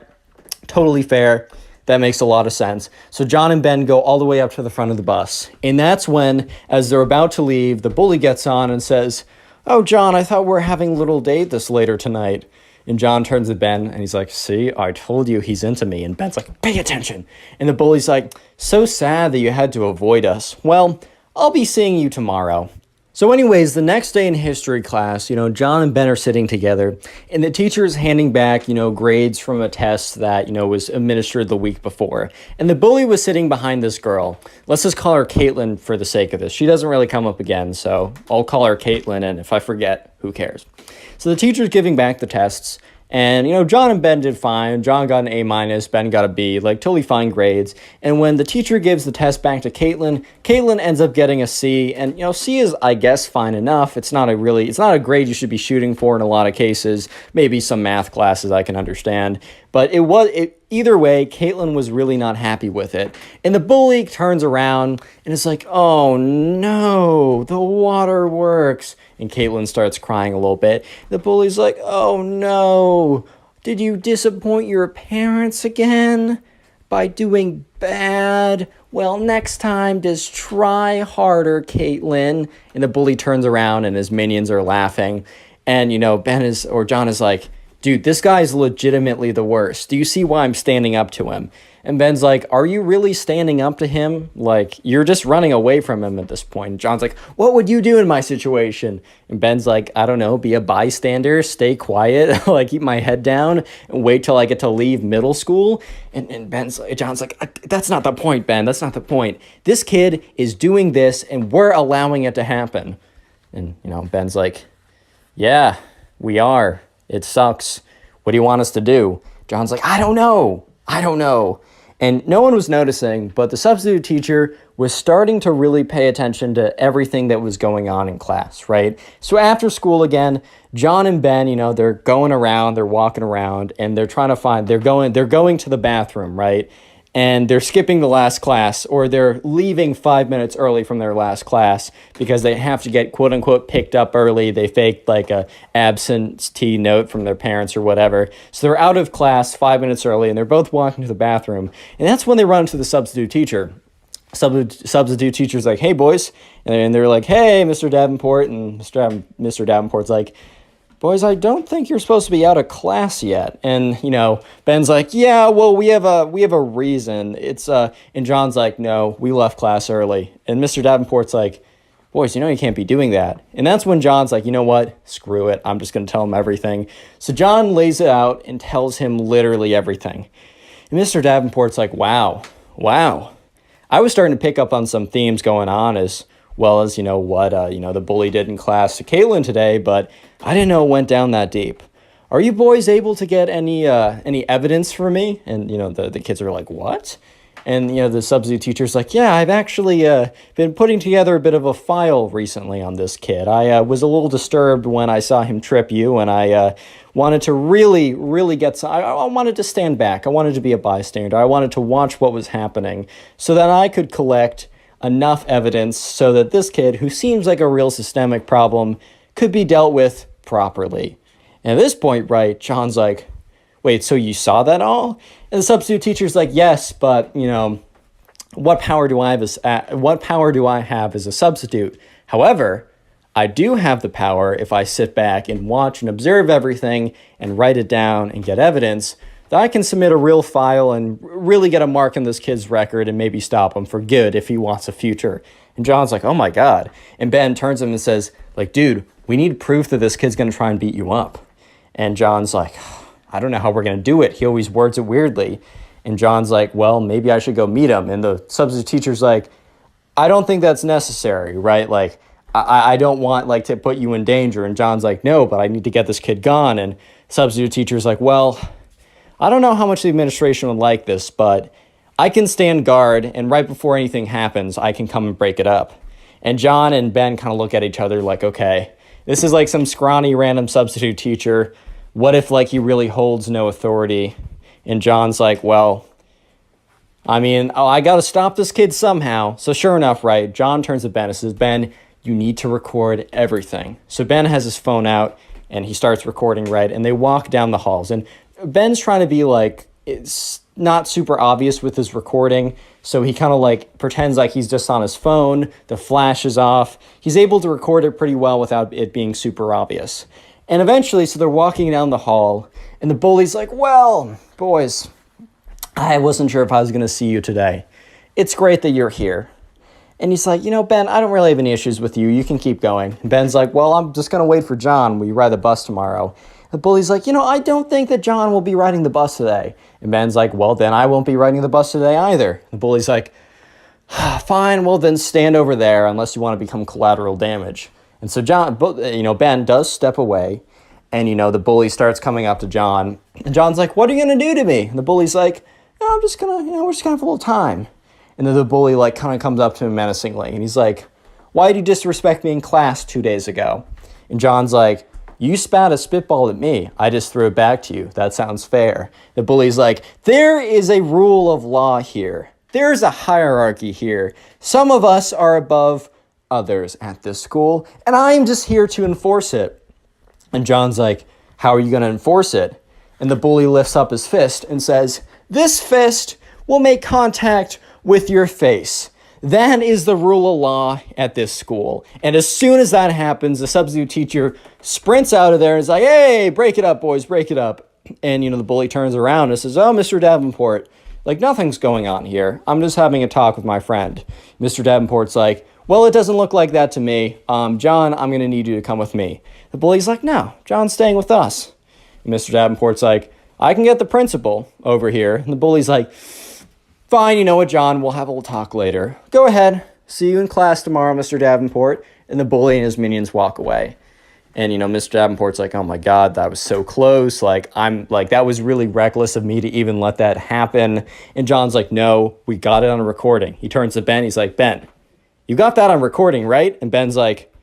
totally fair. That makes a lot of sense. So John and Ben go all the way up to the front of the bus. And that's when, as they're about to leave, the bully gets on and says, oh, John, I thought we were having a little date this later tonight. And John turns to Ben and he's like, see, I told you he's into me. And Ben's like, pay attention. And the bully's like, so sad that you had to avoid us. Well, I'll be seeing you tomorrow. So anyways, the next day in history class, John and Ben are sitting together, and the teacher is handing back, grades from a test that, was administered the week before. And the bully was sitting behind this girl. Let's just call her Caitlin for the sake of this. She doesn't really come up again, so I'll call her Caitlin, and if I forget, who cares? So the teacher's giving back the tests. And, John and Ben did fine. John got an A-, Ben got a B, totally fine grades. And when the teacher gives the test back to Caitlin, Caitlin ends up getting a C. And, C is, I guess, fine enough. It's not a grade you should be shooting for in a lot of cases. Maybe some math classes I can understand. But either way, Caitlin was really not happy with it. And the bully turns around and is like, oh no, the waterworks. And Caitlin starts crying a little bit. The bully's like, oh no, did you disappoint your parents again by doing bad? Well, next time, just try harder, Caitlin. And the bully turns around and his minions are laughing. And, John is like, dude, this guy's legitimately the worst. Do you see why I'm standing up to him? And Ben's like, are you really standing up to him? You're just running away from him at this point. And John's like, what would you do in my situation? And Ben's like, I don't know, be a bystander, stay quiet, keep my head down and wait till I get to leave middle school. And John's like, that's not the point, Ben. That's not the point. This kid is doing this and we're allowing it to happen. And, Ben's like, yeah, we are. It sucks. What do you want us to do? John's like, I don't know. And no one was noticing, but the substitute teacher was starting to really pay attention to everything that was going on in class, right? So after school again, John and Ben, they're going around, they're walking around, and they're going to the bathroom, right? And they're skipping the last class, or they're leaving 5 minutes early from their last class because they have to get quote unquote picked up early. They faked a absentee note from their parents or whatever. So they're out of class 5 minutes early, and they're both walking to the bathroom. And that's when they run into the substitute teacher. Substitute teacher's like, hey boys. And they're like, hey, Mr. Davenport. And Mr. Davenport's like, boys, I don't think you're supposed to be out of class yet. And, Ben's like, yeah, well, we have a reason. And John's like, no, we left class early. And Mr. Davenport's like, boys, you can't be doing that. And that's when John's like, you know what? Screw it. I'm just going to tell him everything. So John lays it out and tells him literally everything. And Mr. Davenport's like, wow. I was starting to pick up on some themes going on as well as, what, the bully did in class to Caitlin today, but I didn't know it went down that deep. Are you boys able to get any evidence for me? And, the kids are like, what? And, the substitute teacher's like, yeah, I've actually been putting together a bit of a file recently on this kid. I was a little disturbed when I saw him trip you, and I wanted to really, really get some... I wanted to stand back. I wanted to be a bystander. I wanted to watch what was happening so that I could collect enough evidence so that this kid, who seems like a real systemic problem, could be dealt with properly. And at this point, right, John's like, wait, so you saw that all? And the substitute teacher's like, yes, but, what power do I have as a substitute? However, I do have the power, if I sit back and watch and observe everything and write it down and get evidence, that I can submit a real file and really get a mark on this kid's record and maybe stop him for good if he wants a future. And John's like, oh my God. And Ben turns to him and says, like, dude, we need proof that this kid's going to try and beat you up. And John's like, I don't know how we're going to do it. He always words it weirdly. And John's like, well, maybe I should go meet him. And the substitute teacher's like, I don't think that's necessary, right? Like, I don't want, like, to put you in danger. And John's like, no, but I need to get this kid gone. And substitute teacher's like, well, I don't know how much the administration would like this, but I can stand guard, and right before anything happens, I can come and break it up. And John and Ben kind of look at each other like, okay, this is like some scrawny random substitute teacher. What if, like, he really holds no authority? And John's like, well, I mean, I got to stop this kid somehow. So sure enough, right, John turns to Ben and says, Ben, you need to record everything. So Ben has his phone out, and he starts recording, right? And they walk down the halls. And Ben's trying to be, like, it's not super obvious with his recording. So he kind of, like, pretends like he's just on his phone. The flash is off. He's able to record it pretty well without it being super obvious. And eventually, so they're walking down the hall, and the bully's like, well, boys, I wasn't sure if I was going to see you today. It's great that you're here. And he's like, Ben, I don't really have any issues with you. You can keep going. And Ben's like, well, I'm just going to wait for John. Will you ride the bus tomorrow? The bully's like, I don't think that John will be riding the bus today. And Ben's like, well, then I won't be riding the bus today either. The bully's like, fine, well, then stand over there unless you want to become collateral damage. And so Ben does step away, and, the bully starts coming up to John. And John's like, what are you going to do to me? And the bully's like, no, I'm just going to, we're just going to have a little time. And then the bully, like, kind of comes up to him menacingly. And he's like, why did you disrespect me in class 2 days ago? And John's like, you spat a spitball at me. I just threw it back to you. That sounds fair. The bully's like, there is a rule of law here. There's a hierarchy here. Some of us are above others at this school, and I'm just here to enforce it. And John's like, how are you going to enforce it? And the bully lifts up his fist and says, this fist will make contact with your face. That is the rule of law at this school. And as soon as that happens, the substitute teacher sprints out of there and is like, hey, break it up, boys, break it up. And, the bully turns around and says, oh, Mr. Davenport, like, nothing's going on here. I'm just having a talk with my friend. Mr. Davenport's like, well, it doesn't look like that to me. John, I'm going to need you to come with me. The bully's like, no, John's staying with us. And Mr. Davenport's like, I can get the principal over here. And the bully's like, fine, you know what, John, we'll have a little talk later. Go ahead. See you in class tomorrow, Mr. Davenport. And the bully and his minions walk away. And, Mr. Davenport's like, oh my God, that was so close. Like, that was really reckless of me to even let that happen. And John's like, no, we got it on a recording. He turns to Ben. He's like, Ben, you got that on recording, right? And Ben's like,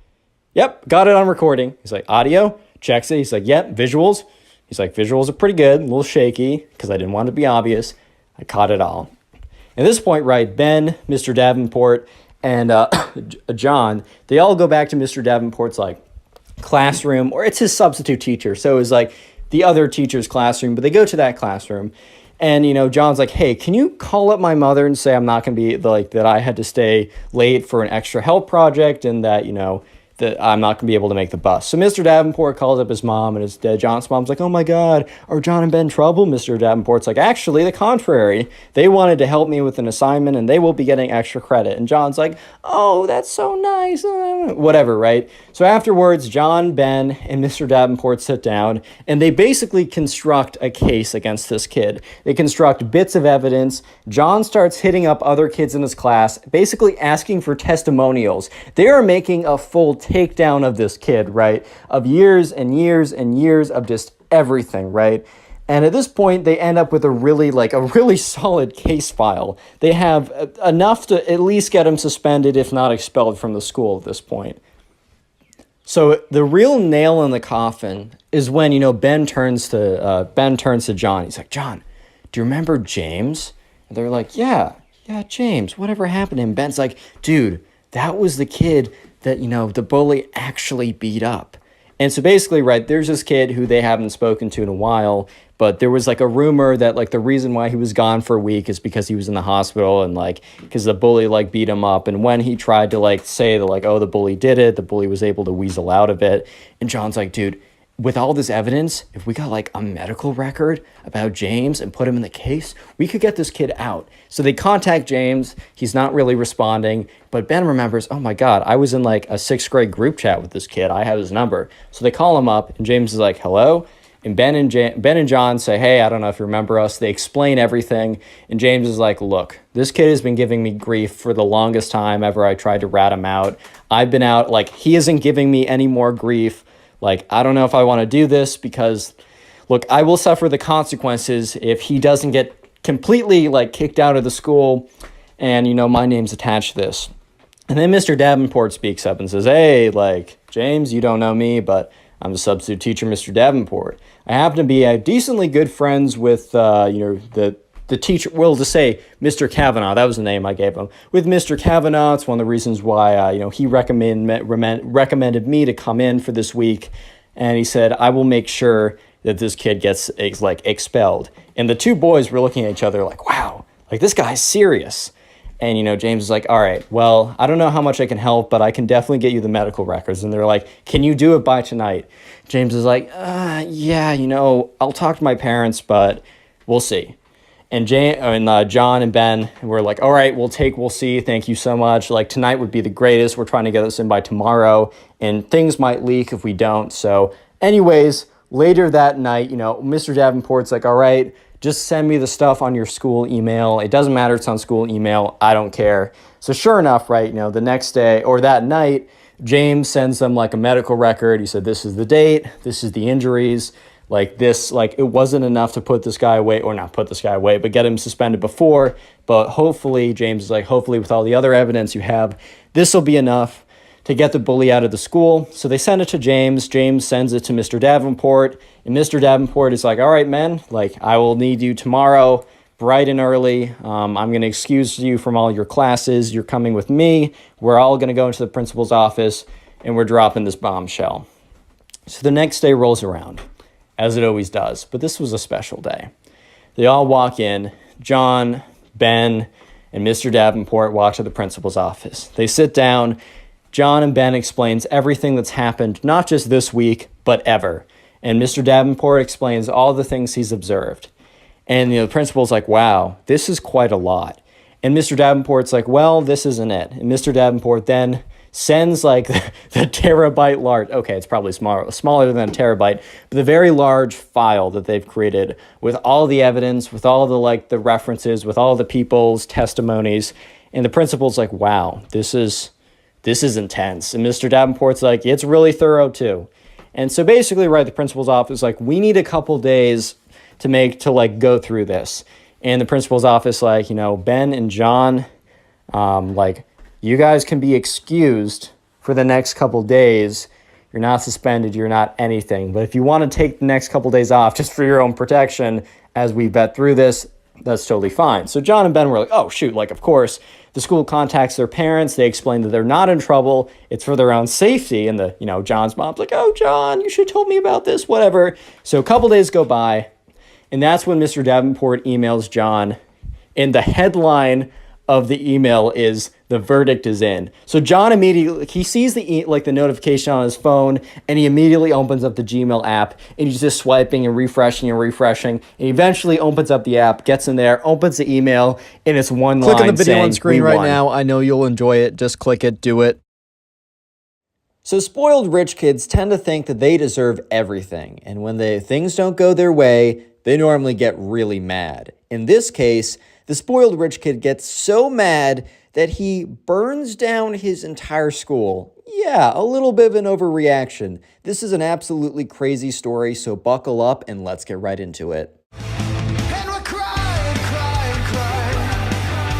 yep, got it on recording. He's like, audio? Checks it. He's like, yep, visuals? He's like, visuals are pretty good, a little shaky, because I didn't want it to be obvious. I caught it all. At this point, right, Ben, Mr. Davenport, and John, they all go back to Mr. Davenport's, like, classroom, or it's his substitute teacher, so it was, like, the other teacher's classroom, but they go to that classroom, and, John's like, hey, can you call up my mother and say I'm not going to be, like, that I had to stay late for an extra help project, and that, that I'm not going to be able to make the bus. So Mr. Davenport calls up his mom, and John's mom's like, oh my God, are John and Ben in trouble? Mr. Davenport's like, actually, the contrary. They wanted to help me with an assignment, and they will be getting extra credit. And John's like, oh, that's so nice. Whatever, right? So afterwards, John, Ben, and Mr. Davenport sit down, and they basically construct a case against this kid. They construct bits of evidence. John starts hitting up other kids in his class, basically asking for testimonials. They are making a full takedown of this kid, right? Of years and years and years of just everything, right? And at this point, they end up with a really solid case file. They have enough to at least get him suspended, if not expelled from the school at this point. So the real nail in the coffin is when, Ben turns to John. He's like, John, do you remember James? And they're like, yeah, James, whatever happened to him? Ben's like, dude, that was the kid that, the bully actually beat up. And so basically, right, there's this kid who they haven't spoken to in a while, but there was like a rumor that like the reason why he was gone for a week is because he was in the hospital and like because the bully like beat him up. And when he tried to like say that like, oh, the bully did it, the bully was able to weasel out of it. And John's like, dude, with all this evidence, if we got like a medical record about James and put him in the case, we could get this kid out. So they contact James. He's not really responding, but Ben remembers, oh my God, I was in like a 6th grade group chat with this kid. I have his number. So they call him up and James is like, hello. And Ben and John say, hey, I don't know if you remember us. They explain everything. And James is like, look, this kid has been giving me grief for the longest time ever I tried to rat him out. I've been out, like he isn't giving me any more grief. Like, I don't know if I want to do this because, look, I will suffer the consequences if he doesn't get completely, like, kicked out of the school and, my name's attached to this. And then Mr. Davenport speaks up and says, hey, like, James, you don't know me, but I'm the substitute teacher, Mr. Davenport. I happen to be decently good friends with, the teacher, well, to say Mr. Kavanaugh, that was the name I gave him. With Mr. Kavanaugh, it's one of the reasons why, he recommended me to come in for this week. And he said, I will make sure that this kid gets, expelled. And the two boys were looking at each other like, wow, like, this guy's serious. And, James is like, all right, well, I don't know how much I can help, but I can definitely get you the medical records. And they're like, can you do it by tonight? James is like, yeah, I'll talk to my parents, but we'll see. And John and Ben were like, all right, we'll see. Thank you so much. Like, tonight would be the greatest. We're trying to get this in by tomorrow, and things might leak if we don't. So anyways, later that night, Mr. Davenport's like, all right, just send me the stuff on your school email. It doesn't matter. It's on school email. I don't care. So sure enough, right, the next day or that night, James sends them like a medical record. He said, this is the date. This is the injuries. Like this, like it wasn't enough to put this guy away, or not put this guy away, but get him suspended before. But hopefully, James is like, hopefully with all the other evidence you have, this will be enough to get the bully out of the school. So they send it to James. James sends it to Mr. Davenport. And Mr. Davenport is like, all right, man, like I will need you tomorrow bright and early. I'm going to excuse you from all your classes. You're coming with me. We're all going to go into the principal's office and we're dropping this bombshell. So the next day rolls around, as it always does. But this was a special day. They all walk in. John, Ben, and Mr. Davenport walk to the principal's office. They sit down. John and Ben explains everything that's happened, not just this week, but ever. And Mr. Davenport explains all the things he's observed. And the principal's like, wow, this is quite a lot. And Mr. Davenport's like, well, this isn't it. And Mr. Davenport then sends like the terabyte large, okay, it's probably smaller than a terabyte, but the very large file that they've created with all the evidence, with all the references, with all the people's testimonies. And the principal's like, wow, this is intense. And Mr. Davenport's like, it's really thorough too. And so basically, right, the principal's office, like, we need a couple days to go through this. And the principal's office, like, Ben and John, you guys can be excused for the next couple days. You're not suspended. You're not anything. But if you want to take the next couple days off just for your own protection as we vet through this, that's totally fine. So John and Ben were like, oh, shoot, like, of course. The school contacts their parents. They explain that they're not in trouble. It's for their own safety. And John's mom's like, oh, John, you should have told me about this, whatever. So a couple days go by. And that's when Mr. Davenport emails John. And the headline of the email is, the verdict is in. So John immediately, he sees the notification on his phone, and he immediately opens up the Gmail app, and he's just swiping and refreshing, and he eventually opens up the app, gets in there, opens the email, and it's one line saying, click on the video on screen right won. now. I know you'll enjoy it. Just click it, do it. So spoiled rich kids tend to think that they deserve everything, and when things don't go their way, they normally get really mad. In this case, the spoiled rich kid gets so mad that he burns down his entire school. Yeah, a little bit of an overreaction. This is an absolutely crazy story, so buckle up and let's get right into it. And we're crying, crying, crying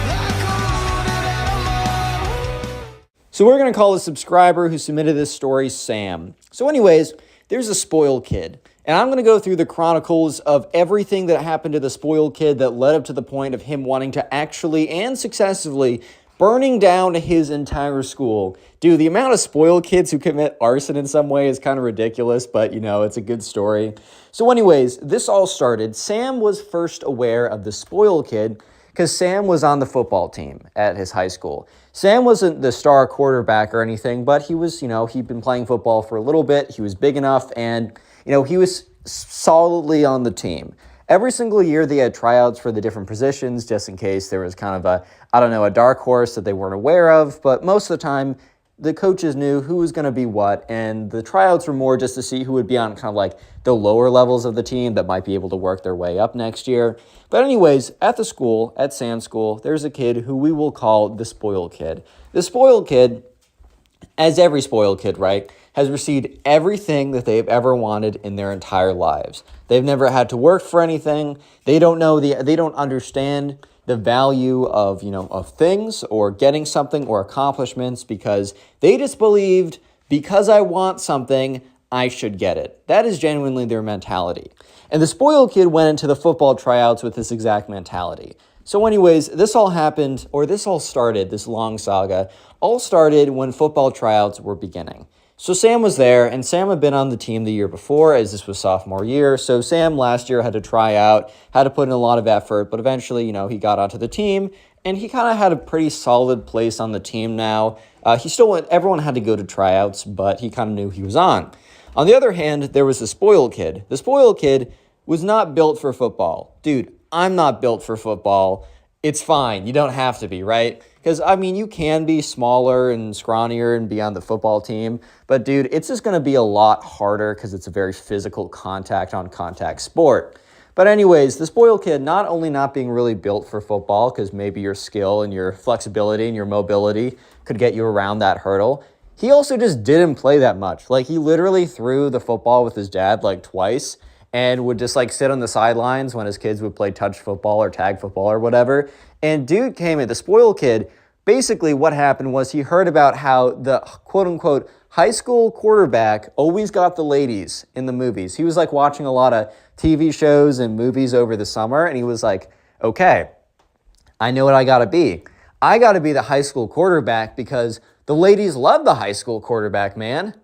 like a wounded animal. So we're going to call the subscriber who submitted this story Sam. So anyways, there's a spoiled kid. And I'm going to go through the chronicles of everything that happened to the spoiled kid that led up to the point of him wanting to actually and successfully burning down his entire school. Dude, the amount of spoiled kids who commit arson in some way is kind of ridiculous, but you know, it's a good story. So anyways, this all started. Sam was first aware of the spoiled kid because Sam was on the football team at his high school. Sam wasn't the star quarterback or anything, but he was, he'd been playing football for a little bit. He was big enough and he was solidly on the team. Every single year they had tryouts for the different positions just in case there was kind of a dark horse that they weren't aware of. But most of the time, the coaches knew who was going to be what, and the tryouts were more just to see who would be on kind of like the lower levels of the team that might be able to work their way up next year. But anyways, at the school, at Sam's school, there's a kid who we will call the spoiled kid. The spoiled kid, as every spoiled kid, right, has received everything that they've ever wanted in their entire lives. They've never had to work for anything. They don't understand the value of things or getting something or accomplishments because they just believed because I want something, I should get it. That is genuinely their mentality. And the spoiled kid went into the football tryouts with this exact mentality. So anyways, this all started, this long saga, all started when football tryouts were beginning. So Sam was there, and Sam had been on the team the year before, as this was sophomore year. So Sam last year had to try out, had to put in a lot of effort, but eventually, he got onto the team, and he kind of had a pretty solid place on the team now. Everyone had to go to tryouts, but he kind of knew he was on. On the other hand, there was the spoiled kid. The spoiled kid was not built for football. Dude, I'm not built for football. It's fine. You don't have to be, right? Because, you can be smaller and scrawnier and be on the football team. But, dude, it's just going to be a lot harder because it's a very physical contact-on-contact sport. But anyways, the spoiled kid, not only not being really built for football because maybe your skill and your flexibility and your mobility could get you around that hurdle, he also just didn't play that much. Like, he literally threw the football with his dad, twice and would just sit on the sidelines when his kids would play touch football or tag football or whatever. And dude came in, the spoiled kid, basically what happened was he heard about how the quote-unquote high school quarterback always got the ladies in the movies. He was watching a lot of TV shows and movies over the summer, and he was like, okay, I know what I gotta be. I gotta be the high school quarterback because the ladies love the high school quarterback, man.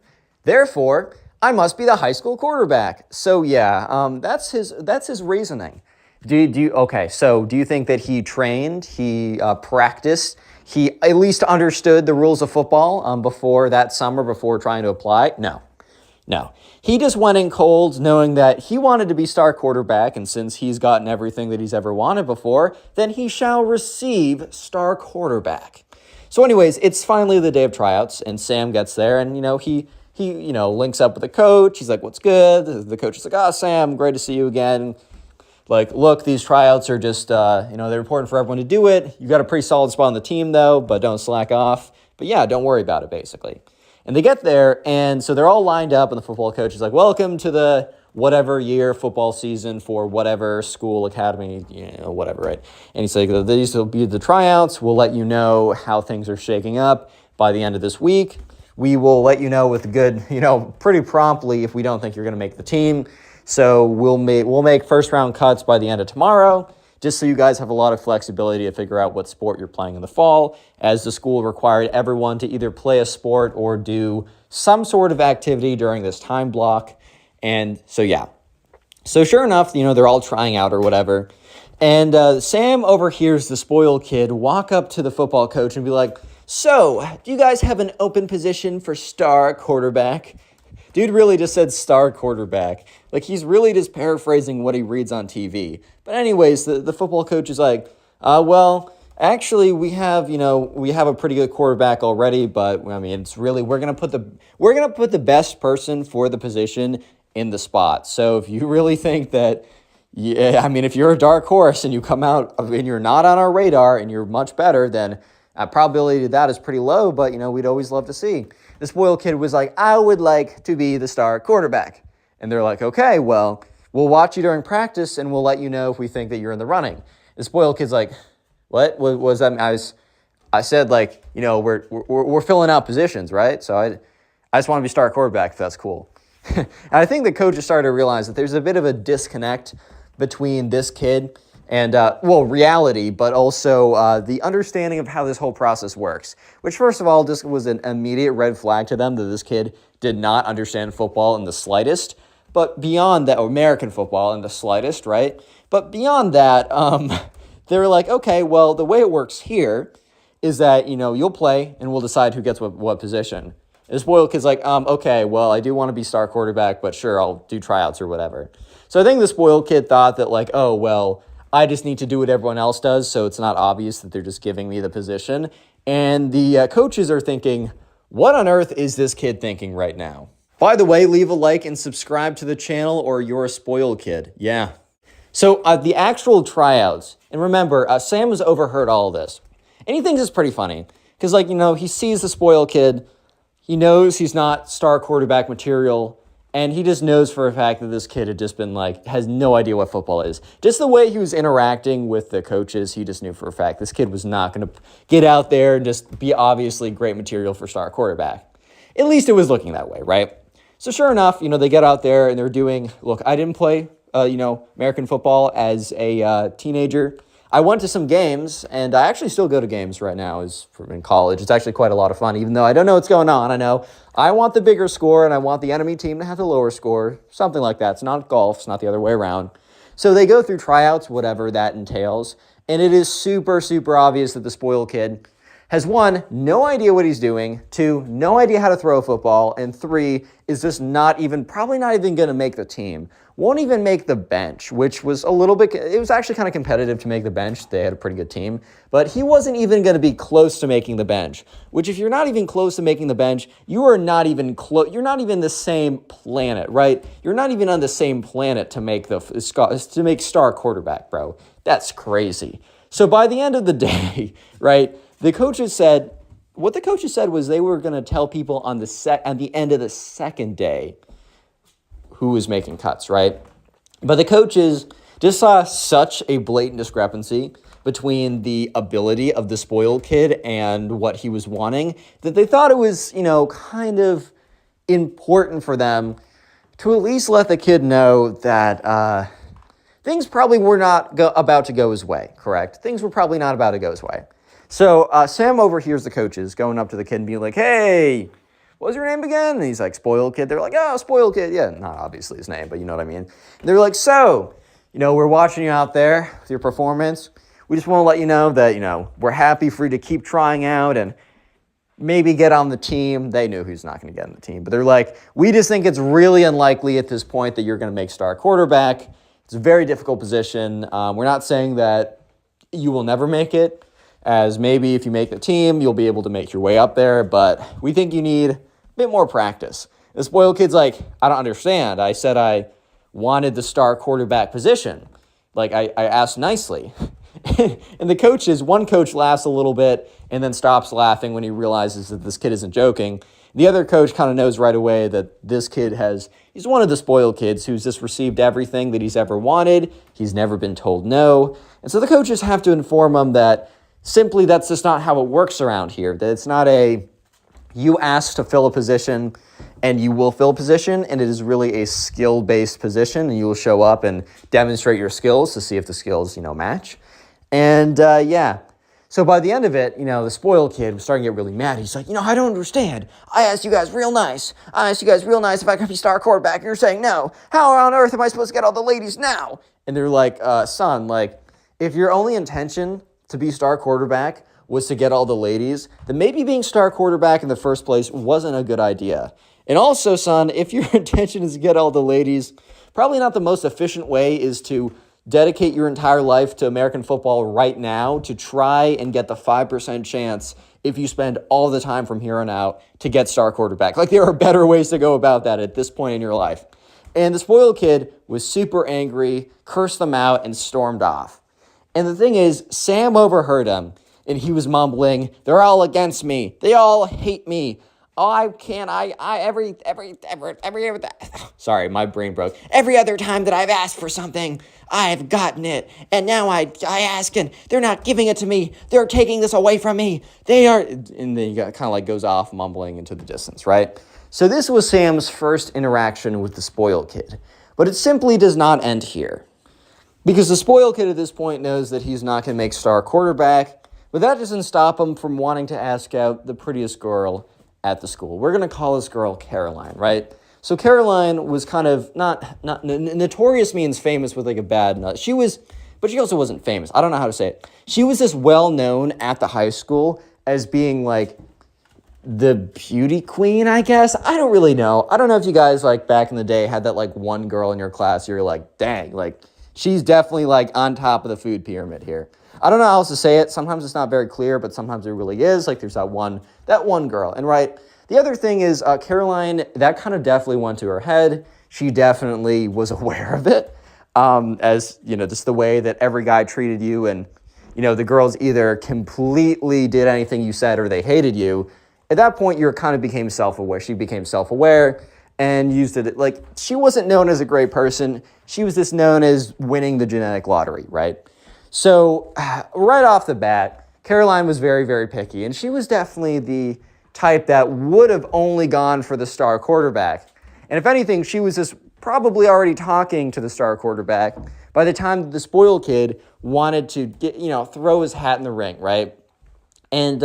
Therefore, I must be the high school quarterback. So yeah, that's his reasoning. Do you think that he trained, he practiced, he at least understood the rules of football before that summer, before trying to apply? No. He just went in cold knowing that he wanted to be star quarterback, and since he's gotten everything that he's ever wanted before, then he shall receive star quarterback. So anyways, it's finally the day of tryouts, and Sam gets there, and he links up with the coach. He's like, what's good? The coach is like, Sam, great to see you again. Look, these tryouts are just, they're important for everyone to do it. You've got a pretty solid spot on the team, though, but don't slack off. But yeah, don't worry about it, basically. And they get there, and so they're all lined up, and the football coach is like, welcome to the whatever year football season for whatever school, academy, whatever, right? And he's like, these will be the tryouts. We'll let you know how things are shaking up by the end of this week. We will let you know with good, pretty promptly if we don't think you're going to make the team. So we'll make first round cuts by the end of tomorrow, just so you guys have a lot of flexibility to figure out what sport you're playing in the fall, as the school required everyone to either play a sport or do some sort of activity during this time block. And so, yeah. So sure enough, they're all trying out or whatever. And Sam overhears the spoiled kid walk up to the football coach and be like, so, do you guys have an open position for star quarterback? Dude really just said star quarterback. He's really just paraphrasing what he reads on TV. But anyways, the football coach is like, well, actually, we have a pretty good quarterback already, but it's really we're gonna put the best person for the position in the spot. So if you really think that, if you're a dark horse and you come out and you're not on our radar and you're much better, then probability of that is pretty low, but we'd always love to see. The spoiled kid was like, I would like to be the star quarterback. And they're like, okay, well, we'll watch you during practice and we'll let you know if we think that you're in the running. The spoiled kid's like, what was that? I said, like, you know, we're filling out positions, right? So I just want to be star quarterback if that's cool. And I think the coaches started to realize that there's a bit of a disconnect between this kid and, reality, but also the understanding of how this whole process works, which, first of all, just was an immediate red flag to them that this kid did not understand football in the slightest. But beyond that, or American football in the slightest, right? But beyond that, they were like, okay, well, the way it works here is that, you know, you'll play and we'll decide who gets what position. And the spoiled kid's like, okay, well, I do want to be star quarterback, but sure, I'll do tryouts or whatever. So I think the spoiled kid thought that, like, oh, well, I just need to do what everyone else does, so it's not obvious that they're just giving me the position. And the coaches are thinking, what on earth is this kid thinking right now? By the way, leave a like and subscribe to the channel or you're a spoiled kid. Yeah. So the actual tryouts, and remember, Sam has overheard all of this. And he thinks it's pretty funny because, like, you know, he sees the spoiled kid. He knows he's not star quarterback material, and he just knows for a fact that this kid had just been, like, has no idea what football is. Just the way he was interacting with the coaches, he just knew for a fact this kid was not going to get out there and just be obviously great material for star quarterback. At least it was looking that way, right? So sure enough, you know, they get out there and they're doing, look, I didn't play, American football as a teenager. I went to some games, and I actually still go to games right now in college. It's actually quite a lot of fun, even though I don't know what's going on. I know I want the bigger score, and I want the enemy team to have the lower score, something like that. It's not golf. It's not the other way around. So they go through tryouts, whatever that entails, and it is super, super obvious that the spoiled kid has, one, no idea what he's doing, two, no idea how to throw a football, and three, is just probably not even going to make the team. Won't even make the bench, which was it was actually kind of competitive to make the bench. They had a pretty good team, but he wasn't even going to be close to making the bench, which if you're not even close to making the bench, you are not even close. You're not even the same planet, right? You're not even on the same planet to make star quarterback, bro. That's crazy. So by the end of the day, right, what the coaches said was they were going to tell people at the end of the second day who was making cuts, right? But the coaches just saw such a blatant discrepancy between the ability of the spoiled kid and what he was wanting that they thought it was, you know, kind of important for them to at least let the kid know that things probably were not about to go his way, correct? Things were probably not about to go his way. So Sam overhears the coaches going up to the kid and being like, hey, what was your name again? And he's like, spoiled kid. They're like, oh, spoiled kid. Yeah, not obviously his name, but you know what I mean. And they're like, so, you know, we're watching you out there with your performance. We just want to let you know that, you know, we're happy for you to keep trying out and maybe get on the team. They knew who's not going to get on the team. But they're like, we just think it's really unlikely at this point that you're going to make star quarterback. It's a very difficult position. We're not saying that you will never make it, as maybe if you make the team, you'll be able to make your way up there, but we think you need a bit more practice. The spoiled kid's like, I don't understand. I said I wanted the star quarterback position. Like, I asked nicely. And one coach laughs a little bit and then stops laughing when he realizes that this kid isn't joking. The other coach kind of knows right away that this kid he's one of the spoiled kids who's just received everything that he's ever wanted. He's never been told no. And so the coaches have to inform him that simply that's just not how it works around here. That it's not you ask to fill a position and you will fill a position, and it is really a skill-based position, and you will show up and demonstrate your skills to see if the skills, match. And so by the end of it, the spoiled kid was starting to get really mad. He's like, I don't understand. I asked you guys real nice. If I could be star quarterback, and you're saying no. How on earth am I supposed to get all the ladies now? And they're like, son, if your only intention to be star quarterback was to get all the ladies, then maybe being star quarterback in the first place wasn't a good idea. And also, son, if your intention is to get all the ladies, probably not the most efficient way is to dedicate your entire life to American football right now to try and get the 5% chance if you spend all the time from here on out to get star quarterback. There are better ways to go about that at this point in your life. And the spoiled kid was super angry, cursed them out, and stormed off. And the thing is, Sam overheard him, and he was mumbling, they're all against me. They all hate me. Oh, I can't. Sorry, my brain broke. Every other time that I've asked for something, I've gotten it. And now I ask and they're not giving it to me. They're taking this away from me. They are. And then he kind of like goes off mumbling into the distance, right? So this was Sam's first interaction with the spoiled kid. But it simply does not end here. Because the spoiled kid at this point knows that he's not going to make star quarterback. But that doesn't stop him from wanting to ask out the prettiest girl at the school. We're going to call this girl Caroline, right? So Caroline was kind of not notorious means famous with like a bad nut. She was, but she also wasn't famous. I don't know how to say it. She was just well known at the high school as being like the beauty queen, I guess. I don't really know. I don't know if you guys like back in the day had that like one girl in your class you're like, dang, like she's definitely like on top of the food pyramid here. I don't know how else to say it. Sometimes it's not very clear, but sometimes it really is. Like there's that one girl. And right, the other thing is Caroline, that kind of definitely went to her head. She definitely was aware of it. As, you know, just the way that every guy treated you and, you know, the girls either completely did anything you said or they hated you. At that point, you kind of became self-aware. She became self-aware and used it. Like, she wasn't known as a great person. She was just known as winning the genetic lottery, right? So right off the bat, Caroline was very, very picky. And she was definitely the type that would have only gone for the star quarterback. And if anything, she was just probably already talking to the star quarterback by the time the spoiled kid wanted to get, you know, throw his hat in the ring, right? And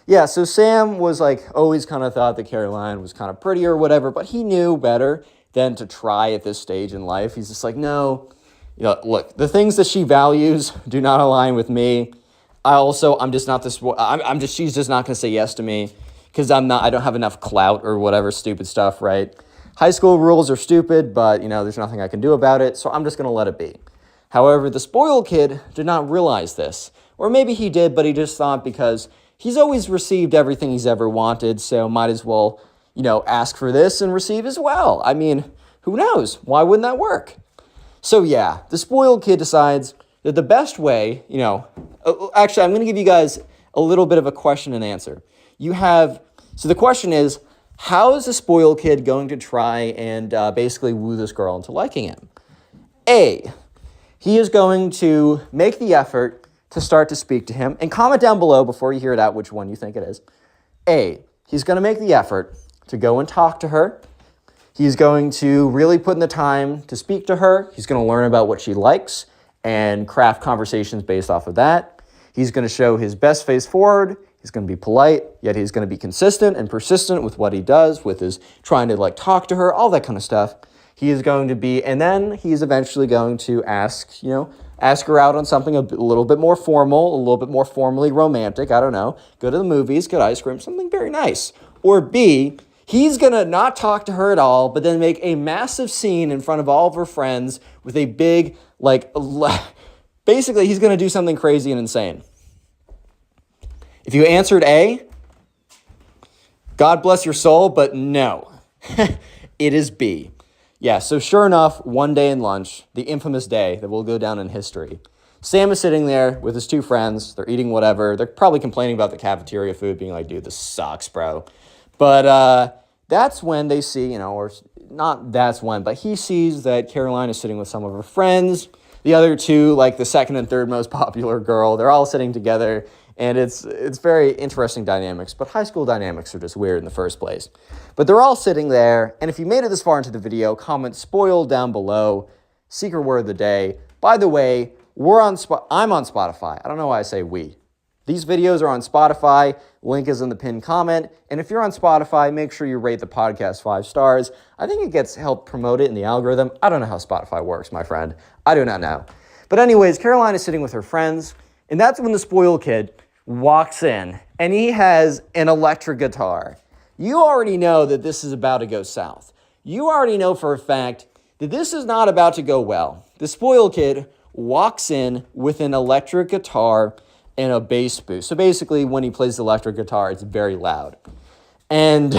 yeah, so Sam was like always kind of thought that Caroline was kind of pretty or whatever, but he knew better than to try at this stage in life. He's just like, no, you know, look, the things that she values do not align with me. I'm just not this, she's just not going to say yes to me because I don't have enough clout or whatever stupid stuff, right? High school rules are stupid, but, you know, there's nothing I can do about it, so I'm just going to let it be. However, the spoiled kid did not realize this. Or maybe he did, but he just thought because he's always received everything he's ever wanted, so might as well, you know, ask for this and receive as well. I mean, who knows? Why wouldn't that work? So yeah, the spoiled kid decides that the best way, you know, actually, I'm going to give you guys a little bit of a question and answer. So the question is, how is the spoiled kid going to try and basically woo this girl into liking him? A, he is going to make the effort to start to speak to him. And comment down below before you hear it out which one you think it is. A, he's going to make the effort to go and talk to her. He's going to really put in the time to speak to her. He's going to learn about what she likes and craft conversations based off of that. He's going to show his best face forward. He's going to be polite, yet he's going to be consistent and persistent with what he does, with his trying to like talk to her, all that kind of stuff. He is going to be, and then he's eventually going to ask her out on something a little bit more formal, a little bit more formally romantic. I don't know. Go to the movies, get ice cream, something very nice. Or B, he's going to not talk to her at all, but then make a massive scene in front of all of her friends with a big, like, basically he's going to do something crazy and insane. If you answered A, God bless your soul, but no, it is B. Yeah, so sure enough, one day in lunch, the infamous day that will go down in history, Sam is sitting there with his two friends. They're eating whatever. They're probably complaining about the cafeteria food, being like, dude, this sucks, bro. But that's when they see, or not that's when, but he sees that Caroline is sitting with some of her friends. The other two, like the second and third most popular girl, they're all sitting together. And it's very interesting dynamics, but high school dynamics are just weird in the first place. But they're all sitting there, and if you made it this far into the video, comment spoiled down below. Secret word of the day. By the way, I'm on Spotify. I don't know why I say we. These videos are on Spotify. Link is in the pinned comment. And if you're on Spotify, make sure you rate the podcast 5 stars. I think it gets help promote it in the algorithm. I don't know how Spotify works, my friend. I do not know. But anyways, Caroline is sitting with her friends, and that's when the spoiled kid walks in, and he has an electric guitar. You already know that this is about to go south. You already know for a fact that this is not about to go well. The spoiled kid walks in with an electric guitar and a bass boost. So basically, when he plays the electric guitar, it's very loud. And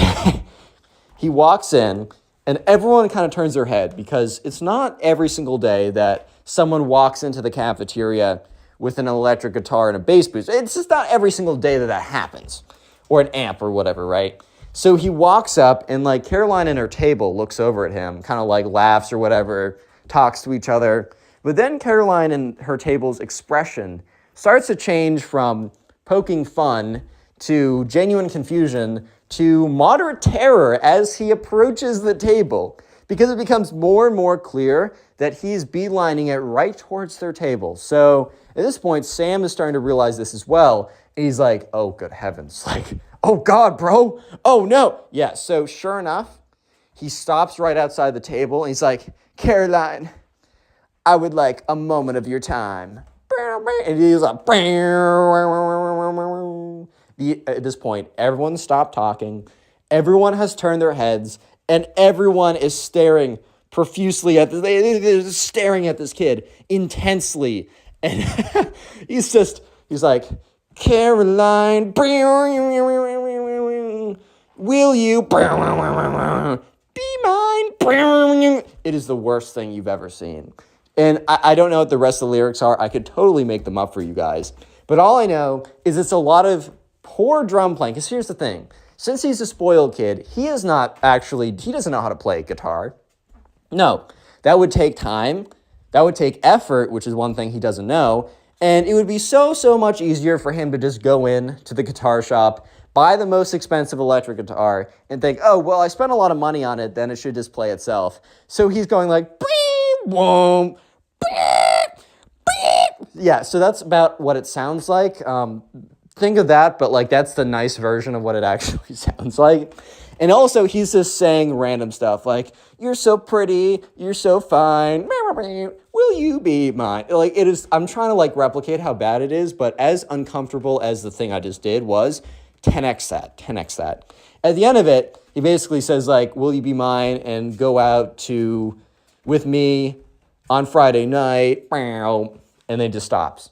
he walks in, and everyone kind of turns their head because it's not every single day that someone walks into the cafeteria with an electric guitar and a bass boost. It's just not every single day that happens. Or an amp or whatever, right? So he walks up, and like Caroline and her table looks over at him, kind of like laughs or whatever, talks to each other. But then Caroline and her table's expression starts to change from poking fun to genuine confusion to moderate terror as he approaches the table, because it becomes more and more clear that he's beelining it right towards their table. So at this point, Sam is starting to realize this as well. And he's like, oh, good heavens. Like, oh, God, bro. Oh, no. Yeah, so sure enough, he stops right outside the table. And he's like, Caroline, I would like a moment of your time. And he's like, at this point, everyone stopped talking. Everyone has turned their heads. And everyone is staring profusely at this. They're just staring at this kid intensely. And he's like, Caroline, will you be mine? It is the worst thing you've ever seen. And I don't know what the rest of the lyrics are. I could totally make them up for you guys. But all I know is it's a lot of poor drum playing. Because here's the thing. Since he's a spoiled kid, he doesn't know how to play guitar. No, that would take time. That would take effort, which is one thing he doesn't know. And it would be so much easier for him to just go in to the guitar shop, buy the most expensive electric guitar, and think, oh, well, I spent a lot of money on it, then it should just play itself. So he's going like, boom, yeah, so that's about what it sounds like. Think of that, but like that's the nice version of what it actually sounds like. And also, he's just saying random stuff like, you're so pretty, you're so fine, will you be mine? Like, it is, I'm trying to like replicate how bad it is, but as uncomfortable as the thing I just did was, 10x that. At the end of it, he basically says like, will you be mine and go out with me on Friday night, and then it just stops.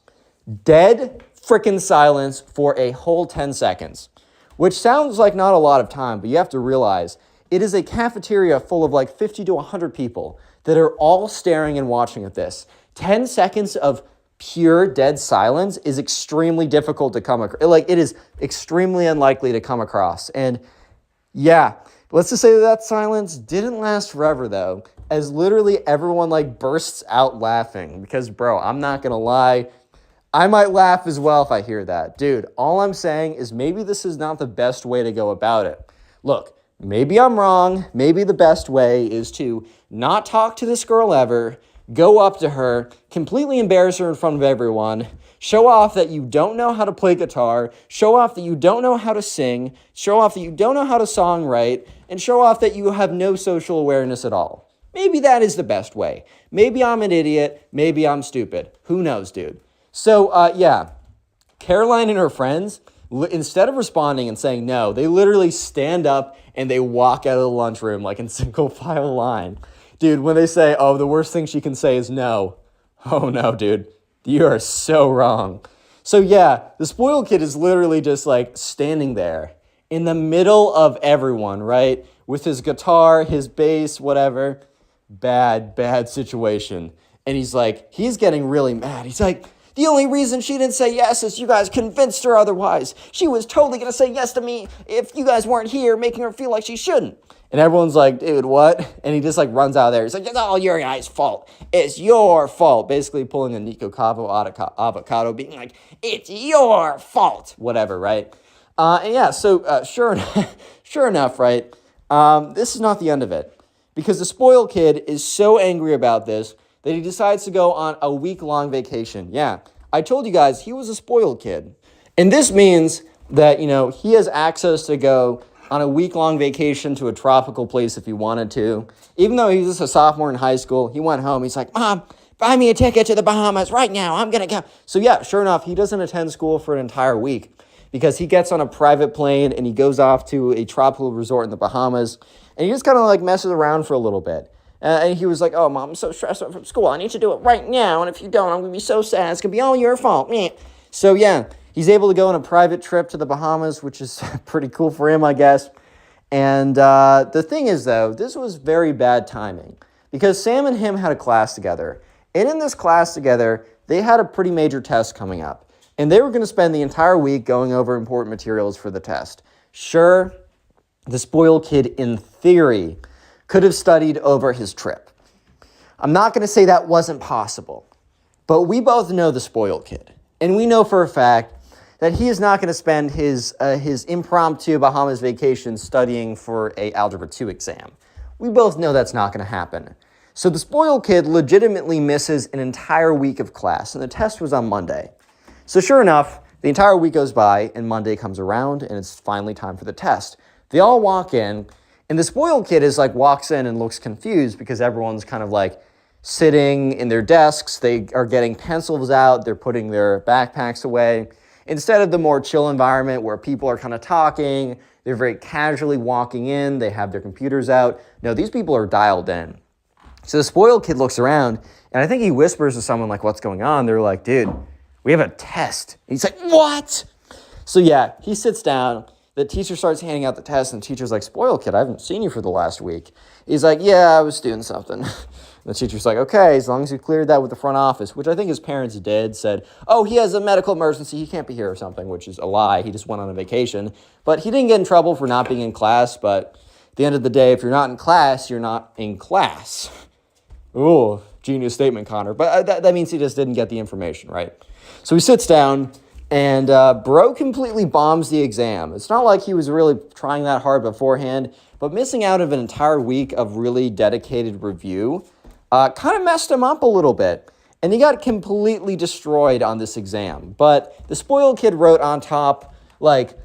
Dead frickin' silence for a whole 10 seconds. Which sounds like not a lot of time, but you have to realize it is a cafeteria full of like 50 to 100 people that are all staring and watching at this. 10 seconds of pure dead silence is extremely difficult to come across. Like, it is extremely unlikely to come across. And yeah, let's just say that silence didn't last forever though, as literally everyone like bursts out laughing. Because bro, I'm not gonna lie, I might laugh as well if I hear that. Dude, all I'm saying is maybe this is not the best way to go about it. Look, maybe I'm wrong. Maybe the best way is to not talk to this girl ever, go up to her, completely embarrass her in front of everyone, show off that you don't know how to play guitar, show off that you don't know how to sing, show off that you don't know how to songwrite, and show off that you have no social awareness at all. Maybe that is the best way. Maybe I'm an idiot. Maybe I'm stupid. Who knows, dude? So, yeah, Caroline and her friends, instead of responding and saying no, they literally stand up and they walk out of the lunchroom like in single file line. Dude, when they say, oh, the worst thing she can say is no. Oh, no, dude. You are so wrong. So, yeah, the spoiled kid is literally just like standing there in the middle of everyone, right? With his guitar, his bass, whatever. Bad situation. And he's getting really mad. He's like, the only reason she didn't say yes is you guys convinced her otherwise. She was totally going to say yes to me if you guys weren't here, making her feel like she shouldn't. And everyone's like, dude, what? And he just like runs out of there. He's like, it's all your guys' fault. It's your fault. Basically pulling a Nico Cavo avocado, being like, it's your fault. Whatever, right? And yeah, so sure enough, right? This is not the end of it. Because the spoiled kid is so angry about this that he decides to go on a week-long vacation. Yeah, I told you guys he was a spoiled kid. And this means that, he has access to go on a week-long vacation to a tropical place if he wanted to. Even though he was just a sophomore in high school, he went home. He's like, Mom, buy me a ticket to the Bahamas right now. I'm going to go. So yeah, sure enough, he doesn't attend school for an entire week because he gets on a private plane and he goes off to a tropical resort in the Bahamas. And he just kind of like messes around for a little bit. And he was like, oh, Mom, I'm so stressed out from school. I need to do it right now. And if you don't, I'm going to be so sad. It's going to be all your fault. Meh. So, yeah, he's able to go on a private trip to the Bahamas, which is pretty cool for him, I guess. And the thing is, though, this was very bad timing because Sam and him had a class together. And in this class together, they had a pretty major test coming up. And they were going to spend the entire week going over important materials for the test. Sure, the spoiled kid, in theory, could have studied over his trip. I'm not going to say that wasn't possible, but we both know the spoiled kid. And we know for a fact that he is not going to spend his impromptu Bahamas vacation studying for a Algebra 2 exam. We both know that's not going to happen. So the spoiled kid legitimately misses an entire week of class, and the test was on Monday. So sure enough, the entire week goes by, and Monday comes around, and it's finally time for the test. They all walk in, and the spoiled kid walks in and looks confused because everyone's kind of like sitting in their desks. They are getting pencils out. They're putting their backpacks away. Instead of the more chill environment where people are kind of talking, they're very casually walking in. They have their computers out. No, these people are dialed in. So the spoiled kid looks around, and I think he whispers to someone like, what's going on? They're like, dude, we have a test. And he's like, what? So yeah, he sits down. The teacher starts handing out the test, and the teacher's like, spoiled kid, I haven't seen you for the last week. He's like, yeah, I was doing something. The teacher's like, okay, as long as you cleared that with the front office, which I think his parents did, said, oh, he has a medical emergency, he can't be here or something, which is a lie. He just went on a vacation. But he didn't get in trouble for not being in class, but at the end of the day, if you're not in class, you're not in class. Ooh, genius statement, Connor. But that means he just didn't get the information, right? So he sits down, and bro completely bombs the exam. It's not like he was really trying that hard beforehand, but missing out of an entire week of really dedicated review kind of messed him up a little bit. And he got completely destroyed on this exam. But the spoiled kid wrote on top, like,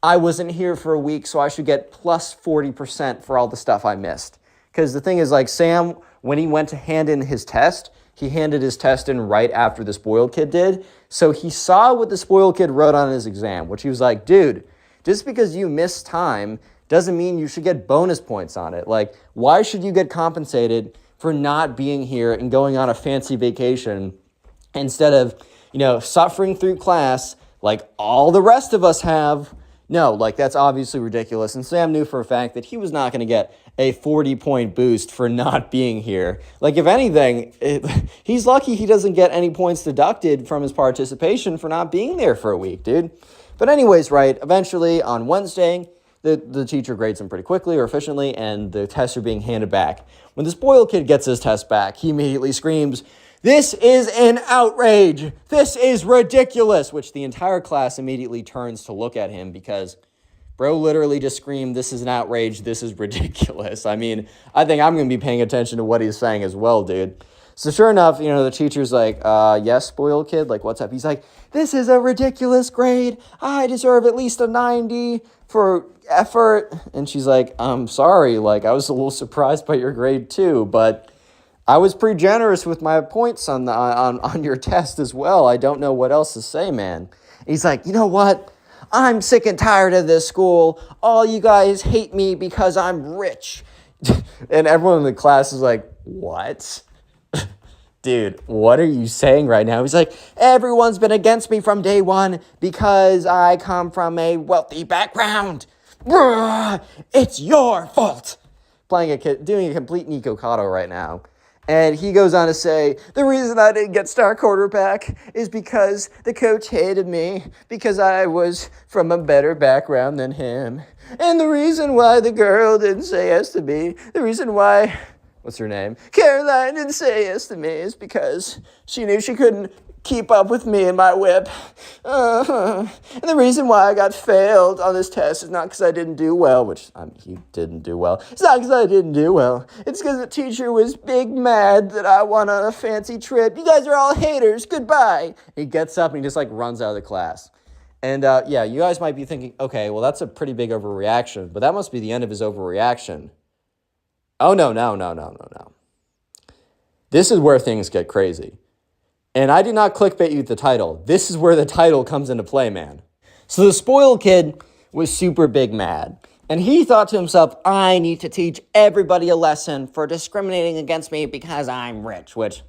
I wasn't here for a week, so I should get plus 40% for all the stuff I missed. Because the thing is, like, Sam, when he went to hand in his test, he handed his test in right after the spoiled kid did. So he saw what the spoiled kid wrote on his exam, which he was like, dude, just because you missed time doesn't mean you should get bonus points on it. Like, why should you get compensated for not being here and going on a fancy vacation instead of, suffering through class like all the rest of us have? No, like, that's obviously ridiculous. And Sam knew for a fact that he was not going to get a 40-point boost for not being here. Like, if anything, he's lucky he doesn't get any points deducted from his participation for not being there for a week, dude. But anyways, right, eventually on Wednesday, the teacher grades him pretty quickly or efficiently, and the tests are being handed back. When the spoiled kid gets his test back, he immediately screams, "This is an outrage! This is ridiculous!" Which the entire class immediately turns to look at him because bro literally just screamed, "This is an outrage, this is ridiculous." I mean, I think I'm going to be paying attention to what he's saying as well, dude. So sure enough, the teacher's like, yes, spoiled kid, like, what's up? He's like, this is a ridiculous grade. I deserve at least a 90 for effort. And she's like, I'm sorry, like, I was a little surprised by your grade too, but I was pretty generous with my points on your test as well. I don't know what else to say, man. And he's like, you know what? I'm sick and tired of this school. All you guys hate me because I'm rich. And everyone in the class is like, what? Dude, what are you saying right now? He's like, everyone's been against me from day one because I come from a wealthy background. It's your fault. Doing a complete Nico Cotto right now. And he goes on to say, the reason I didn't get star quarterback is because the coach hated me because I was from a better background than him. And the reason why the girl didn't say yes to me, the reason why, what's her name? Caroline didn't say yes to me is because she knew she couldn't keep up with me and my whip. And the reason why I got failed on this test is not because I didn't do well, which he didn't do well. It's not because I didn't do well. It's because the teacher was big mad that I went on a fancy trip. You guys are all haters. Goodbye. He gets up and he just like runs out of the class. And yeah, you guys might be thinking, okay, well, that's a pretty big overreaction, but that must be the end of his overreaction. Oh, no. This is where things get crazy. And I did not clickbait you with the title. This is where the title comes into play, man. So the spoiled kid was super big mad. And he thought to himself, I need to teach everybody a lesson for discriminating against me because I'm rich. Which,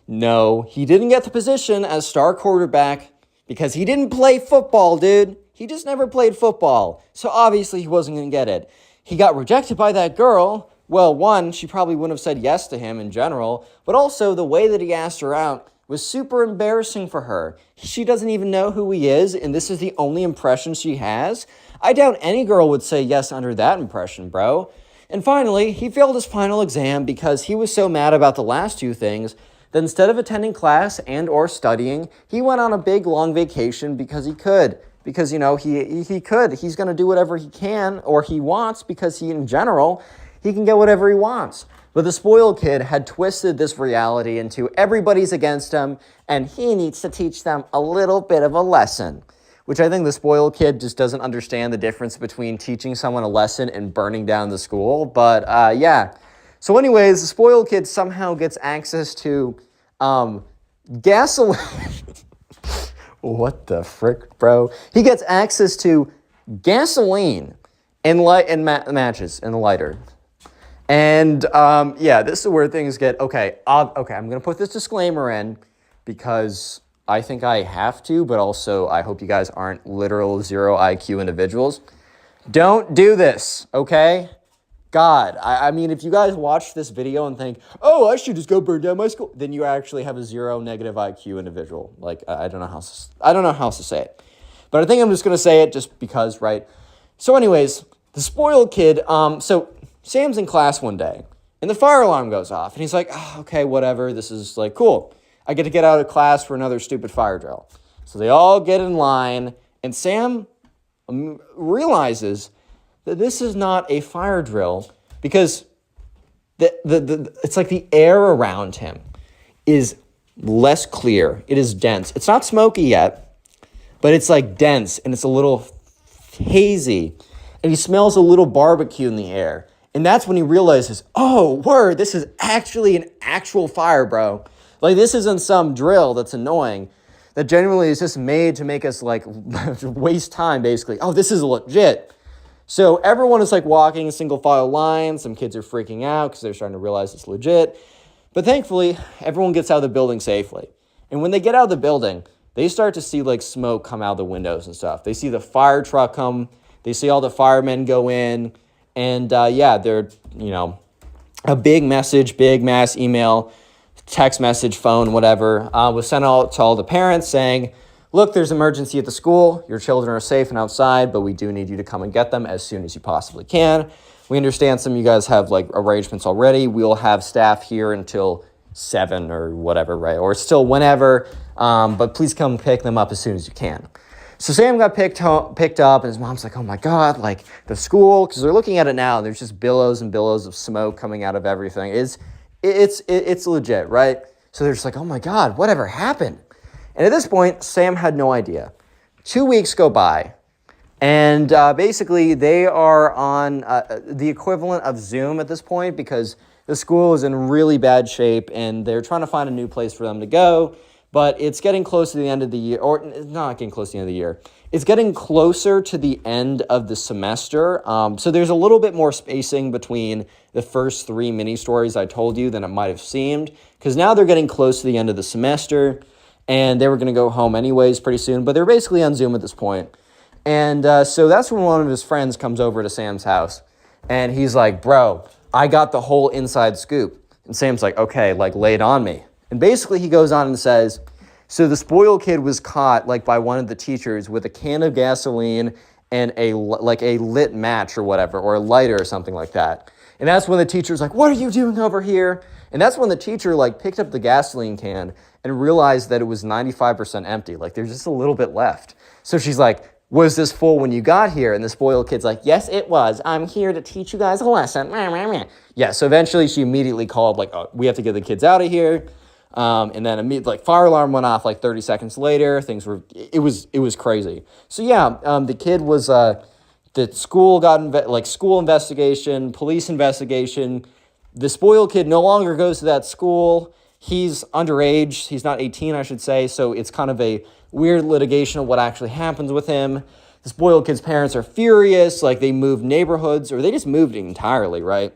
no, he didn't get the position as star quarterback because he didn't play football, dude. He just never played football. So obviously he wasn't going to get it. He got rejected by that girl. Well, one, she probably wouldn't have said yes to him in general. But also the way that he asked her out was super embarrassing for her. She doesn't even know who he is, and this is the only impression she has. I doubt any girl would say yes under that impression, bro. And finally, he failed his final exam because he was so mad about the last two things that instead of attending class and or studying, he went on a big long vacation because he could. Because, you know, he could. He's going to do whatever he can or he wants because in general, he can get whatever he wants. But the spoiled kid had twisted this reality into everybody's against him and he needs to teach them a little bit of a lesson. Which I think the spoiled kid just doesn't understand the difference between teaching someone a lesson and burning down the school. But yeah. So anyways, the spoiled kid somehow gets access to gasoline. What the frick, bro? He gets access to gasoline and matches and a lighter. And yeah, this is where things get, okay, I'm going to put this disclaimer in because I think I have to, but also I hope you guys aren't literal 0 IQ individuals. Don't do this, okay? God, I mean, if you guys watch this video and think, oh, I should just go burn down my school, then you actually have a 0 negative IQ individual. Like, I don't know how else to say it. But I think I'm just going to say it just because, right? So anyways, the spoiled kid, so Sam's in class one day, and the fire alarm goes off, and he's like, oh, okay, whatever, this is like, cool. I get to get out of class for another stupid fire drill. So they all get in line, and Sam realizes that this is not a fire drill because it's like the air around him is less clear. It is dense. It's not smoky yet, but it's like dense and it's a little hazy. And he smells a little barbecue in the air. And that's when he realizes, oh, word, this is actually an actual fire, bro. Like, this isn't some drill that's annoying, that genuinely is just made to make us, like, waste time, basically. Oh, this is legit. So everyone is, like, walking in single file line. Some kids are freaking out because they're starting to realize it's legit. But thankfully, everyone gets out of the building safely. And when they get out of the building, they start to see, like, smoke come out the windows and stuff. They see the fire truck come. They see all the firemen go in. And, yeah, they're, you know, a big message, big mass email, text message, phone, whatever, was sent out to all the parents saying, look, there's an emergency at the school. Your children are safe and outside, but we do need you to come and get them as soon as you possibly can. We understand some of you guys have, like, arrangements already. We'll have staff here until 7 or whatever, right? Or still whenever, but please come pick them up as soon as you can. So Sam got picked up, and his mom's like, oh my God, like, the school, because they're looking at it now, and there's just billows and billows of smoke coming out of everything. It's legit, right? So they're just like, oh my God, whatever happened? And at this point, Sam had no idea. 2 weeks go by, and basically they are on the equivalent of Zoom at this point because the school is in really bad shape, and they're trying to find a new place for them to go, but it's getting close to the end of the year, or it's not getting close to the end of the year. It's getting closer to the end of the semester, so there's a little bit more spacing between the first 3 mini stories I told you than it might have seemed, because now they're getting close to the end of the semester, and they were going to go home anyways pretty soon, but they're basically on Zoom at this point. And so that's when one of his friends comes over to Sam's house, and he's like, bro, I got the whole inside scoop. And Sam's like, okay, like, lay it on me. And basically he goes on and says, so the spoiled kid was caught, like, by one of the teachers with a can of gasoline and a lit match or whatever, or a lighter or something like that. And that's when the teacher's like, what are you doing over here? And that's when the teacher, like, picked up the gasoline can and realized that it was 95% empty. Like, there's just a little bit left. So she's like, was this full when you got here? And the spoiled kid's like, yes, it was. I'm here to teach you guys a lesson. Yeah, so eventually she immediately called, like, oh, we have to get the kids out of here. And then immediately, like, fire alarm went off like 30 seconds later. It was crazy. So yeah, the kid was, the school got, school investigation, police investigation. The spoiled kid no longer goes to that school. He's underage. He's not 18, I should say. So it's kind of a weird litigation of what actually happens with him. The spoiled kid's parents are furious. Like, they moved neighborhoods, or they just moved entirely, right?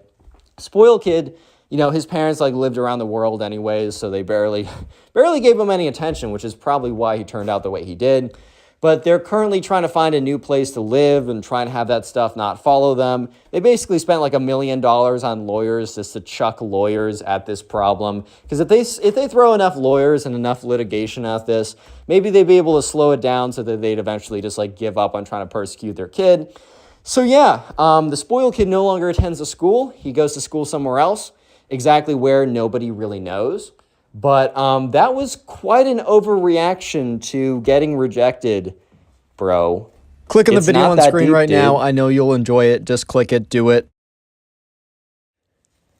Spoiled kid, you know, his parents, like, lived around the world anyways, so they barely gave him any attention, which is probably why he turned out the way he did. but they're currently trying to find a new place to live and try and have that stuff not follow them. They basically spent like $1 million on lawyers just to chuck lawyers at this problem. Because if they throw enough lawyers and enough litigation at this, maybe they'd be able to slow it down so that they'd eventually just like give up on trying to persecute their kid. So yeah, the spoiled kid no longer attends a school. He goes to school somewhere else, exactly where nobody really knows. But that was quite an overreaction to getting rejected, bro. Click on the It's video not on that screen deep, right now. dude. I know you'll enjoy it. Just click it, do it.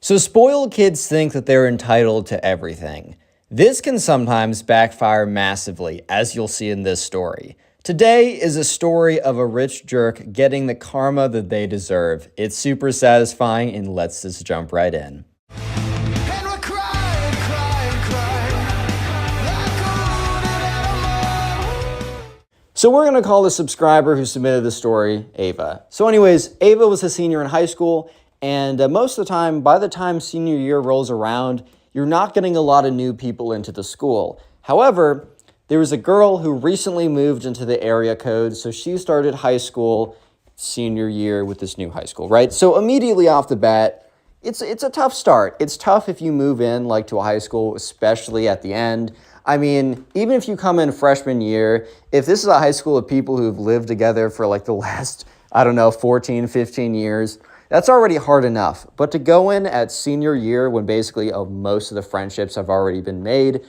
So spoiled kids think that they're entitled to everything. This can sometimes backfire massively, as you'll see in this story. Today is a story of a rich jerk getting the karma that they deserve. It's super satisfying, and let's just jump right in. And we're crying, crying, crying like a wounded animal. So we're going to call the subscriber who submitted the story Ava. So anyways, Ava was a senior in high school, and most of the time, by the time senior year rolls around, you're not getting a lot of new people into the school. However, there was a girl who recently moved into the area code, so she started high school senior year with this new high school, right? So immediately off the bat, it's a tough start. It's tough if you move in like to a high school, especially at the end. I mean, even if you come in freshman year, if this is a high school of people who've lived together for like the last, 14, 15 years, that's already hard enough. But to go in at senior year when basically most of the friendships have already been made,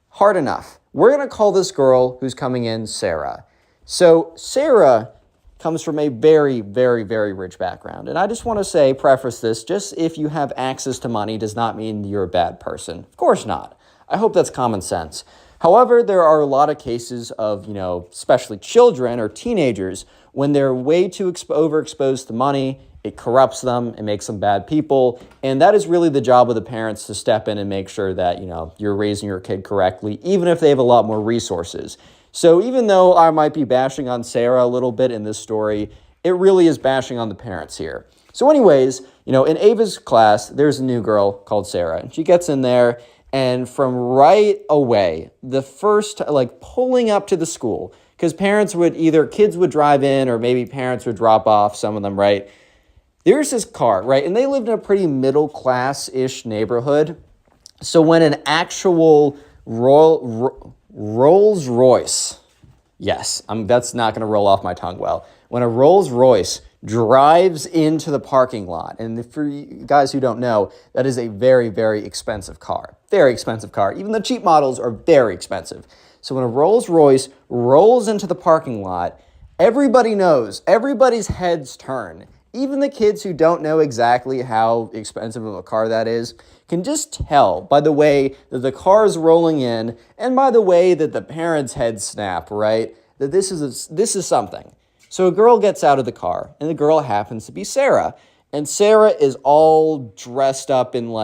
hard enough. We're going to call this girl who's coming in Sarah. So Sarah comes from a very, very, very rich background. And I just want to preface this, just if you have access to money does not mean you're a bad person. Of course not. I hope that's common sense. However, there are a lot of cases of, especially children or teenagers, when they're way too overexposed to money, it corrupts them, it makes them bad people, and that is really the job of the parents to step in and make sure that, you're raising your kid correctly, even if they have a lot more resources. So even though I might be bashing on Sarah a little bit in this story, it really is bashing on the parents here. So anyways, in Ava's class, there's a new girl called Sarah, and she gets in there, and from right away, the first, pulling up to the school, because kids would drive in, or maybe parents would drop off, some of them, right? There's this car, right? And they lived in a pretty middle-class-ish neighborhood. So when an actual Rolls Royce, yes, that's not going to roll off my tongue well. When a Rolls Royce drives into the parking lot, and for you guys who don't know, that is a very, very expensive car. Very expensive car. Even the cheap models are very expensive. So when a Rolls Royce rolls into the parking lot, everybody knows, everybody's heads turn. Even the kids who don't know exactly how expensive of a car that is can just tell by the way that the car is rolling in and by the way that the parents' heads snap, right? That this is something. So a girl gets out of the car, and the girl happens to be Sarah. And Sarah is all dressed up in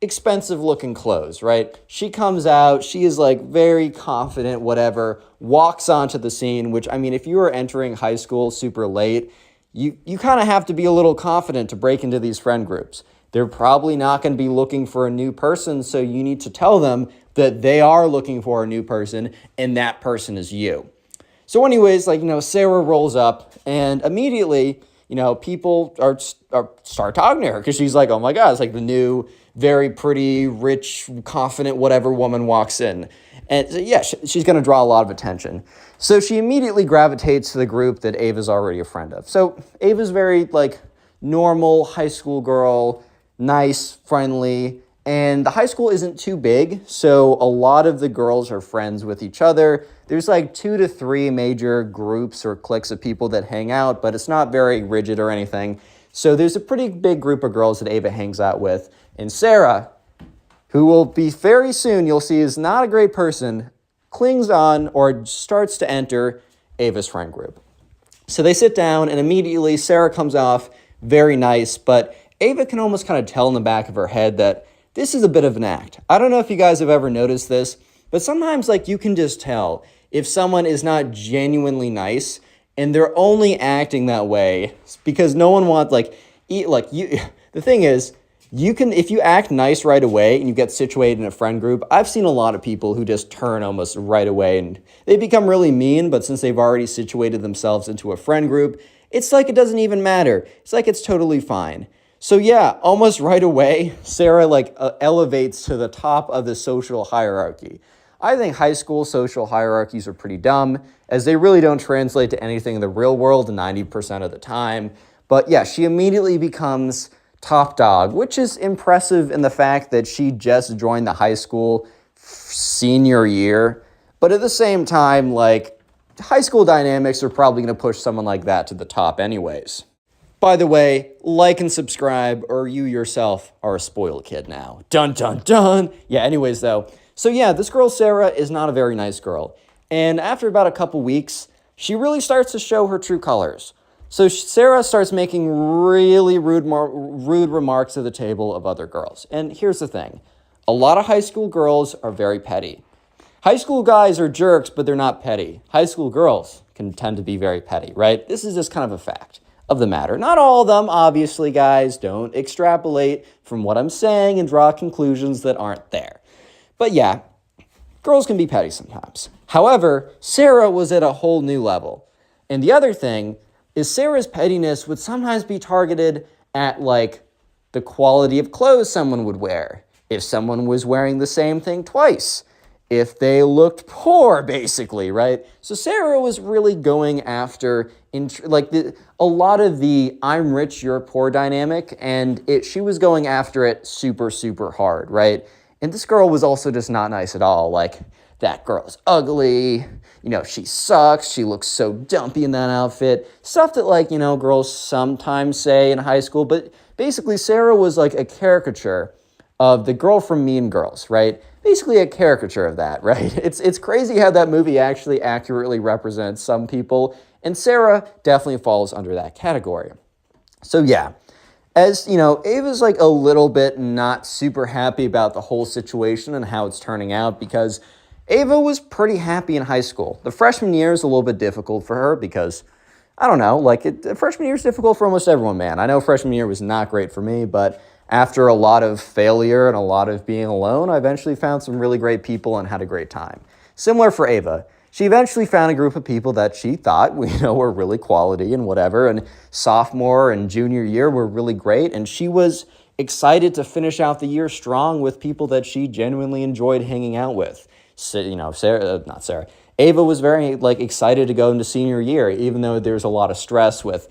expensive looking clothes, right? She comes out, she is very confident, whatever, walks onto the scene, which, if you are entering high school super late, you kind of have to be a little confident to break into these friend groups. They're probably not going to be looking for a new person, so you need to tell them that they are looking for a new person, and that person is you. So anyways, Sarah rolls up, and immediately, people start talking to her, because she's like, oh my God, it's the new, very pretty, rich, confident, whatever woman walks in. And so, yeah, she's going to draw a lot of attention. So she immediately gravitates to the group that Ava's already a friend of. So Ava's very, normal high school girl, nice, friendly, and the high school isn't too big, so a lot of the girls are friends with each other. There's 2 to 3 major groups or cliques of people that hang out, but it's not very rigid or anything. So there's a pretty big group of girls that Ava hangs out with. And Sarah, who will be very soon, you'll see is not a great person, clings on or starts to enter Ava's friend group. So they sit down, and immediately Sarah comes off very nice, but Ava can almost kind of tell in the back of her head that this is a bit of an act. I don't know if you guys have ever noticed this, but sometimes you can just tell if someone is not genuinely nice and they're only acting that way because no one wants the thing is, if you act nice right away and you get situated in a friend group, I've seen a lot of people who just turn almost right away and they become really mean, but since they've already situated themselves into a friend group, it's like it doesn't even matter. It's like it's totally fine. So yeah, almost right away, Sarah elevates to the top of the social hierarchy. I think high school social hierarchies are pretty dumb, as they really don't translate to anything in the real world 90% of the time. But yeah, she immediately becomes top dog, which is impressive in the fact that she just joined the high school senior year. But at the same time, high school dynamics are probably going to push someone like that to the top anyways. By the way, like and subscribe, or you yourself are a spoiled kid now. Dun, dun, dun. Yeah, anyways, though. So yeah, this girl, Sarah, is not a very nice girl. And after about a couple weeks, she really starts to show her true colors. So Sarah starts making really rude remarks at the table of other girls. And here's the thing. A lot of high school girls are very petty. High school guys are jerks, but they're not petty. High school girls can tend to be very petty, right? This is just kind of a fact of the matter. Not all of them, obviously, guys. Don't extrapolate from what I'm saying and draw conclusions that aren't there. But yeah, girls can be petty sometimes. However, Sarah was at a whole new level. And the other thing is Sarah's pettiness would sometimes be targeted at the quality of clothes someone would wear. If someone was wearing the same thing twice. If they looked poor, basically, right? So Sarah was really going after a lot of the I'm rich, you're poor dynamic, and she was going after it super, super hard, right? And this girl was also just not nice at all. That girl is ugly, she sucks, she looks so dumpy in that outfit. Stuff that girls sometimes say in high school, but basically Sarah was a caricature of the girl from Mean Girls, right? Basically a caricature of that, right? It's crazy how that movie actually accurately represents some people, and Sarah definitely falls under that category. So yeah, as Ava's a little bit not super happy about the whole situation and how it's turning out, because Ava was pretty happy in high school. The freshman year is a little bit difficult for her because, I don't know, freshman year is difficult for almost everyone, man. I know freshman year was not great for me, but after a lot of failure and a lot of being alone, I eventually found some really great people and had a great time. Similar for Ava. She eventually found a group of people that she thought, were really quality and whatever, and sophomore and junior year were really great, and she was excited to finish out the year strong with people that she genuinely enjoyed hanging out with. Ava was very excited to go into senior year, even though there's a lot of stress with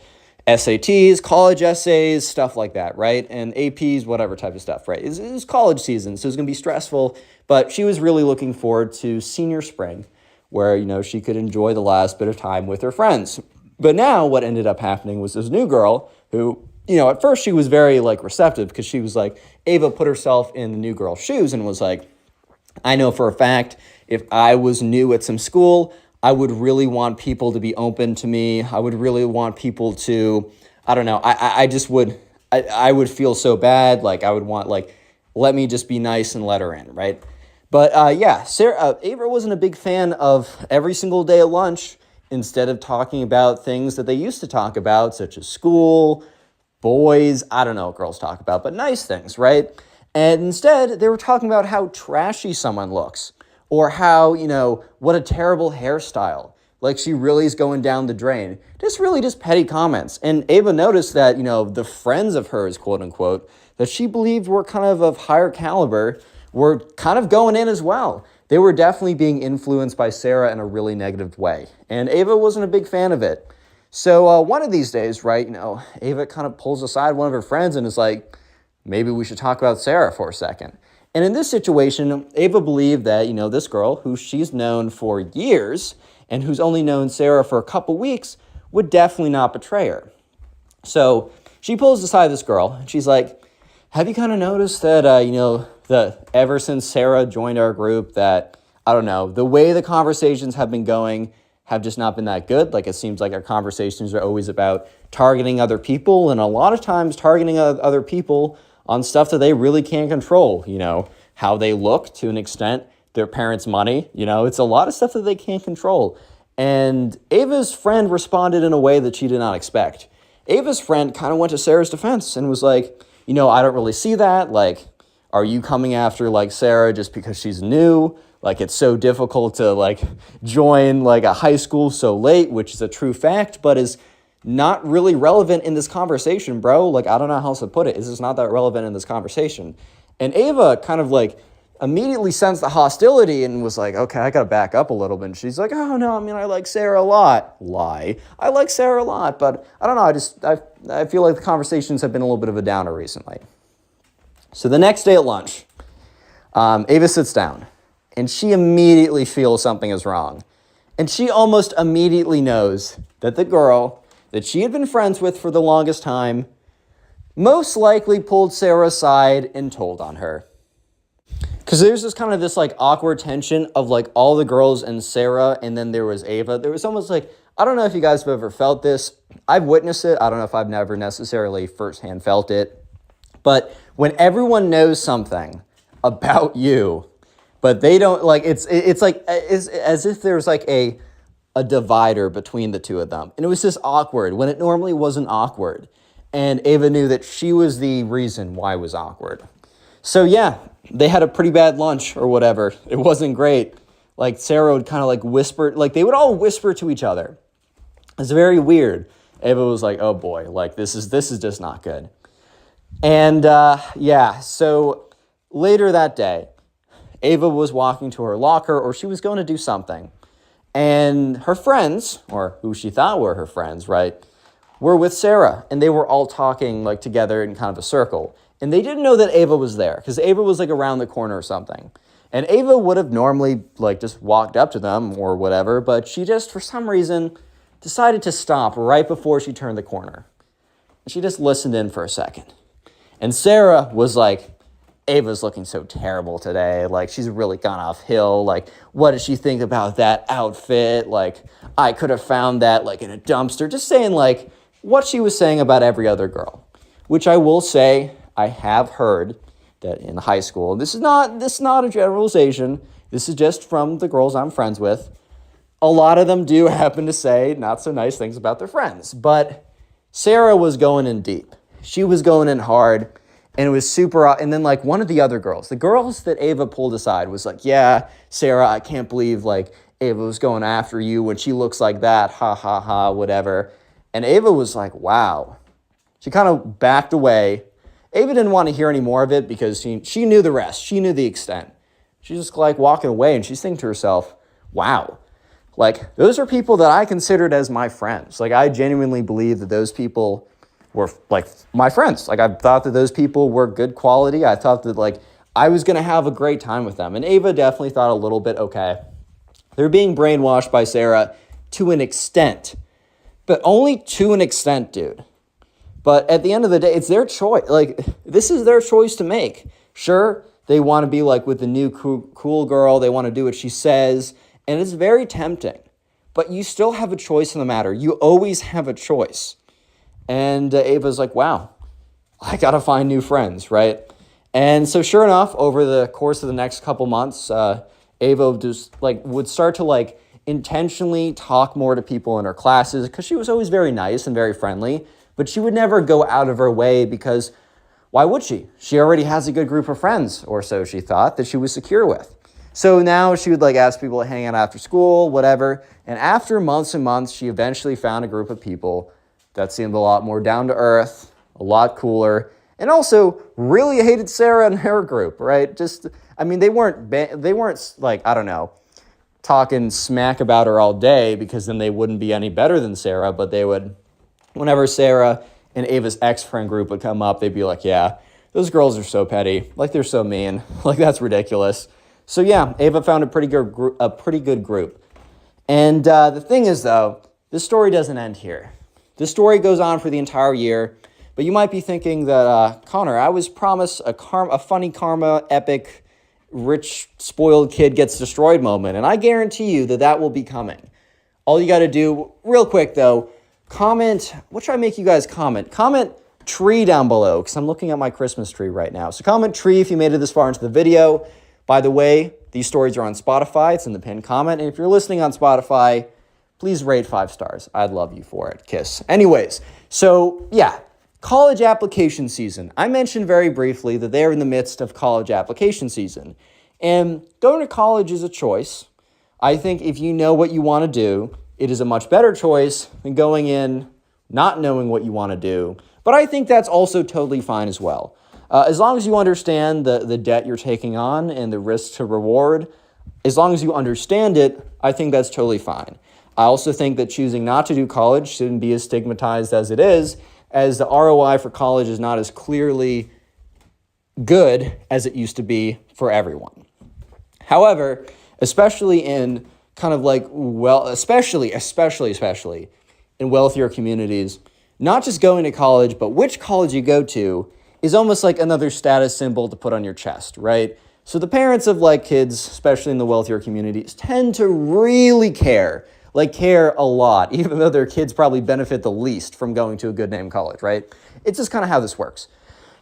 SATs, college essays, stuff like that, right? And APs, whatever type of stuff, right? It was college season, so it was going to be stressful, but she was really looking forward to senior spring, where, she could enjoy the last bit of time with her friends. But now what ended up happening was this new girl who, at first she was very, receptive because she was Ava put herself in the new girl's shoes and was I know for a fact, if I was new at some school, I would really want people to be open to me. I would really want people to, I don't know, I would feel so bad. I would want, let me just be nice and let her in, right? But Ava wasn't a big fan of every single day at lunch, instead of talking about things that they used to talk about, such as school, boys, I don't know what girls talk about, but nice things, right? And instead, they were talking about how trashy someone looks, or how, what a terrible hairstyle. She really is going down the drain. Just petty comments. And Ava noticed that, the friends of hers, quote unquote, that she believed were kind of higher caliber, were kind of going in as well. They were definitely being influenced by Sarah in a really negative way. And Ava wasn't a big fan of it. So one of these days, right, Ava kind of pulls aside one of her friends and is maybe we should talk about Sarah for a second. And in this situation, Ava believed that, this girl, who she's known for years and who's only known Sarah for a couple weeks, would definitely not betray her. So she pulls aside this girl and she's like, have you kind of noticed that, ever since Sarah joined our group that, I don't know, the way the conversations have been going have just not been that good? It seems like our conversations are always about targeting other people, and a lot of times targeting other people on stuff that they really can't control, how they look to an extent, their parents' money, it's a lot of stuff that they can't control. And Ava's friend responded in a way that she did not expect. Ava's friend kind of went to Sarah's defense and was I don't really see that. Like, are you coming after, like, Sarah just because she's new? Like, it's so difficult to, like, join, like, a high school so late, which is a true fact, but is not really relevant in this conversation, bro. Like, I don't know how else to put it. It's just not that relevant in this conversation. And Ava kind of, like, immediately sensed the hostility and was like, okay, I got to back up a little bit. And she's like, oh, no, I mean, I like Sarah a lot. Lie. I like Sarah a lot, but I don't know. I feel like the conversations have been a little bit of a downer recently. So the next day at lunch, Ava sits down. And she immediately feels something is wrong. And she almost immediately knows that the girl that she had been friends with for the longest time most likely pulled Sarah aside and told on her. Because there's this like awkward tension of like all the girls and Sarah, and then there was Ava. There was almost like, I don't know if you guys have ever felt this. I've witnessed it. I don't know if I've never necessarily firsthand felt it. But when everyone knows something about you, but they don't, like, it's as if there's like a divider between the two of them. And it was just awkward when it normally wasn't awkward. And Ava knew that she was the reason why it was awkward. So yeah, they had a pretty bad lunch or whatever. It wasn't great. Like, Sarah would kind of like whisper, like they would all whisper to each other. It's very weird. Ava was like, oh boy, like this is just not good. And yeah, so later that day, Ava was walking to her locker, or she was going to do something. And her friends, or who she thought were her friends, right, were with Sarah. And they were all talking like together in kind of a circle. And they didn't know that Ava was there, because Ava was like around the corner or something. And Ava would have normally like just walked up to them or whatever, but she just, for some reason, decided to stop right before she turned the corner. And she just listened in for a second. And Sarah was like, Ava's looking so terrible today. Like, she's really gone off hill. Like, what does she think about that outfit? Like, I could have found that, like, in a dumpster. Just saying, like, what she was saying about every other girl. Which I will say, I have heard that in high school, this is not a generalization. This is just from the girls I'm friends with. A lot of them do happen to say not so nice things about their friends. But Sarah was going in deep. She was going in hard. And it was super, and then like one of the other girls, the girls that Ava pulled aside was like, yeah, Sarah, I can't believe like Ava was going after you when she looks like that, ha, ha, ha, whatever. And Ava was like, wow. She kind of backed away. Ava didn't want to hear any more of it because she knew the rest. She knew the extent. She's just like walking away, and she's thinking to herself, wow, like those are people that I considered as my friends. Like, I genuinely believe that those people were like my friends. Like, I thought that those people were good quality. I thought that like I was going to have a great time with them. And Ava definitely thought a little bit, okay, they're being brainwashed by Sarah to an extent, but only to an extent, dude. But at the end of the day, it's their choice. Like, this is their choice to make. Sure, they want to be like with the new cool girl. They want to do what she says. And it's very tempting, but you still have a choice in the matter. You always have a choice. And Ava's like, wow, I got to find new friends, right? And so sure enough, over the course of the next couple months, Ava just like would start to like intentionally talk more to people in her classes, because she was always very nice and very friendly, but she would never go out of her way, because why would she? She already has a good group of friends, or so she thought, that she was secure with. So now she would like ask people to hang out after school, whatever. And after months and months, she eventually found a group of people that seemed a lot more down to earth, a lot cooler, and also really hated Sarah and her group, right? Just, I mean, they weren't like, I don't know, talking smack about her all day, because then they wouldn't be any better than Sarah, but they would, whenever Sarah and Ava's ex-friend group would come up, they'd be like, yeah, those girls are so petty, like they're so mean, like that's ridiculous. So yeah, Ava found a pretty good group. And the thing is, though, this story doesn't end here. This story goes on for the entire year, but you might be thinking that, Connor, I was promised a funny karma, epic, rich, spoiled kid gets destroyed moment, and I guarantee you that will be coming. All you got to do, real quick though, comment, what should I make you guys comment? Comment tree down below, because I'm looking at my Christmas tree right now. So comment tree if you made it this far into the video. By the way, these stories are on Spotify. It's in the pinned comment. And if you're listening on Spotify, please rate 5 stars. I'd love you for it. Kiss. Anyways, so yeah, College application season. I mentioned very briefly that they're in the midst of college application season. And going to college is a choice. I think if you know what you want to do, it is a much better choice than going in not knowing what you want to do. But I think that's also totally fine as well. As long as you understand the debt you're taking on and the risk to reward, as long as you understand it, I think that's totally fine. I also think that choosing not to do college shouldn't be as stigmatized as it is, as the ROI for college is not as clearly good as it used to be for everyone. However, especially in kind of like, especially in wealthier communities, not just going to college, but which college you go to is almost like another status symbol to put on your chest, right? So the parents of like kids, especially in the wealthier communities, tend to really care a lot, even though their kids probably benefit the least from going to a good name college, right? It's just kind of how this works.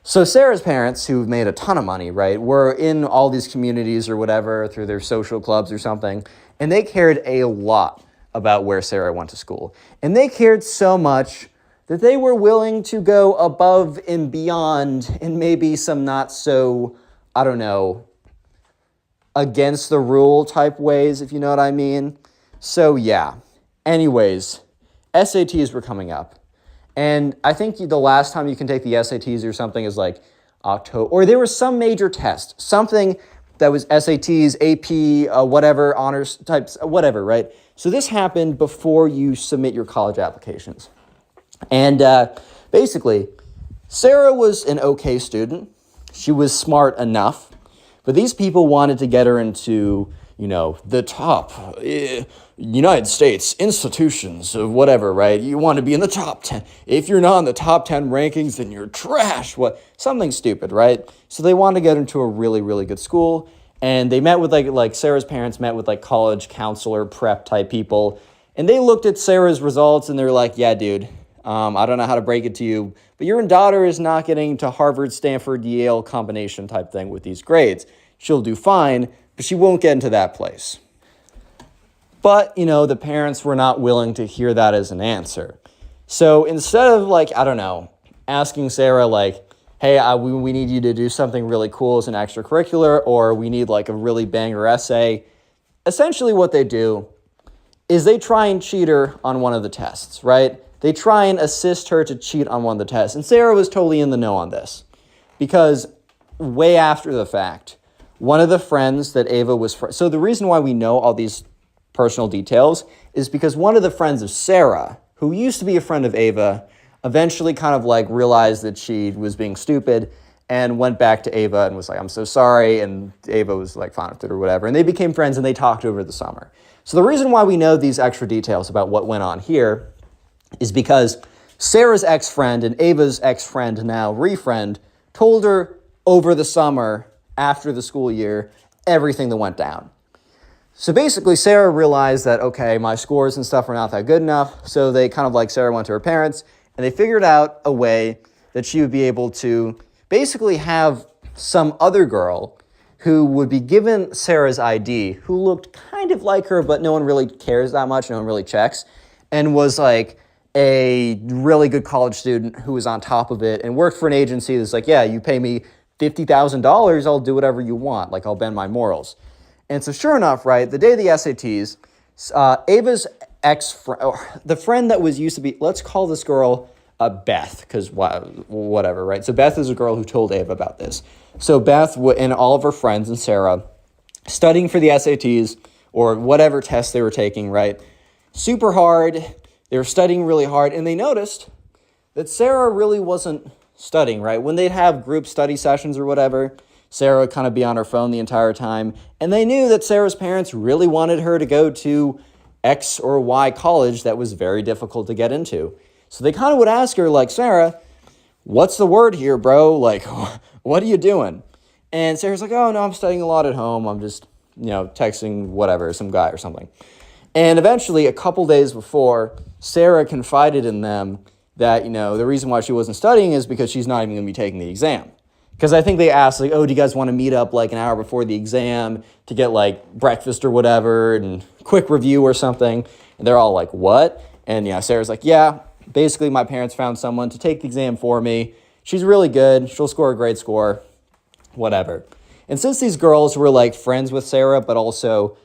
So Sarah's parents, who've made a ton of money, right, were in all these communities or whatever through their social clubs or something, and they cared a lot about where Sarah went to school. And they cared so much that they were willing to go above and beyond in maybe some not so, against the rule type ways, if you know what I mean. So yeah, anyways, SATs were coming up. And I think the last time you can take the SATs or something is like October, or there was some major test, something that was SATs, AP, whatever, honors types, whatever, right? So this happened before you submit your college applications. And basically, Sarah was an okay student. She was smart enough, but these people wanted to get her into, the top United States institutions of whatever, right? You want to be in the top 10. If you're not in the top 10 rankings, then you're trash. Something stupid, right? So they wanted to get into a really, really good school. And they met with like Sarah's parents met with like college counselor prep type people. And they looked at Sarah's results and they're like, yeah, dude, I don't know how to break it to you, but your daughter is not getting to Harvard, Stanford, Yale combination type thing with these grades. She'll do fine, but she won't get into that place. But, the parents were not willing to hear that as an answer. So instead of asking Sarah hey, we need you to do something really cool as an extracurricular, or we need a really banger essay, essentially what they do is they try and cheat her on one of the tests, right? They try and assist her to cheat on one of the tests. And Sarah was totally in the know on this because way after the fact, one of the friends that Ava was... So the reason why we know all these personal details is because one of the friends of Sarah, who used to be a friend of Ava, eventually kind of realized that she was being stupid and went back to Ava and was like, I'm so sorry. And Ava was fine with it or whatever. And they became friends and they talked over the summer. So the reason why we know these extra details about what went on here is because Sarah's ex-friend and Ava's ex-friend, now re-friend, told her over the summer, after the school year, everything that went down. So basically, Sarah realized that, okay, my scores and stuff are not that good enough. So they kind of Sarah went to her parents and they figured out a way that she would be able to basically have some other girl who would be given Sarah's ID, who looked kind of like her, but no one really cares that much, no one really checks, and was a really good college student who was on top of it and worked for an agency that's yeah, you pay me $50,000, I'll do whatever you want, I'll bend my morals. And so sure enough, right, the day of the SATs, Ava's ex-friend, the friend that used to be, let's call this girl Beth, because whatever, right? So Beth is a girl who told Ava about this. So Beth and all of her friends and Sarah studying for the SATs or whatever test they were taking, right? Super hard. They were studying really hard, and they noticed that Sarah really wasn't studying, right? When they'd have group study sessions or whatever, Sarah would kind of be on her phone the entire time, and they knew that Sarah's parents really wanted her to go to X or Y college that was very difficult to get into. So they kind of would ask her, Sarah, what's the word here, bro? What are you doing? And Sarah's oh, no, I'm studying a lot at home. I'm just, texting whatever, some guy or something. And eventually, a couple days before, Sarah confided in them that, the reason why she wasn't studying is because she's not even going to be taking the exam. Because I think they asked, oh, do you guys want to meet up an hour before the exam to get breakfast or whatever and quick review or something? And they're all what? And Sarah's yeah, basically my parents found someone to take the exam for me. She's really good. She'll score a great score, whatever. And since these girls were like friends with Sarah, but also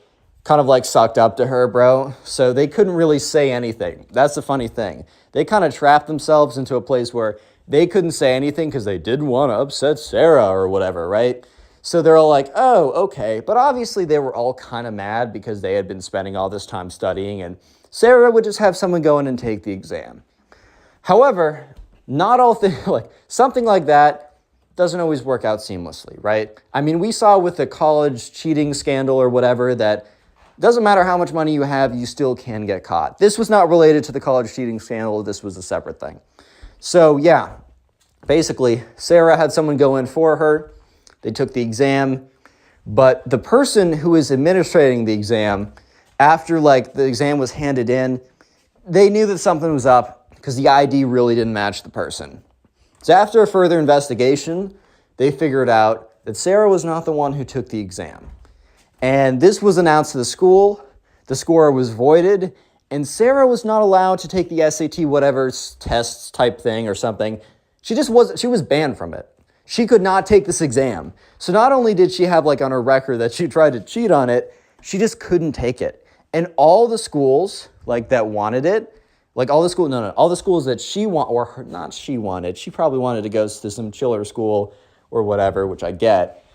kind of like sucked up to her, bro, so they couldn't really say anything. That's the funny thing. They kind of trapped themselves into a place where they couldn't say anything because they didn't want to upset Sarah or whatever, right? So they're all like, oh, okay. But obviously they were all kind of mad because they had been spending all this time studying, and Sarah would just have someone go in and take the exam. However, not all things, like something like that doesn't always work out seamlessly, right? I mean, we saw with the college cheating scandal or whatever that doesn't matter how much money you have, you still can get caught. This was not related to the college cheating scandal. This was a separate thing. So yeah, basically, Sarah had someone go in for her. They took the exam, but the person who was administrating the exam, after like the exam was handed in, they knew that something was up because the ID really didn't match the person. So after a further investigation, they figured out that Sarah was not the one who took the exam. And this was announced to the school. The score was voided, and Sarah was not allowed to take the SAT whatever tests type thing or something. She was banned from it. She could not take this exam. So not only did she have like on her record that she tried to cheat on it, she just couldn't take it. And all the schools like that wanted it, like all the schools that she wanted, she probably wanted to go to some chiller school or whatever, which I get.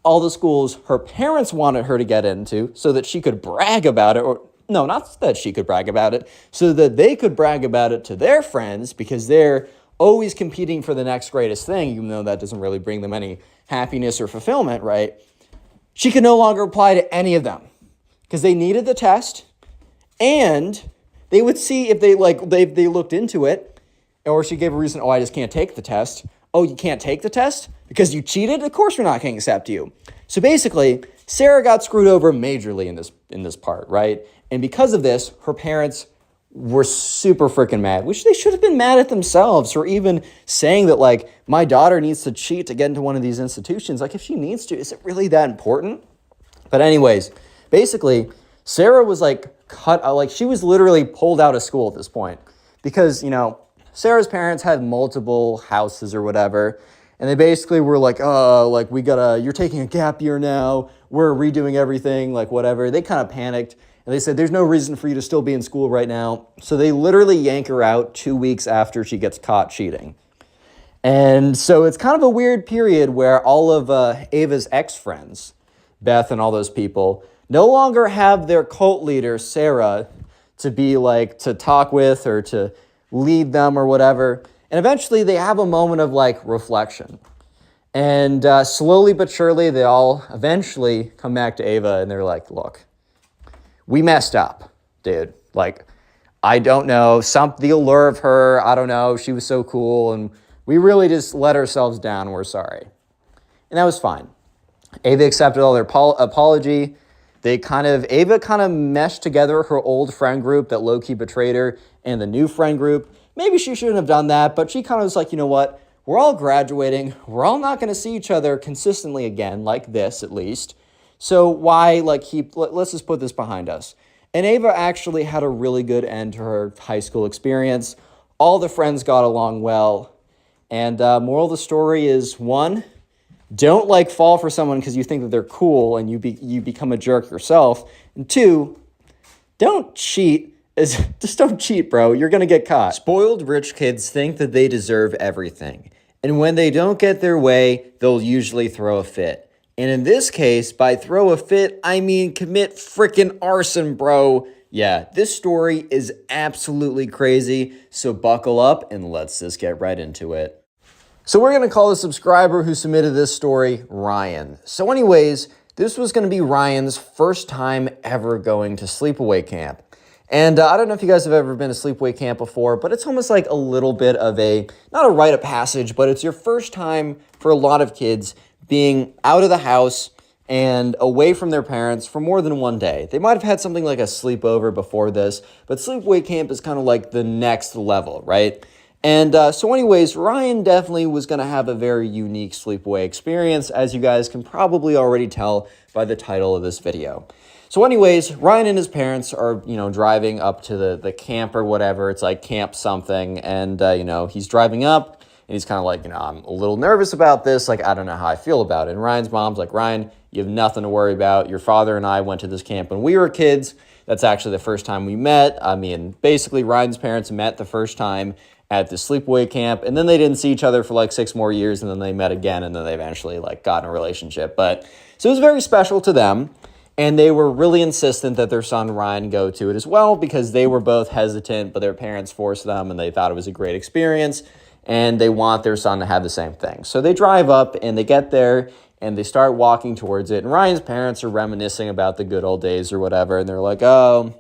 All the schools her parents wanted her to get into so that she could brag about it, or no, not that she could brag about it, so that they could brag about it to their friends because they're always competing for the next greatest thing, even though that doesn't really bring them any happiness or fulfillment, right? She could no longer apply to any of them because they needed the test, and they would see if they looked into it, or she gave a reason, oh, I just can't take the test. Oh, you can't take the test? Because you cheated? Of course we're not going to accept you. So basically, Sarah got screwed over majorly in this part, right? And because of this, her parents were super freaking mad, which they should have been mad at themselves for even saying that, like, my daughter needs to cheat to get into one of these institutions. Like, if she needs to, is it really that important? But anyways, basically, Sarah was like she was literally pulled out of school at this point because, you know, Sarah's parents had multiple houses or whatever, and they basically were like, oh, like you're taking a gap year now, we're redoing everything, like whatever. They kind of panicked, and they said, there's no reason for you to still be in school right now. So they literally yank her out 2 weeks after she gets caught cheating. And so it's kind of a weird period where all of Ava's ex-friends, Beth and all those people, no longer have their cult leader, Sarah, to be like, to talk with or to lead them or whatever. And eventually they have a moment of like reflection. And slowly but surely, they all eventually come back to Ava and they're like, look, we messed up, dude. Like, I don't know, the allure of her, I don't know, she was so cool, and we really just let ourselves down, we're sorry. And that was fine. Ava accepted all their apology. Ava kind of meshed together her old friend group that low-key betrayed her and the new friend group. Maybe she shouldn't have done that, but she kind of was like, you know what? We're all graduating. We're all not going to see each other consistently again, like this at least. So why, let's just put this behind us. And Ava actually had a really good end to her high school experience. All the friends got along well. And moral of the story is, one, don't fall for someone because you think that they're cool and you become a jerk yourself. And two, don't cheat. Just don't cheat, bro. You're going to get caught. Spoiled rich kids think that they deserve everything. And when they don't get their way, they'll usually throw a fit. And in this case, by throw a fit, I mean commit frickin' arson, bro. Yeah, this story is absolutely crazy. So buckle up and let's just get right into it. So we're going to call the subscriber who submitted this story Ryan. So anyways, this was going to be Ryan's first time ever going to sleepaway camp. And I don't know if you guys have ever been to sleepaway camp before, but it's almost like a little bit of not a rite of passage, but it's your first time for a lot of kids being out of the house and away from their parents for more than one day. They might have had something like a sleepover before this, but sleepaway camp is kind of like the next level, right? And so anyways, Ryan definitely was going to have a very unique sleepaway experience, as you guys can probably already tell by the title of this video. So anyways, Ryan and his parents are, driving up to the camp or whatever. It's like camp something. And, he's driving up and he's kind of like, I'm a little nervous about this. Like, I don't know how I feel about it. And Ryan's mom's like, Ryan, you have nothing to worry about. Your father and I went to this camp when we were kids. That's actually the first time we met. I mean, basically Ryan's parents met the first time at the sleepaway camp, and then they didn't see each other for like 6 more years, and then they met again, and then they eventually like got in a relationship. But so it was very special to them. And they were really insistent that their son Ryan go to it as well, because they were both hesitant, but their parents forced them and they thought it was a great experience and they want their son to have the same thing. So they drive up and they get there and they start walking towards it. And Ryan's parents are reminiscing about the good old days or whatever. And they're like, oh,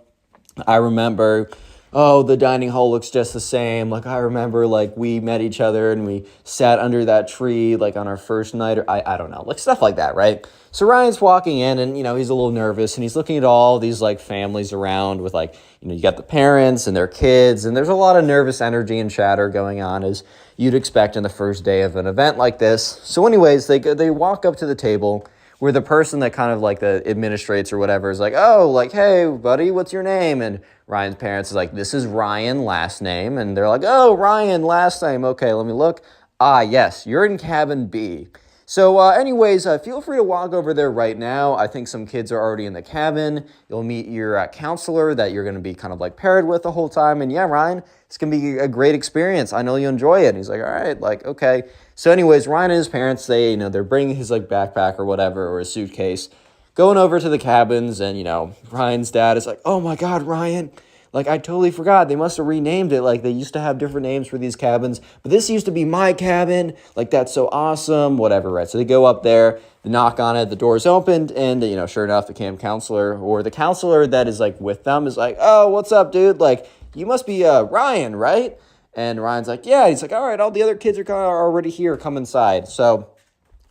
I remember, the dining hall looks just the same. Like, I remember, like, we met each other and we sat under that tree, like, on our first night, or I don't know, like, stuff like that, right? So Ryan's walking in and, he's a little nervous and he's looking at all these, like, families around with, like, you got the parents and their kids, and there's a lot of nervous energy and chatter going on, as you'd expect in the first day of an event like this. So anyways, they walk up to the table where the person that kind of, like, the administrates or whatever is like, oh, like, hey, buddy, what's your name? And Ryan's parents is like, this is Ryan, last name. And they're like, oh, Ryan, last name. Okay, let me look. Ah, yes, you're in cabin B. So anyways, feel free to walk over there right now. I think some kids are already in the cabin. You'll meet your counselor that you're going to be kind of like paired with the whole time. And yeah, Ryan, it's going to be a great experience. I know you enjoy it. And he's like, all right, like, okay. So anyways, Ryan and his parents, they're bringing his like backpack or whatever, or a suitcase, going over to the cabins. And, Ryan's dad is like, oh my God, Ryan, like, I totally forgot. They must have renamed it. Like, they used to have different names for these cabins, but this used to be my cabin. Like, that's so awesome, whatever, right? So they go up there, they knock on it, the door's opened, and, sure enough, the camp counselor or the counselor that is, like, with them is like, oh, what's up, dude? Like, you must be Ryan, right? And Ryan's like, yeah. He's like, all right, all the other kids are already here. Come inside. So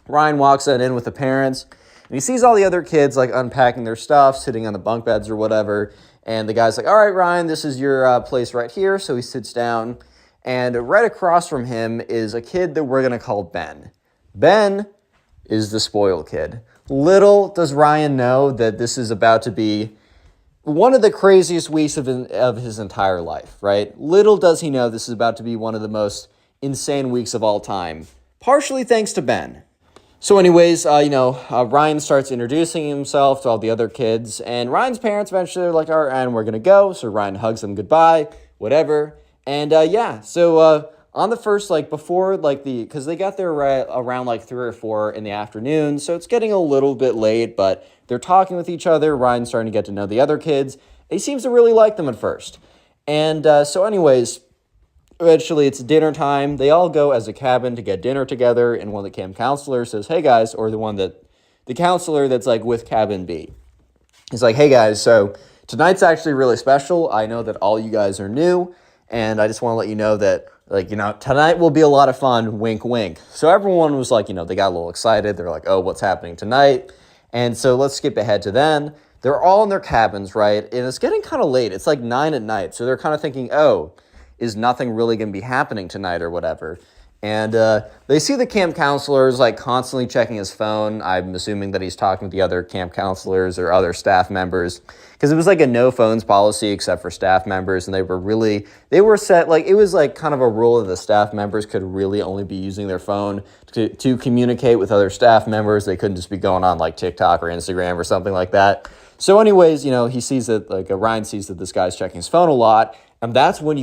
Ryan walks in with the parents, and he sees all the other kids, like, unpacking their stuff, sitting on the bunk beds or whatever. And the guy's like, all right, Ryan, this is your place right here. So he sits down, and right across from him is a kid that we're going to call Ben. Ben is the spoiled kid. Little does Ryan know that this is about to be one of the craziest weeks of his entire life, right? Little does he know this is about to be one of the most insane weeks of all time, partially thanks to Ben. So anyways, Ryan starts introducing himself to all the other kids, and Ryan's parents eventually are like, all right, and we're going to go. So Ryan hugs them goodbye, whatever. And so on the first, like, before, like, because they got there around like 3 or 4 in the afternoon, so it's getting a little bit late, but they're talking with each other. Ryan's starting to get to know the other kids. He seems to really like them at first. And so anyways, eventually it's dinner time. They all go as a cabin to get dinner together, and one of the camp counselors says, hey guys, or the counselor that's like with cabin B. He's like, hey guys, so tonight's actually really special. I know that all you guys are new, and I just want to let you know that, like, tonight will be a lot of fun, wink, wink. So everyone was like, they got a little excited. They're like, oh, what's happening tonight? And so let's skip ahead to then. They're all in their cabins, right? And it's getting kind of late. It's like 9 at night. So they're kind of thinking, oh, is nothing really going to be happening tonight or whatever? And they see the camp counselors like constantly checking his phone. I'm assuming that he's talking to the other camp counselors or other staff members, because it was like a no phones policy except for staff members. And they were set, like, it was like kind of a rule that the staff members could really only be using their phone to communicate with other staff members. They couldn't just be going on like TikTok or Instagram or something like that. So anyways, he sees that, like, Ryan sees that this guy's checking his phone a lot. And that's when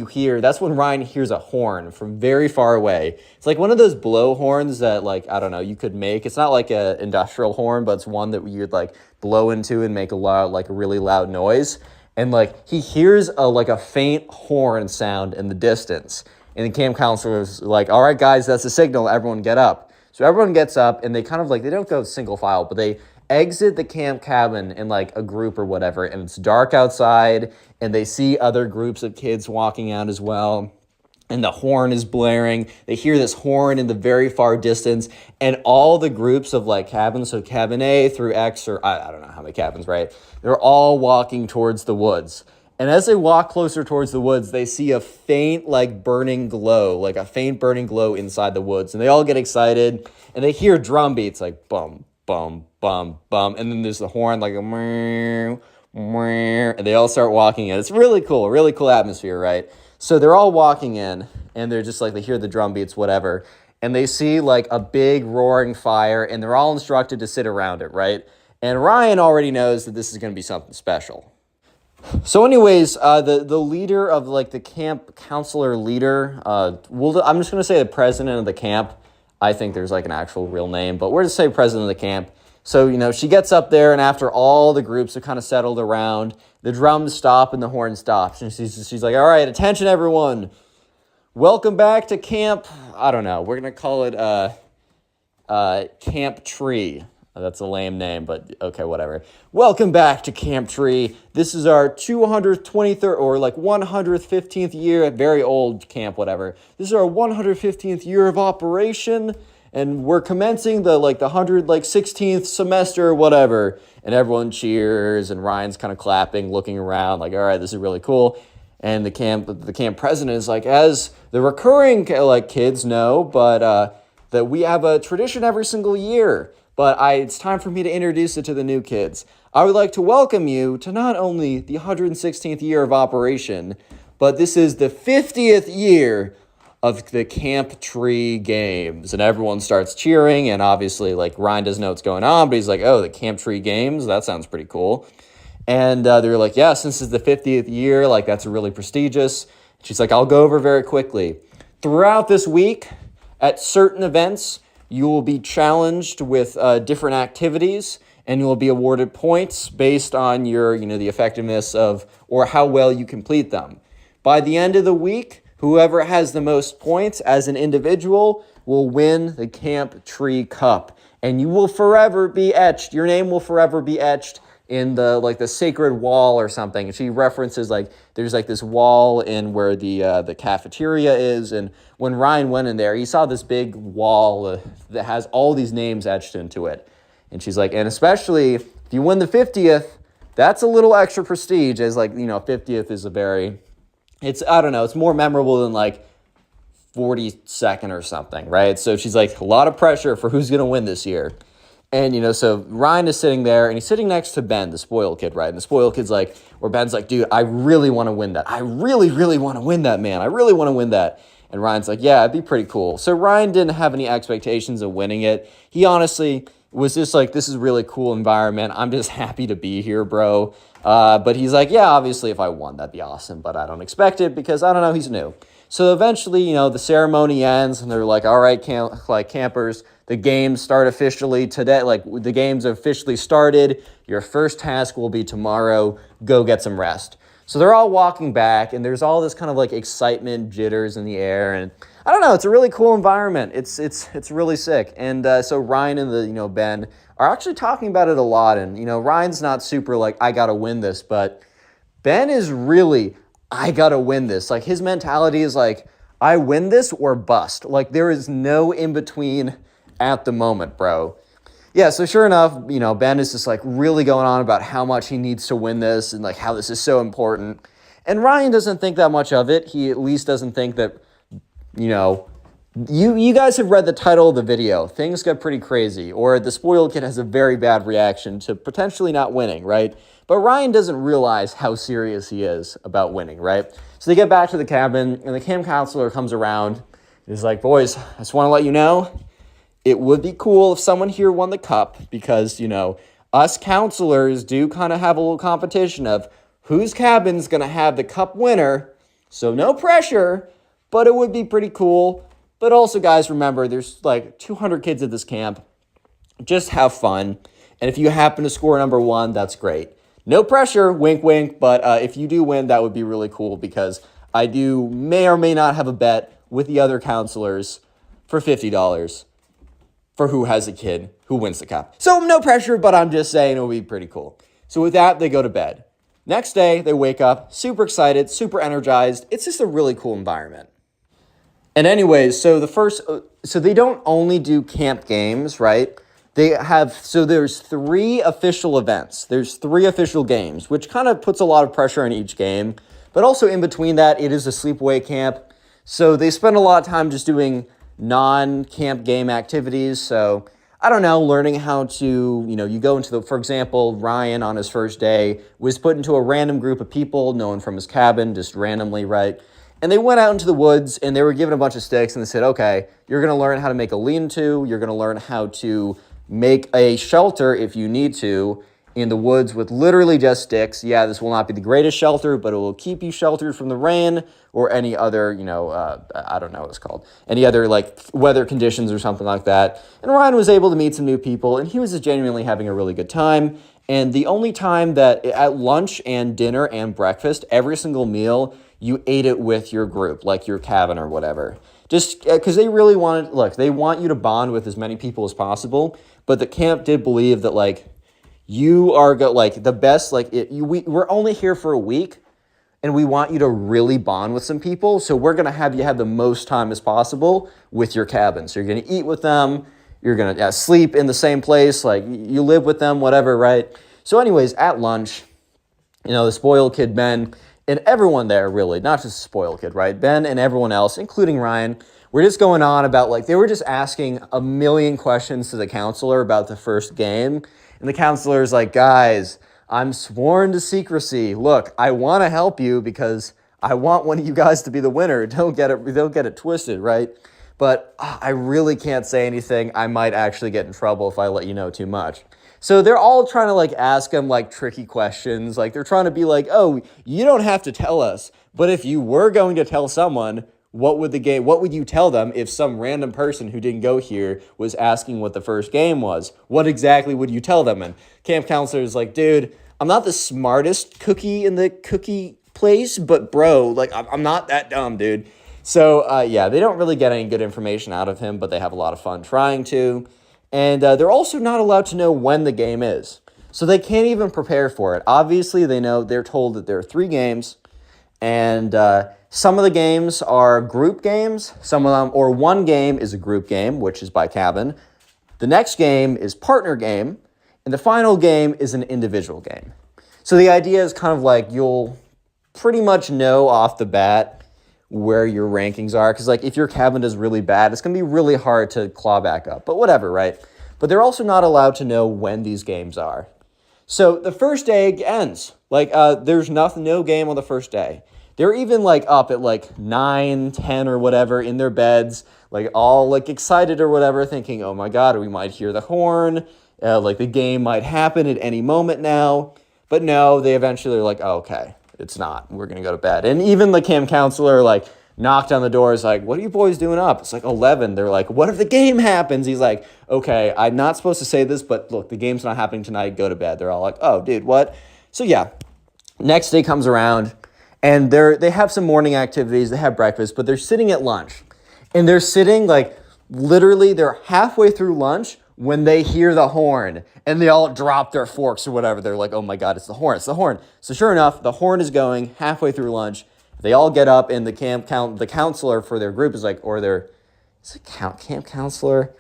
Ryan hears a horn from very far away. It's like one of those blow horns that, like, I don't know, you could make. It's not like an industrial horn, but it's one that you'd like blow into and make a really loud noise. And like he hears a faint horn sound in the distance. And the camp counselor is like, all right, guys, that's a signal. Everyone get up. So everyone gets up, and they kind of like, they don't go single file, but they exit the camp cabin in like a group or whatever, and it's dark outside, and they see other groups of kids walking out as well, and the horn is blaring. They hear this horn in the very far distance, and all the groups of like cabins, so cabin A through X, or I don't know how many cabins, right? They're all walking towards the woods. And as they walk closer towards the woods, they see a faint, burning glow, inside the woods. And they all get excited, and they hear drum beats, like bum, bum, bum, bum. And then there's the horn, like a meow, meow. And they all start walking in. It's really cool atmosphere, right? So they're all walking in, and they're just they hear the drum beats, whatever. And they see a big roaring fire, and they're all instructed to sit around it, right? And Ryan already knows that this is going to be something special. So anyways, the leader of the camp counselor leader, I'm just going to say the president of the camp. I think there's an actual real name, but we're just say president of the camp. So, she gets up there, and after all the groups have kind of settled around, the drums stop and the horn stops. And she's like, all right, attention everyone. Welcome back to camp. I don't know. We're going to call it Camp Tree. That's a lame name, but okay, whatever. Welcome back to Camp Tree. This is our 223rd or 115th year, very old camp, whatever. This is our 115th year of operation, and we're commencing the 116th semester, whatever. And everyone cheers, and Ryan's kind of clapping, looking around, all right, this is really cool. And the camp president is as the recurring kids know, but that we have a tradition every single year. But it's time for me to introduce it to the new kids. I would like to welcome you to not only the 116th year of operation, but this is the 50th year of the Camp Tree Games. And everyone starts cheering, and obviously, Ryan doesn't know what's going on, but he's oh, the Camp Tree Games? That sounds pretty cool. And they're yeah, since it's the 50th year, that's really prestigious. She's I'll go over very quickly. Throughout this week, at certain events, you will be challenged with different activities, and you will be awarded points based on your, the effectiveness of, or how well you complete them. By the end of the week, whoever has the most points as an individual will win the Camp Tree Cup, and you will forever be etched. Your name will forever be etched in the sacred wall or something. And she references there's this wall in where the cafeteria is, and when Ryan went in there, he saw this big wall that has all these names etched into it. And she's and especially if you win the 50th, that's a little extra prestige, as 50th is it's more memorable than 42nd or something, right? So she's a lot of pressure for who's gonna win this year. And, so Ryan is sitting there, and he's sitting next to Ben, the spoiled kid, right? And the spoiled kid's where Ben's dude, I really want to win that. I really, really want to win that, man. I really want to win that. And Ryan's yeah, it'd be pretty cool. So Ryan didn't have any expectations of winning it. He honestly was just this is a really cool environment. I'm just happy to be here, bro. But he's yeah, obviously if I won, that'd be awesome. But I don't expect it because, I don't know, he's new. So eventually, the ceremony ends, and they're all right, campers, the games start officially today. The games have officially started. Your first task will be tomorrow. Go get some rest. So they're all walking back, and there's all this kind of excitement, jitters in the air, and I don't know. It's a really cool environment. It's really sick. And so Ryan and the Ben are actually talking about it a lot. And Ryan's not super I gotta win this, but Ben is really I gotta win this. His mentality is I win this or bust. There is no in between at the moment, bro. Yeah, so sure enough, Ben is just really going on about how much he needs to win this and how this is so important. And Ryan doesn't think that much of it. He at least doesn't think that, you guys have read the title of the video. Things get pretty crazy, or the spoiled kid has a very bad reaction to potentially not winning, right? But Ryan doesn't realize how serious he is about winning, right? So they get back to the cabin, and the camp counselor comes around. He's boys, I just want to let you know, it would be cool if someone here won the cup because, us counselors do kind of have a little competition of whose cabin's going to have the cup winner. So no pressure, but it would be pretty cool. But also, guys, remember, there's 200 kids at this camp. Just have fun. And if you happen to score number one, that's great. No pressure, wink, wink. But if you do win, that would be really cool because I may or may not have a bet with the other counselors for $50. For who has a kid who wins the cup. So no pressure, but I'm just saying it would be pretty cool. So with that, they go to bed. Next day, they wake up super excited, super energized. It's just a really cool environment. And anyways, so they don't only do camp games, right? There's 3 official events. There's 3 official games, which kind of puts a lot of pressure on each game. But also in between that, it is a sleepaway camp. So they spend a lot of time just doing non-camp game activities. So I don't know, learning how to, you go into for example, Ryan on his first day was put into a random group of people, no one from his cabin, just randomly, right? And they went out into the woods and they were given a bunch of sticks and they said, okay, you're going to learn how to make a lean-to, you're going to learn how to make a shelter if you need to in the woods with literally just sticks. Yeah, this will not be the greatest shelter, but it will keep you sheltered from the rain or any other, I don't know what it's called, any other like weather conditions or something like that. And Ryan was able to meet some new people and he was just genuinely having a really good time. And the only time that at lunch and dinner and breakfast, every single meal, you ate it with your group, like your cabin or whatever. Just because they really they want you to bond with as many people as possible. But the camp did believe that like you are the best, we're only here for a week and we want you to really bond with some people. So we're going to have you have the most time as possible with your cabin. So you're going to eat with them. You're going to sleep in the same place. Like you live with them, whatever, right? So anyways, at lunch, the spoiled kid, Ben, and everyone there really, not just the spoiled kid, right? Ben and everyone else, including Ryan, were just going on about they were just asking a million questions to the counselor about the first game. And the counselor's like, guys, I'm sworn to secrecy. Look, I want to help you because I want one of you guys to be the winner. Don't get it twisted, right? But I really can't say anything. I might actually get in trouble if I let you know too much. So they're all trying to ask him tricky questions. They're trying to be like, oh, you don't have to tell us. But if you were going to tell someone, what would you tell them if some random person who didn't go here was asking what the first game was? What exactly would you tell them? And camp counselor is like, dude, I'm not the smartest cookie in the cookie place, but bro, I'm not that dumb, dude. So they don't really get any good information out of him, but they have a lot of fun trying to. And they're also not allowed to know when the game is. So they can't even prepare for it. Obviously, they're told that there are 3 games. And some of the games are group games. Some of them, or one game is a group game, which is by cabin. The next game is partner game. And the final game is an individual game. So the idea is kind of you'll pretty much know off the bat where your rankings are. Because if your cabin does really bad, it's going to be really hard to claw back up. But whatever, right? But they're also not allowed to know when these games are. So the first day ends. There's no game on the first day. They're even up at 9, 10 or whatever in their beds, all excited or whatever, thinking, oh my God, we might hear the horn. The game might happen at any moment now. But no, they eventually are oh, okay. It's not. We're going to go to bed. And even the camp counselor, knocked on the door. Is what are you boys doing up? It's 11. They're what if the game happens? He's okay, I'm not supposed to say this, but look, the game's not happening tonight. Go to bed. They're all oh, dude, what? So yeah, next day comes around, and they have some morning activities. They have breakfast, but they're sitting at lunch. And they're sitting, literally, they're halfway through lunch when they hear the horn and they all drop their forks or whatever. They're oh my God, it's the horn, it's the horn. So sure enough, the horn is going halfway through lunch. They all get up and the counselor for their group is camp counselor?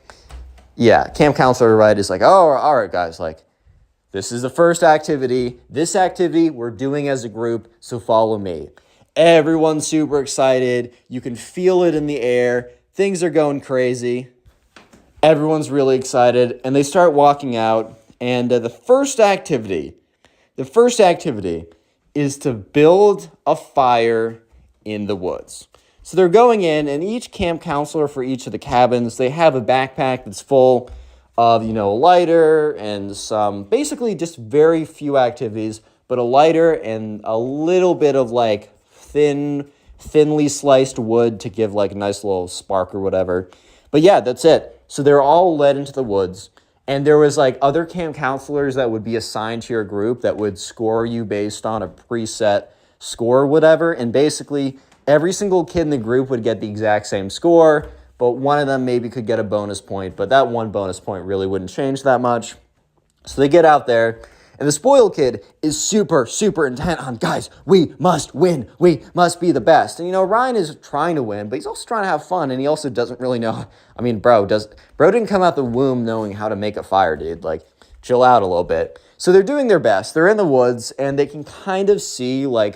Yeah, camp counselor, right, is oh, all right, guys, this is the first activity. This activity we're doing as a group, so follow me. Everyone's super excited. You can feel it in the air. Things are going crazy. Everyone's really excited, and they start walking out, and the first activity is to build a fire in the woods. So they're going in, and each camp counselor for each of the cabins, they have a backpack that's full of, a lighter and some, basically just very few activities, but a lighter and a little bit of thinly sliced wood to give a nice little spark or whatever. But yeah, that's it. So they're all led into the woods, and there was other camp counselors that would be assigned to your group that would score you based on a preset score or whatever. And basically every single kid in the group would get the exact same score, but one of them maybe could get a bonus point, but that one bonus point really wouldn't change that much. So they get out there And the spoiled kid is super, super intent on, guys, we must win. We must be the best. And, Ryan is trying to win, but he's also trying to have fun, and he also doesn't really know. I mean, bro didn't come out the womb knowing how to make a fire, dude. Like, chill out a little bit. So they're doing their best. They're in the woods, and they can kind of see, like,